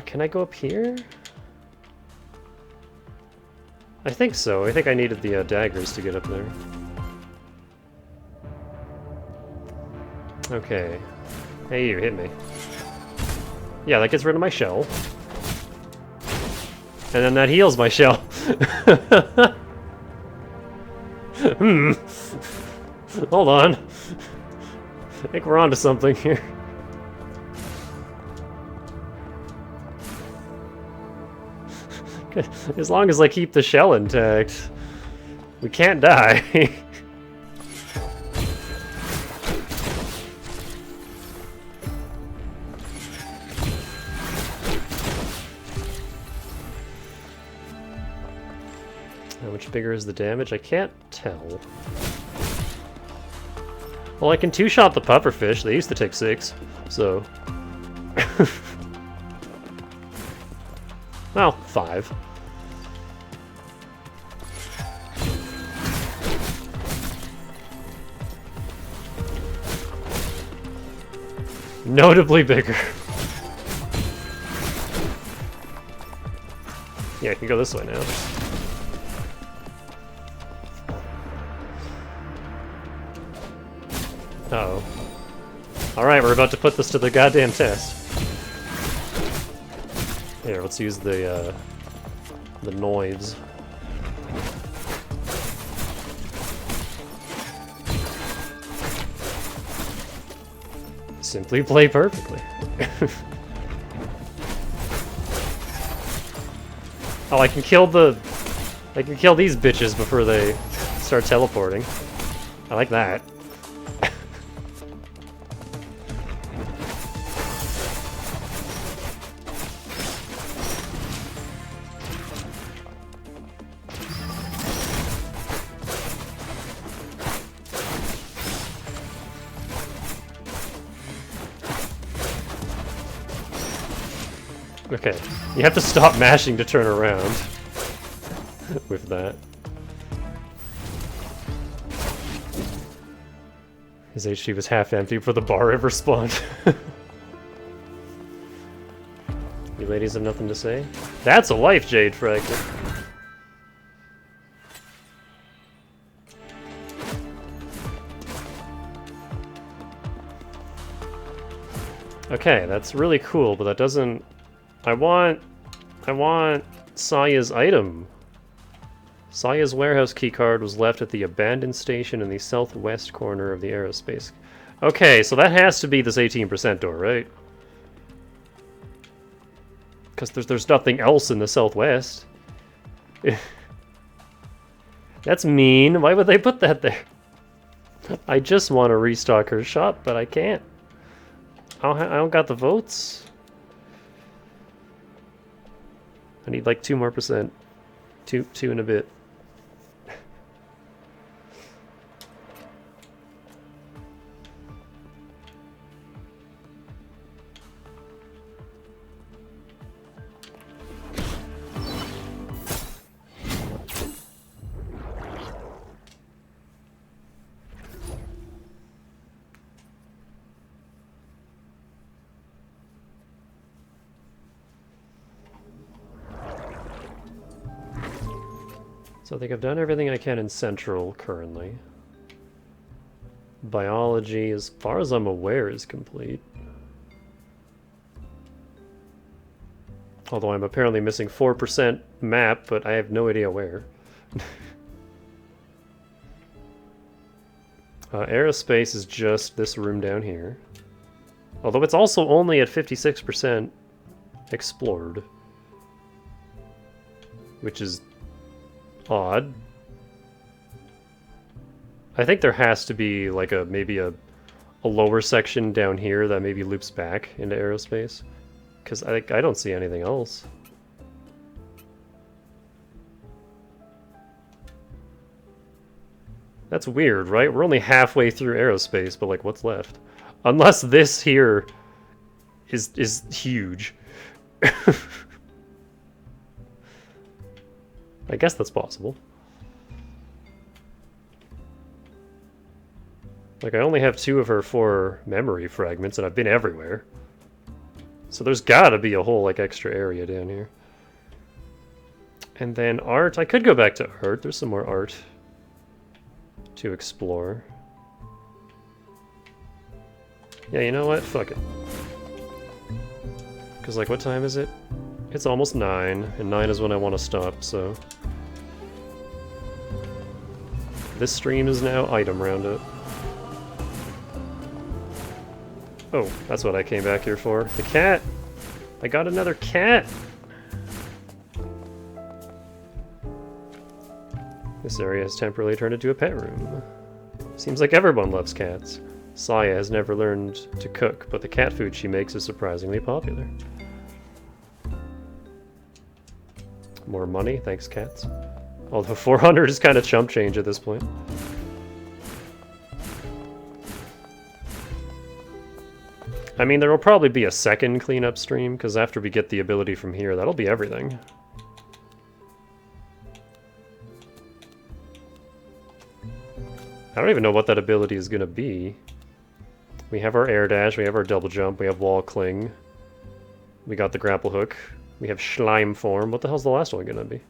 S1: Can I go up here? I think so. I think I needed the daggers to get up there. Okay. Hey, you hit me. Yeah, that gets rid of my shell. And then that heals my shell. Hmm. Hold on. I think we're onto something here. As long as I keep the shell intact, we can't die. How much bigger is the damage? I can't tell. Well, I can two-shot the pufferfish. They used to take 6, so... well, 5. Notably bigger. Yeah, I can go this way now. Uh-oh. Alright, we're about to put this to the goddamn test. Here, let's use the knives. Simply play perfectly. Oh, I can kill these bitches before they start teleporting. I like that. Okay, you have to stop mashing to turn around with that. His HP was half empty before the bar ever spawned. You ladies have nothing to say? That's a life jade fragment. Okay, that's really cool, but that doesn't... I want Saya's item. Saya's warehouse keycard was left at the abandoned station in the southwest corner of the aerospace. Okay, so that has to be this 18% door, right? Because there's nothing else in the southwest. That's mean. Why would they put that there? I just want to restock her shop, but I can't. I don't got the votes. I need like 2 more %. Two and a bit. So I think I've done everything I can in Central currently. Biology, as far as I'm aware, is complete. Although I'm apparently missing 4% map, but I have no idea where. Aerospace is just this room down here. Although it's also only at 56% explored. Which is odd. I think there has to be like maybe a lower section down here that maybe loops back into aerospace, because I don't see anything else. That's weird, right? We're only halfway through aerospace, but like what's left? Unless this here is huge. I guess that's possible. Like, I only have 2 of her 4 memory fragments, and I've been everywhere. So there's gotta be a whole, like, extra area down here. And then art. I could go back to art. There's some more art to explore. Yeah, you know what? Fuck it. Because, like, what time is it? It's almost 9, and 9 is when I want to stop, so... This stream is now item roundup. Oh, that's what I came back here for. The cat! I got another cat! This area has temporarily turned into a pet room. Seems like everyone loves cats. Saya has never learned to cook, but the cat food she makes is surprisingly popular. More money, thanks cats. Although 400 is kind of chump change at this point. I mean, there will probably be a second cleanup stream, because after we get the ability from here, that'll be everything. I don't even know what that ability is going to be. We have our air dash, we have our double jump, we have wall cling. We got the grapple hook. We have slime form. What the hell's the last one going to be?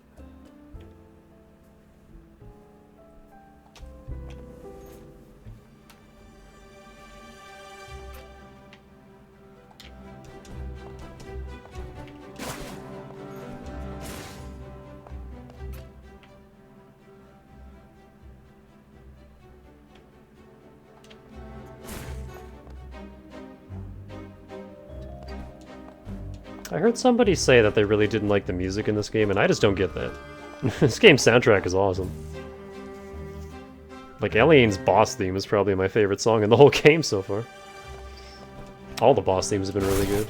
S1: I heard somebody say that they really didn't like the music in this game, and I just don't get that. This game's soundtrack is awesome. Like, Eliane's boss theme is probably my favorite song in the whole game so far. All the boss themes have been really good.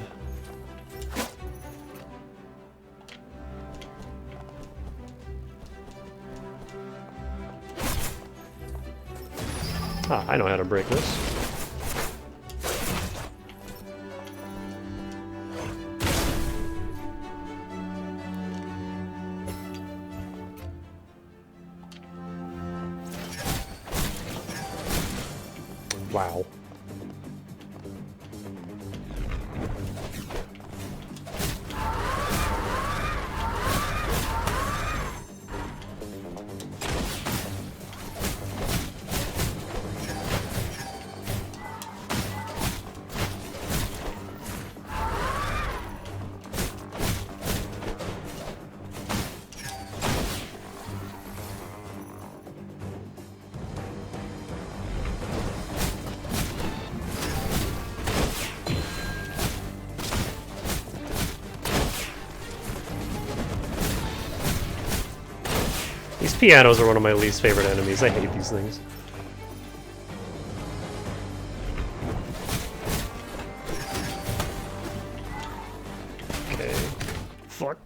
S1: Ah, I know how to break this. Wow. pianos are one of my least favorite enemies. I hate these things. Okay. Fuck.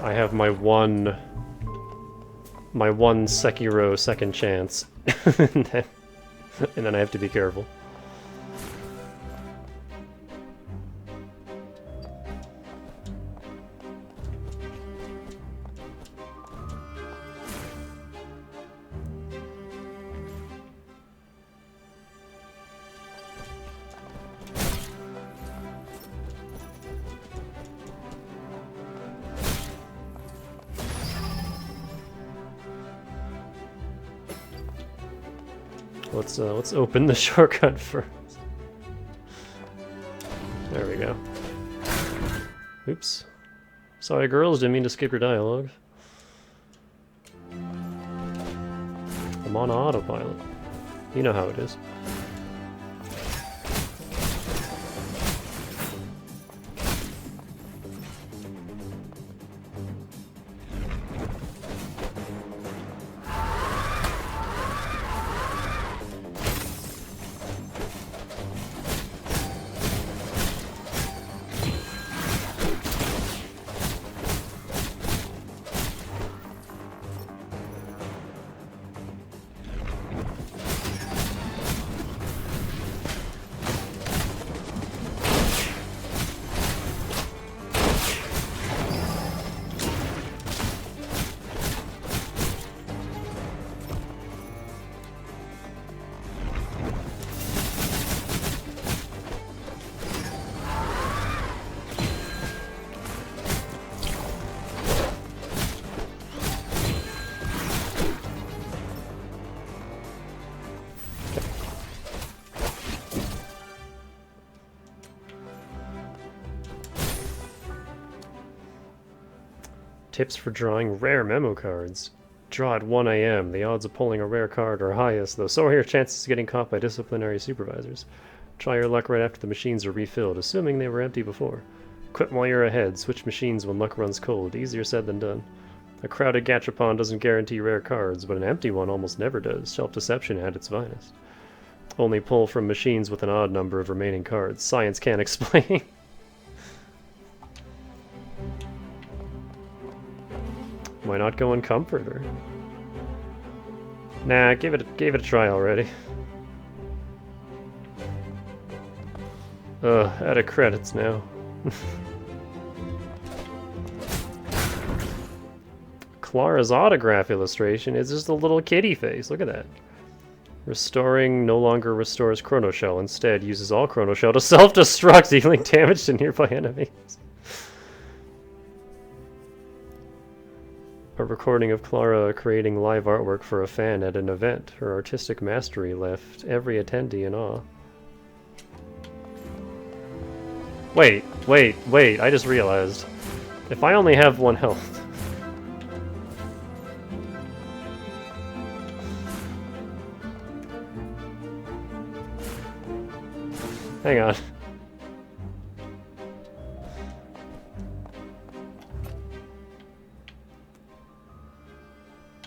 S1: I have my one Sekiro second chance, and then I have to be careful. Let's open the shortcut first. There we go. Oops. Sorry, girls, didn't mean to skip your dialogue. I'm on autopilot. You know how it is. Tips for drawing rare memo cards. Draw at 1 AM. The odds of pulling a rare card are highest, though so are your chances of getting caught by disciplinary supervisors. Try your luck right after the machines are refilled, assuming they were empty before. Quit while you're ahead. Switch machines when luck runs cold. Easier said than done. A crowded gachapon doesn't guarantee rare cards, but an empty one almost never does. Shelf deception at its finest. Only pull from machines with an odd number of remaining cards. Science can't explain. Why not go in Comforter? Nah, gave it a try already. Out of credits now. Clara's autograph illustration is just a little kitty face. Look at that. Restoring no longer restores Chrono Shell. Instead, uses all Chrono Shell to self-destruct, dealing damage to nearby enemies. A recording of Clara creating live artwork for a fan at an event. Her artistic mastery left every attendee in awe. Wait, I just realized. If I only have 1 health... Hang on.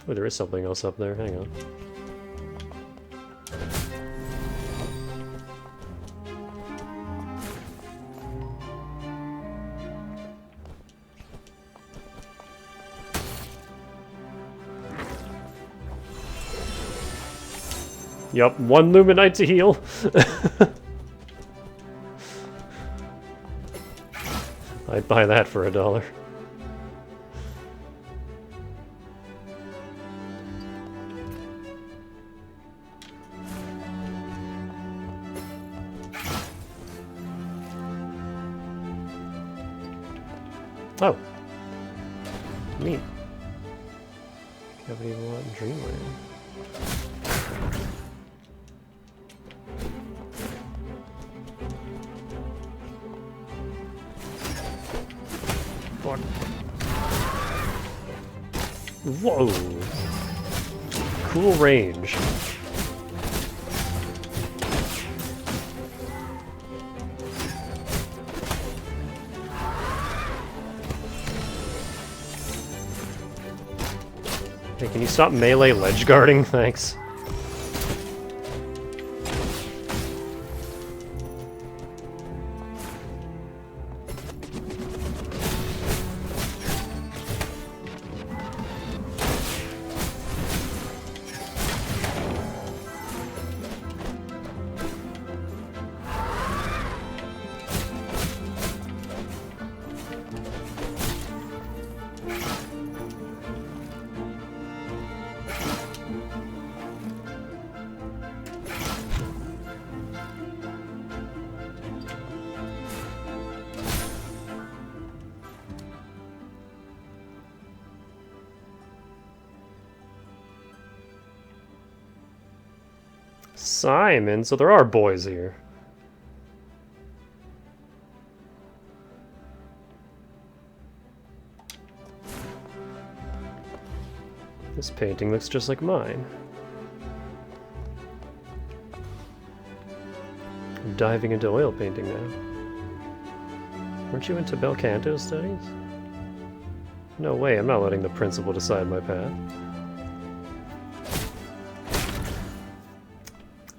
S1: Oh, there is something else up there. Hang on. Yup, 1 Luminite to heal. I'd buy that for $1. Oh. Neat. Cavity of a lot in Dreamland. Fuck. Whoa. cool range. Hey, can you stop melee ledge guarding? Thanks. Simon, so there are boys here. This painting looks just like mine. I'm diving into oil painting now. Weren't you into bel canto studies? No way, I'm not letting the principal decide my path.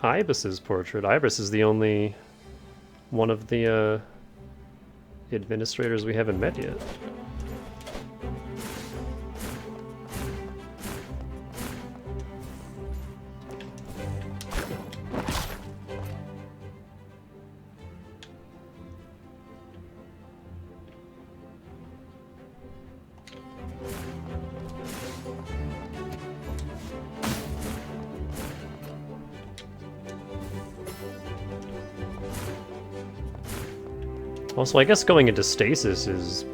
S1: Ibis's portrait. Ibis is the only one of the administrators we haven't met yet. Also, I guess going into stasis is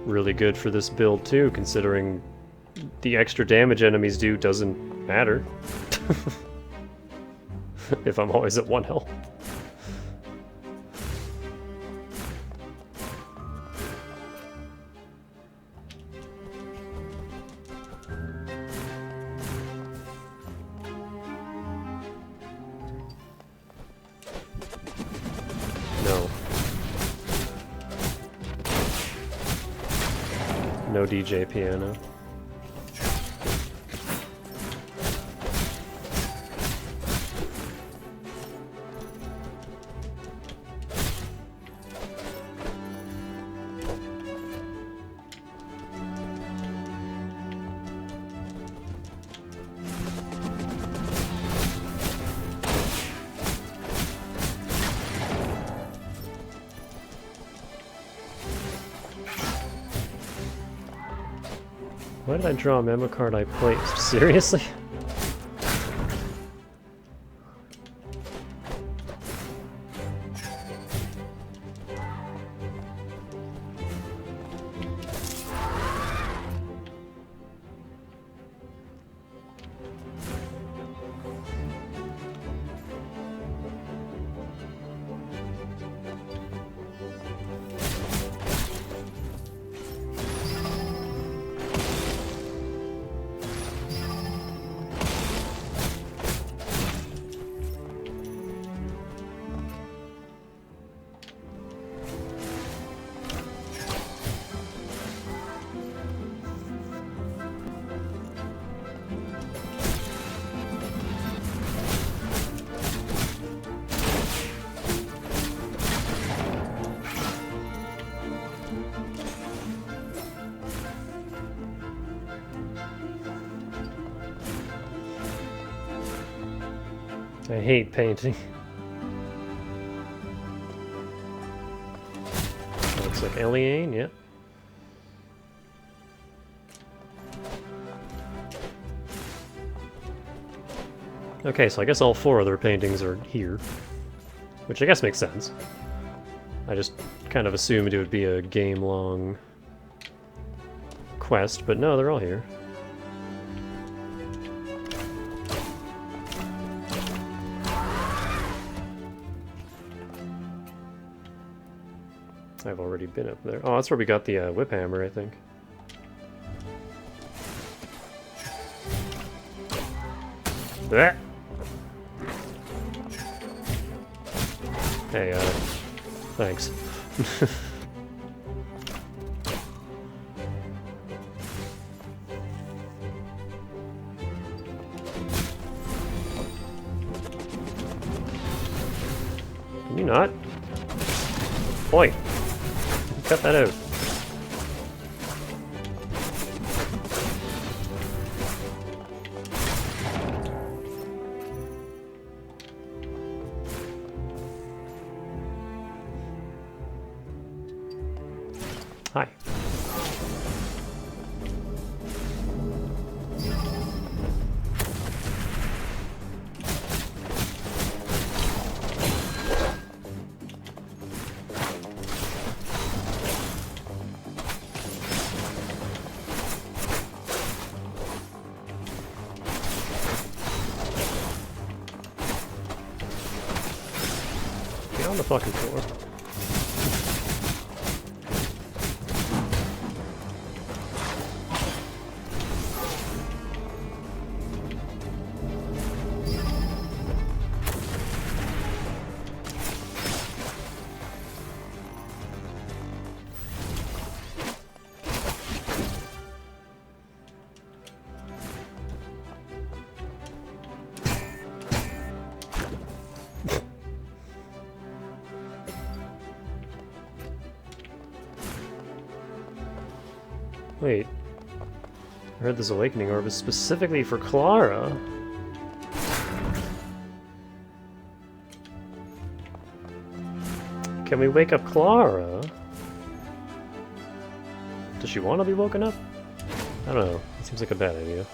S1: really good for this build too, considering the extra damage enemies do doesn't matter. If I'm always at 1 health. No DJ piano. Why did I draw a memo card I placed? Seriously? I hate painting. Looks like Eliane, yeah. Okay, so I guess all 4 of their paintings are here. Which I guess makes sense. I just kind of assumed it would be a game-long quest, but no, they're all here. I've already been up there. Oh, that's where we got the whip hammer, I think. Ah. Hey, thanks. Can you not? Oi! Cut that out. Hi. Get on the fucking floor. Wait. I heard this awakening orb is specifically for Clara. Can we wake up Clara? Does she want to be woken up? I don't know. It seems like a bad idea.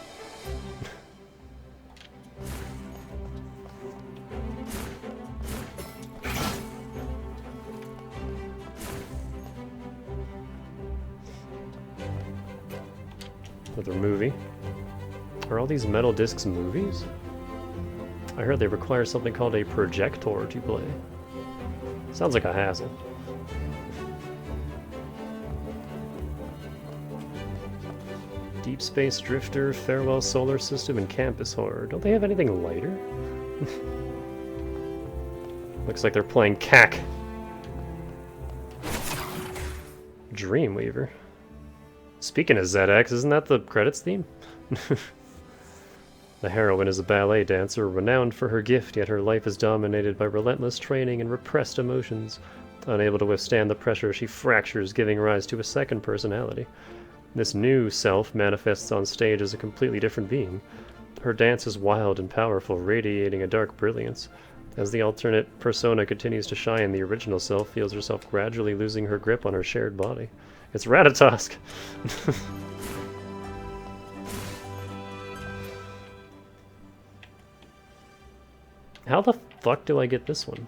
S1: Another movie. Are all these metal discs movies? I heard they require something called a projector to play. Sounds like a hassle. Deep Space Drifter, Farewell Solar System, and Campus Horror. Don't they have anything lighter? Looks like they're playing CAC. Dreamweaver. Speaking of ZX, isn't that the credits theme? The heroine is a ballet dancer, renowned for her gift, yet her life is dominated by relentless training and repressed emotions. Unable to withstand the pressure, she fractures, giving rise to a second personality. This new self manifests on stage as a completely different being. Her dance is wild and powerful, radiating a dark brilliance. As the alternate persona continues to shine, the original self feels herself gradually losing her grip on her shared body. It's Ratatosk! How the fuck do I get this one?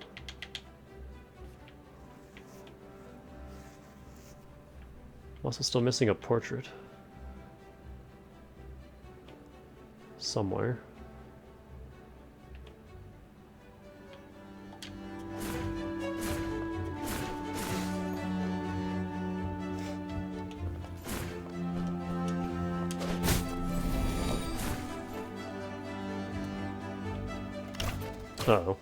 S1: I'm also still missing a portrait. Somewhere. Uh-oh.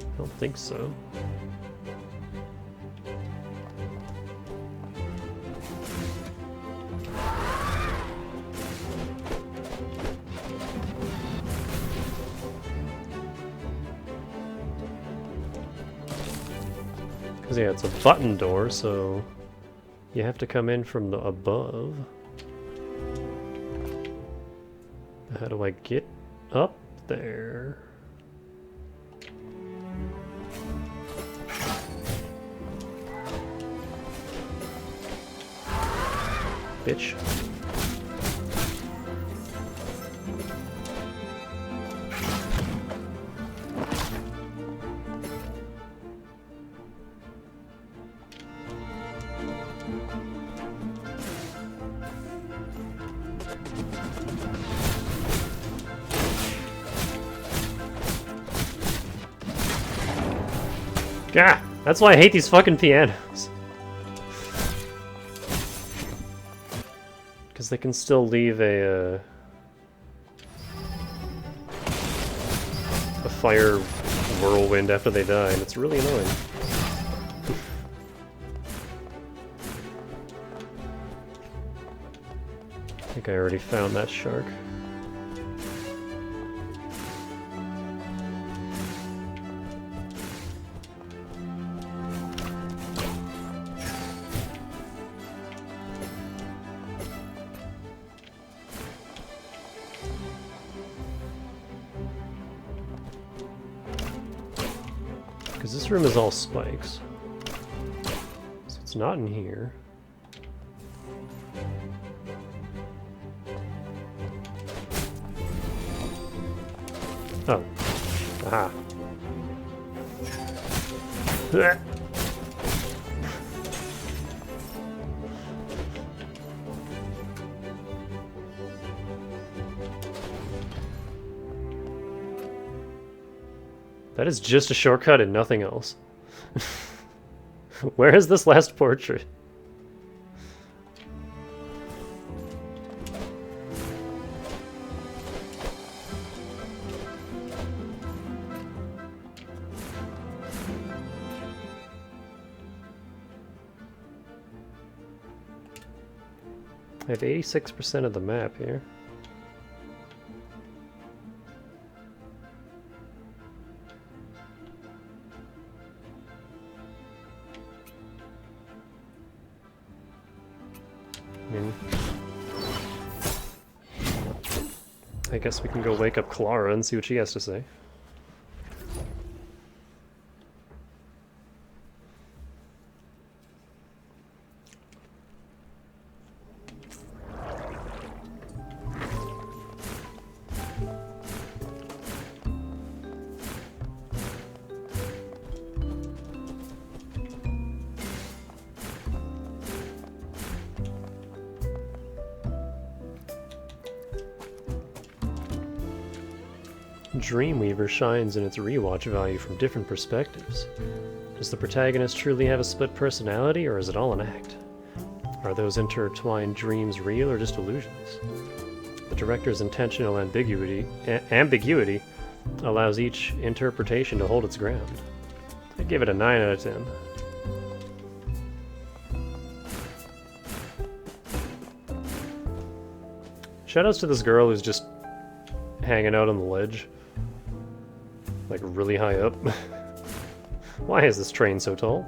S1: I don't think so. Because yeah, it's a button door, so you have to come in from the above. How do I get up there? Bitch. Gah! That's why I hate these fucking pianos. Because they can still leave a fire whirlwind after they die, and it's really annoying. I think I already found that shark. Because this room is all spikes. So it's not in here. Oh. Aha. That is just a shortcut and nothing else. Where is this last portrait? I have 86% of the map here. I guess we can go wake up Clara and see what she has to say. Dreamweaver shines in its rewatch value from different perspectives. Does the protagonist truly have a split personality, or is it all an act? Are those intertwined dreams real or just illusions? The director's intentional ambiguity allows each interpretation to hold its ground. I'd give it a 9 out of 10. Shoutouts to this girl who's just hanging out on the ledge. Like, really high up. Why is this train so tall?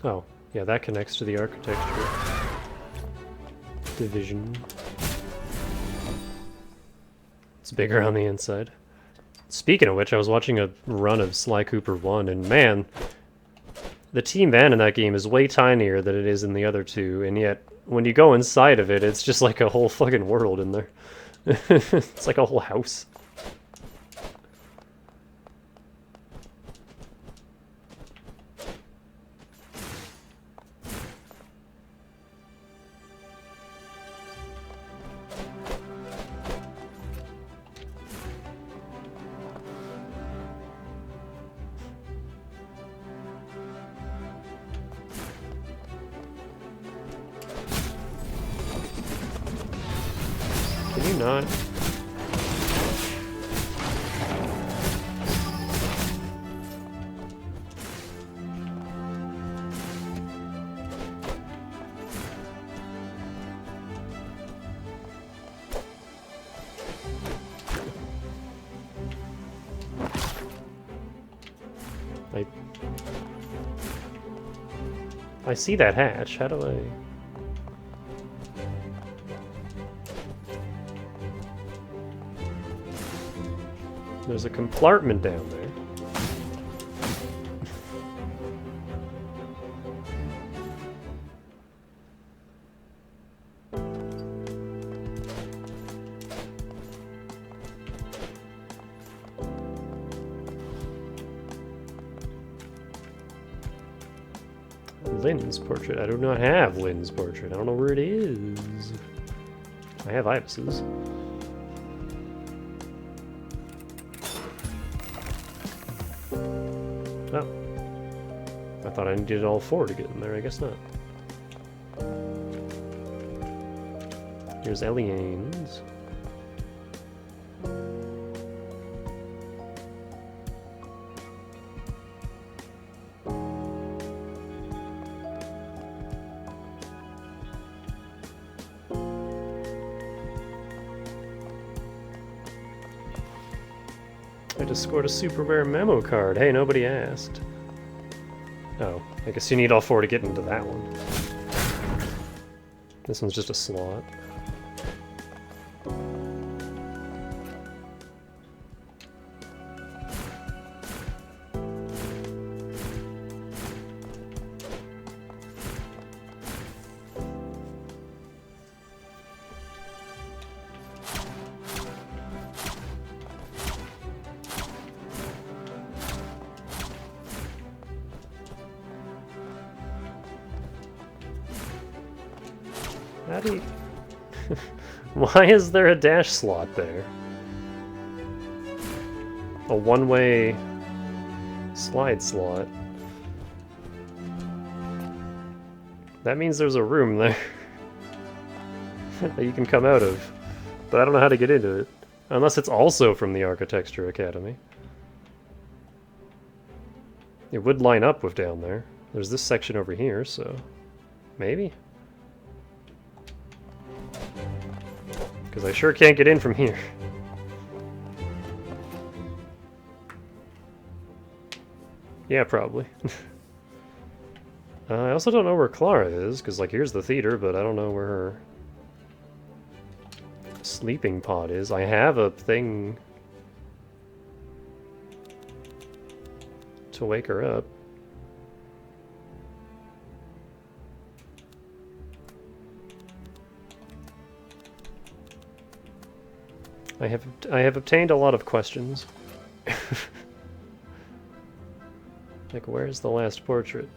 S1: Oh, yeah, that connects to the architecture division. It's bigger on the inside. Speaking of which, I was watching a run of Sly Cooper 1, and man, the team van in that game is way tinier than it is in the other two, and yet, when you go inside of it, it's just like a whole fucking world in there. It's like a whole house. Can you not? I see that hatch. How do I... There's a compartment down there. Lynn's portrait. I do not have Lynn's portrait. I don't know where it is. I have Ibis's. Oh. I thought I needed all 4 to get in there. I guess not. Here's Eliane's. I just scored a super rare memo card. Hey, nobody asked. Oh, I guess you need all 4 to get into that one. This one's just a slot. How do you... Why is there a dash slot there? A one-way slide slot. That means there's a room there that you can come out of. But I don't know how to get into it. Unless it's also from the Architecture Academy. It would line up with down there. There's this section over here, so... maybe? Because I sure can't get in from here. Yeah, probably. I also don't know where Clara is, because, like, here's the theater, but I don't know where her sleeping pod is. I have a thing to wake her up. I have obtained a lot of questions. Like, where's the last portrait?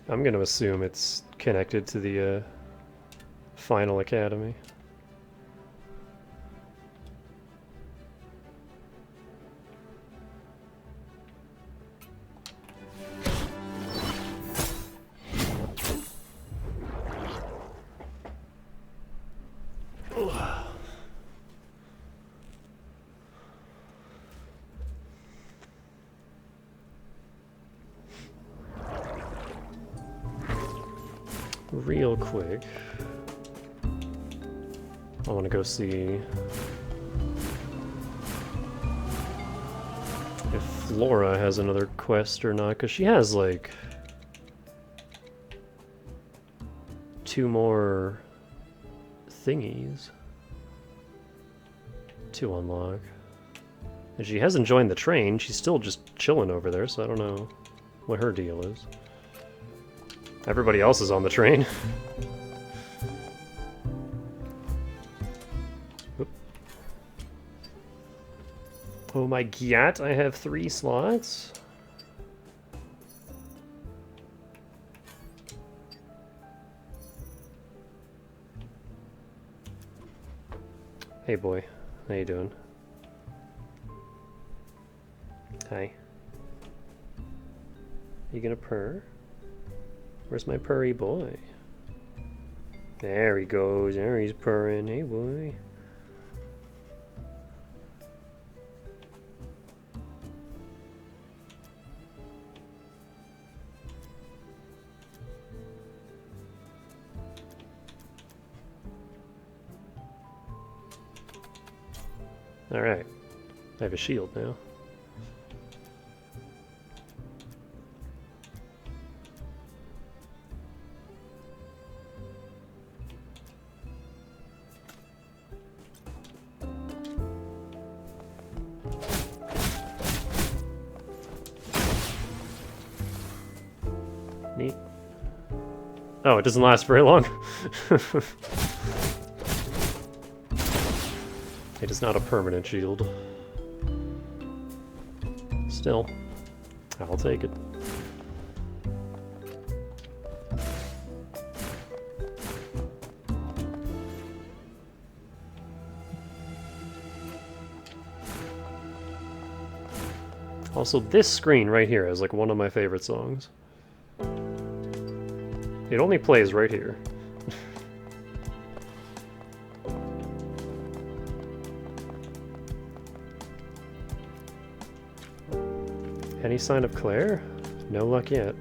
S1: I'm going to assume it's connected to the final academy. Real quick, I want to go see if Flora has another quest or not, because she has like 2 more thingies to unlock. And she hasn't joined the train, she's still just chilling over there, so I don't know what her deal is. Everybody else is on the train. Oh my god, I have 3 slots? Hey boy, how you doing? Hi. You gonna purr? Where's my purry boy? There he goes. There he's purring. Hey, boy. Alright. I have a shield now. Neat. Oh, it doesn't last very long. It is not a permanent shield. Still, I'll take it. Also, this screen right here is like one of my favorite songs. It only plays right here. Any sign of Claire? No luck yet.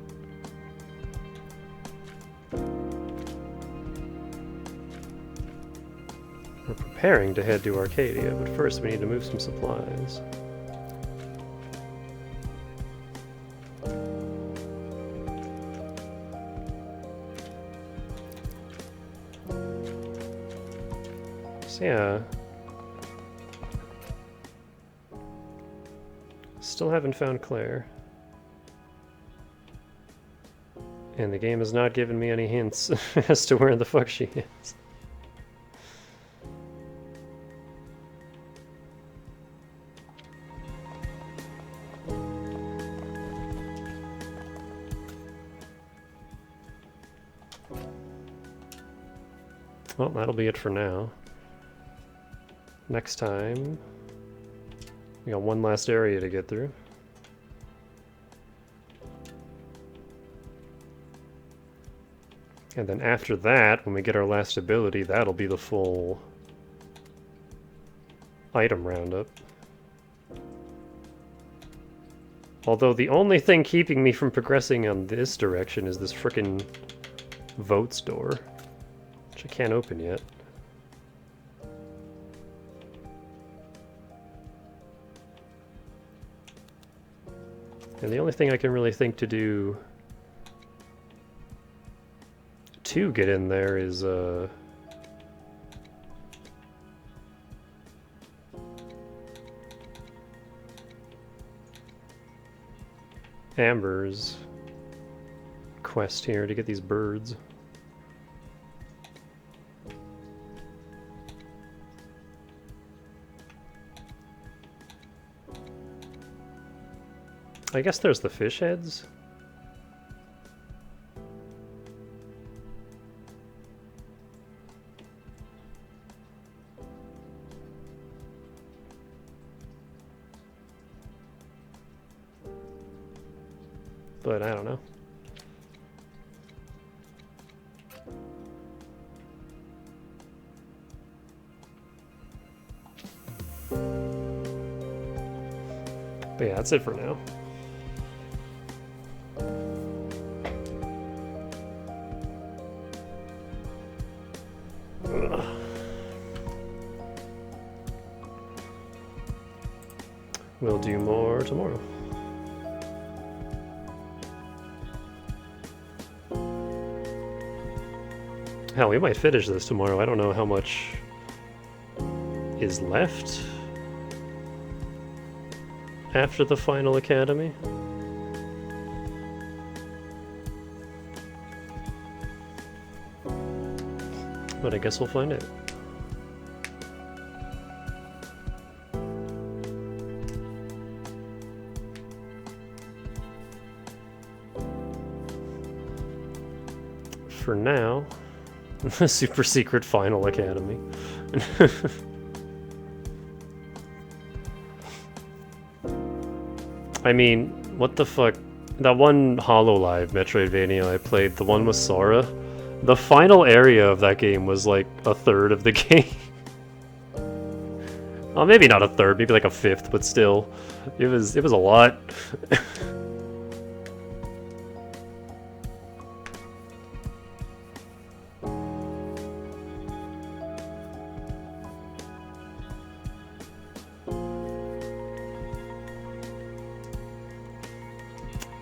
S1: We're preparing to head to Arcadia, but first we need to move some supplies. So yeah. Still haven't found Claire. And the game has not given me any hints as to where the fuck she is. Well, that'll be it for now. Next time, we got one last area to get through. And then after that, when we get our last ability, that'll be the full item roundup. Although the only thing keeping me from progressing on this direction is this frickin' votes door, which I can't open yet. And the only thing I can really think to do to get in there is Amber's quest here to get these birds. I guess there's the fish heads. But I don't know. But yeah, that's it for now. We'll do more tomorrow. Hell, we might finish this tomorrow. I don't know how much is left after the final academy. But I guess we'll find out. For now, the super secret final academy. I mean, what the fuck? That one HoloLive Metroidvania I played, the one with Sora, the final area of that game was like a third of the game. Well, maybe not a third, maybe like a fifth, but still, it was a lot.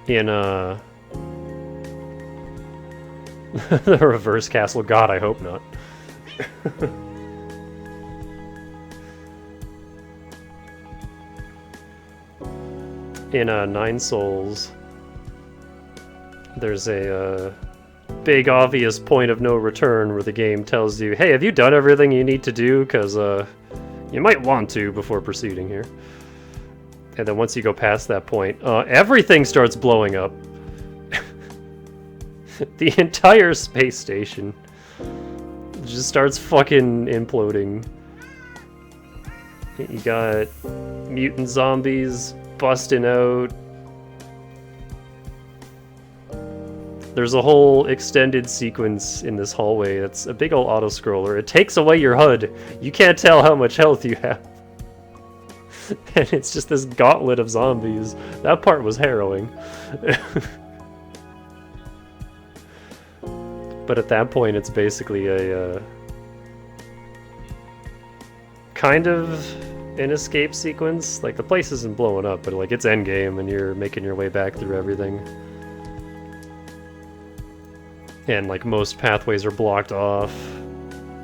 S1: in the reverse castle. God, I hope not. In Nine Souls, there's a big obvious point of no return where the game tells you, hey, have you done everything you need to do? Because you might want to before proceeding here. And then once you go past that point, everything starts blowing up. The entire space station just starts fucking imploding. You got mutant zombies busting out. There's a whole extended sequence in this hallway. It's a big old auto-scroller. It takes away your HUD. You can't tell how much health you have. And it's just this gauntlet of zombies. That part was harrowing. But at that point, it's basically a kind of an escape sequence. Like, the place isn't blowing up, but like it's endgame and you're making your way back through everything. And like most pathways are blocked off.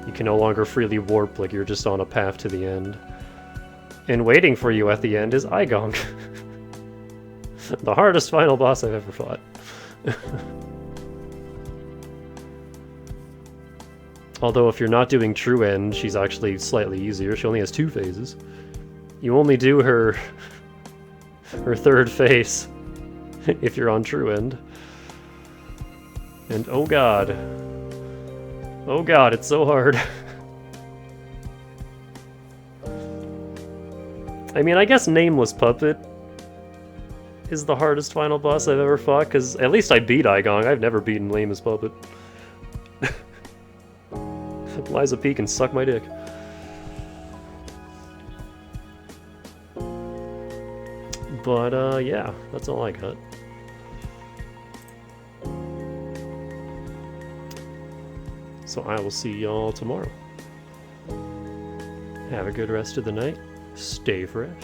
S1: You can no longer freely warp, like you're just on a path to the end. And waiting for you at the end is Igong. The hardest final boss I've ever fought. Although if you're not doing True End, she's actually slightly easier. She only has 2 phases. You only do her third phase if you're on True End. And oh god. Oh god, it's so hard. I mean, I guess Nameless Puppet is the hardest final boss I've ever fought, because at least I beat Igong. I've never beaten Nameless Puppet. Liza P can suck my dick. But, yeah, that's all I got. So I will see y'all tomorrow. Have a good rest of the night. Stay fresh.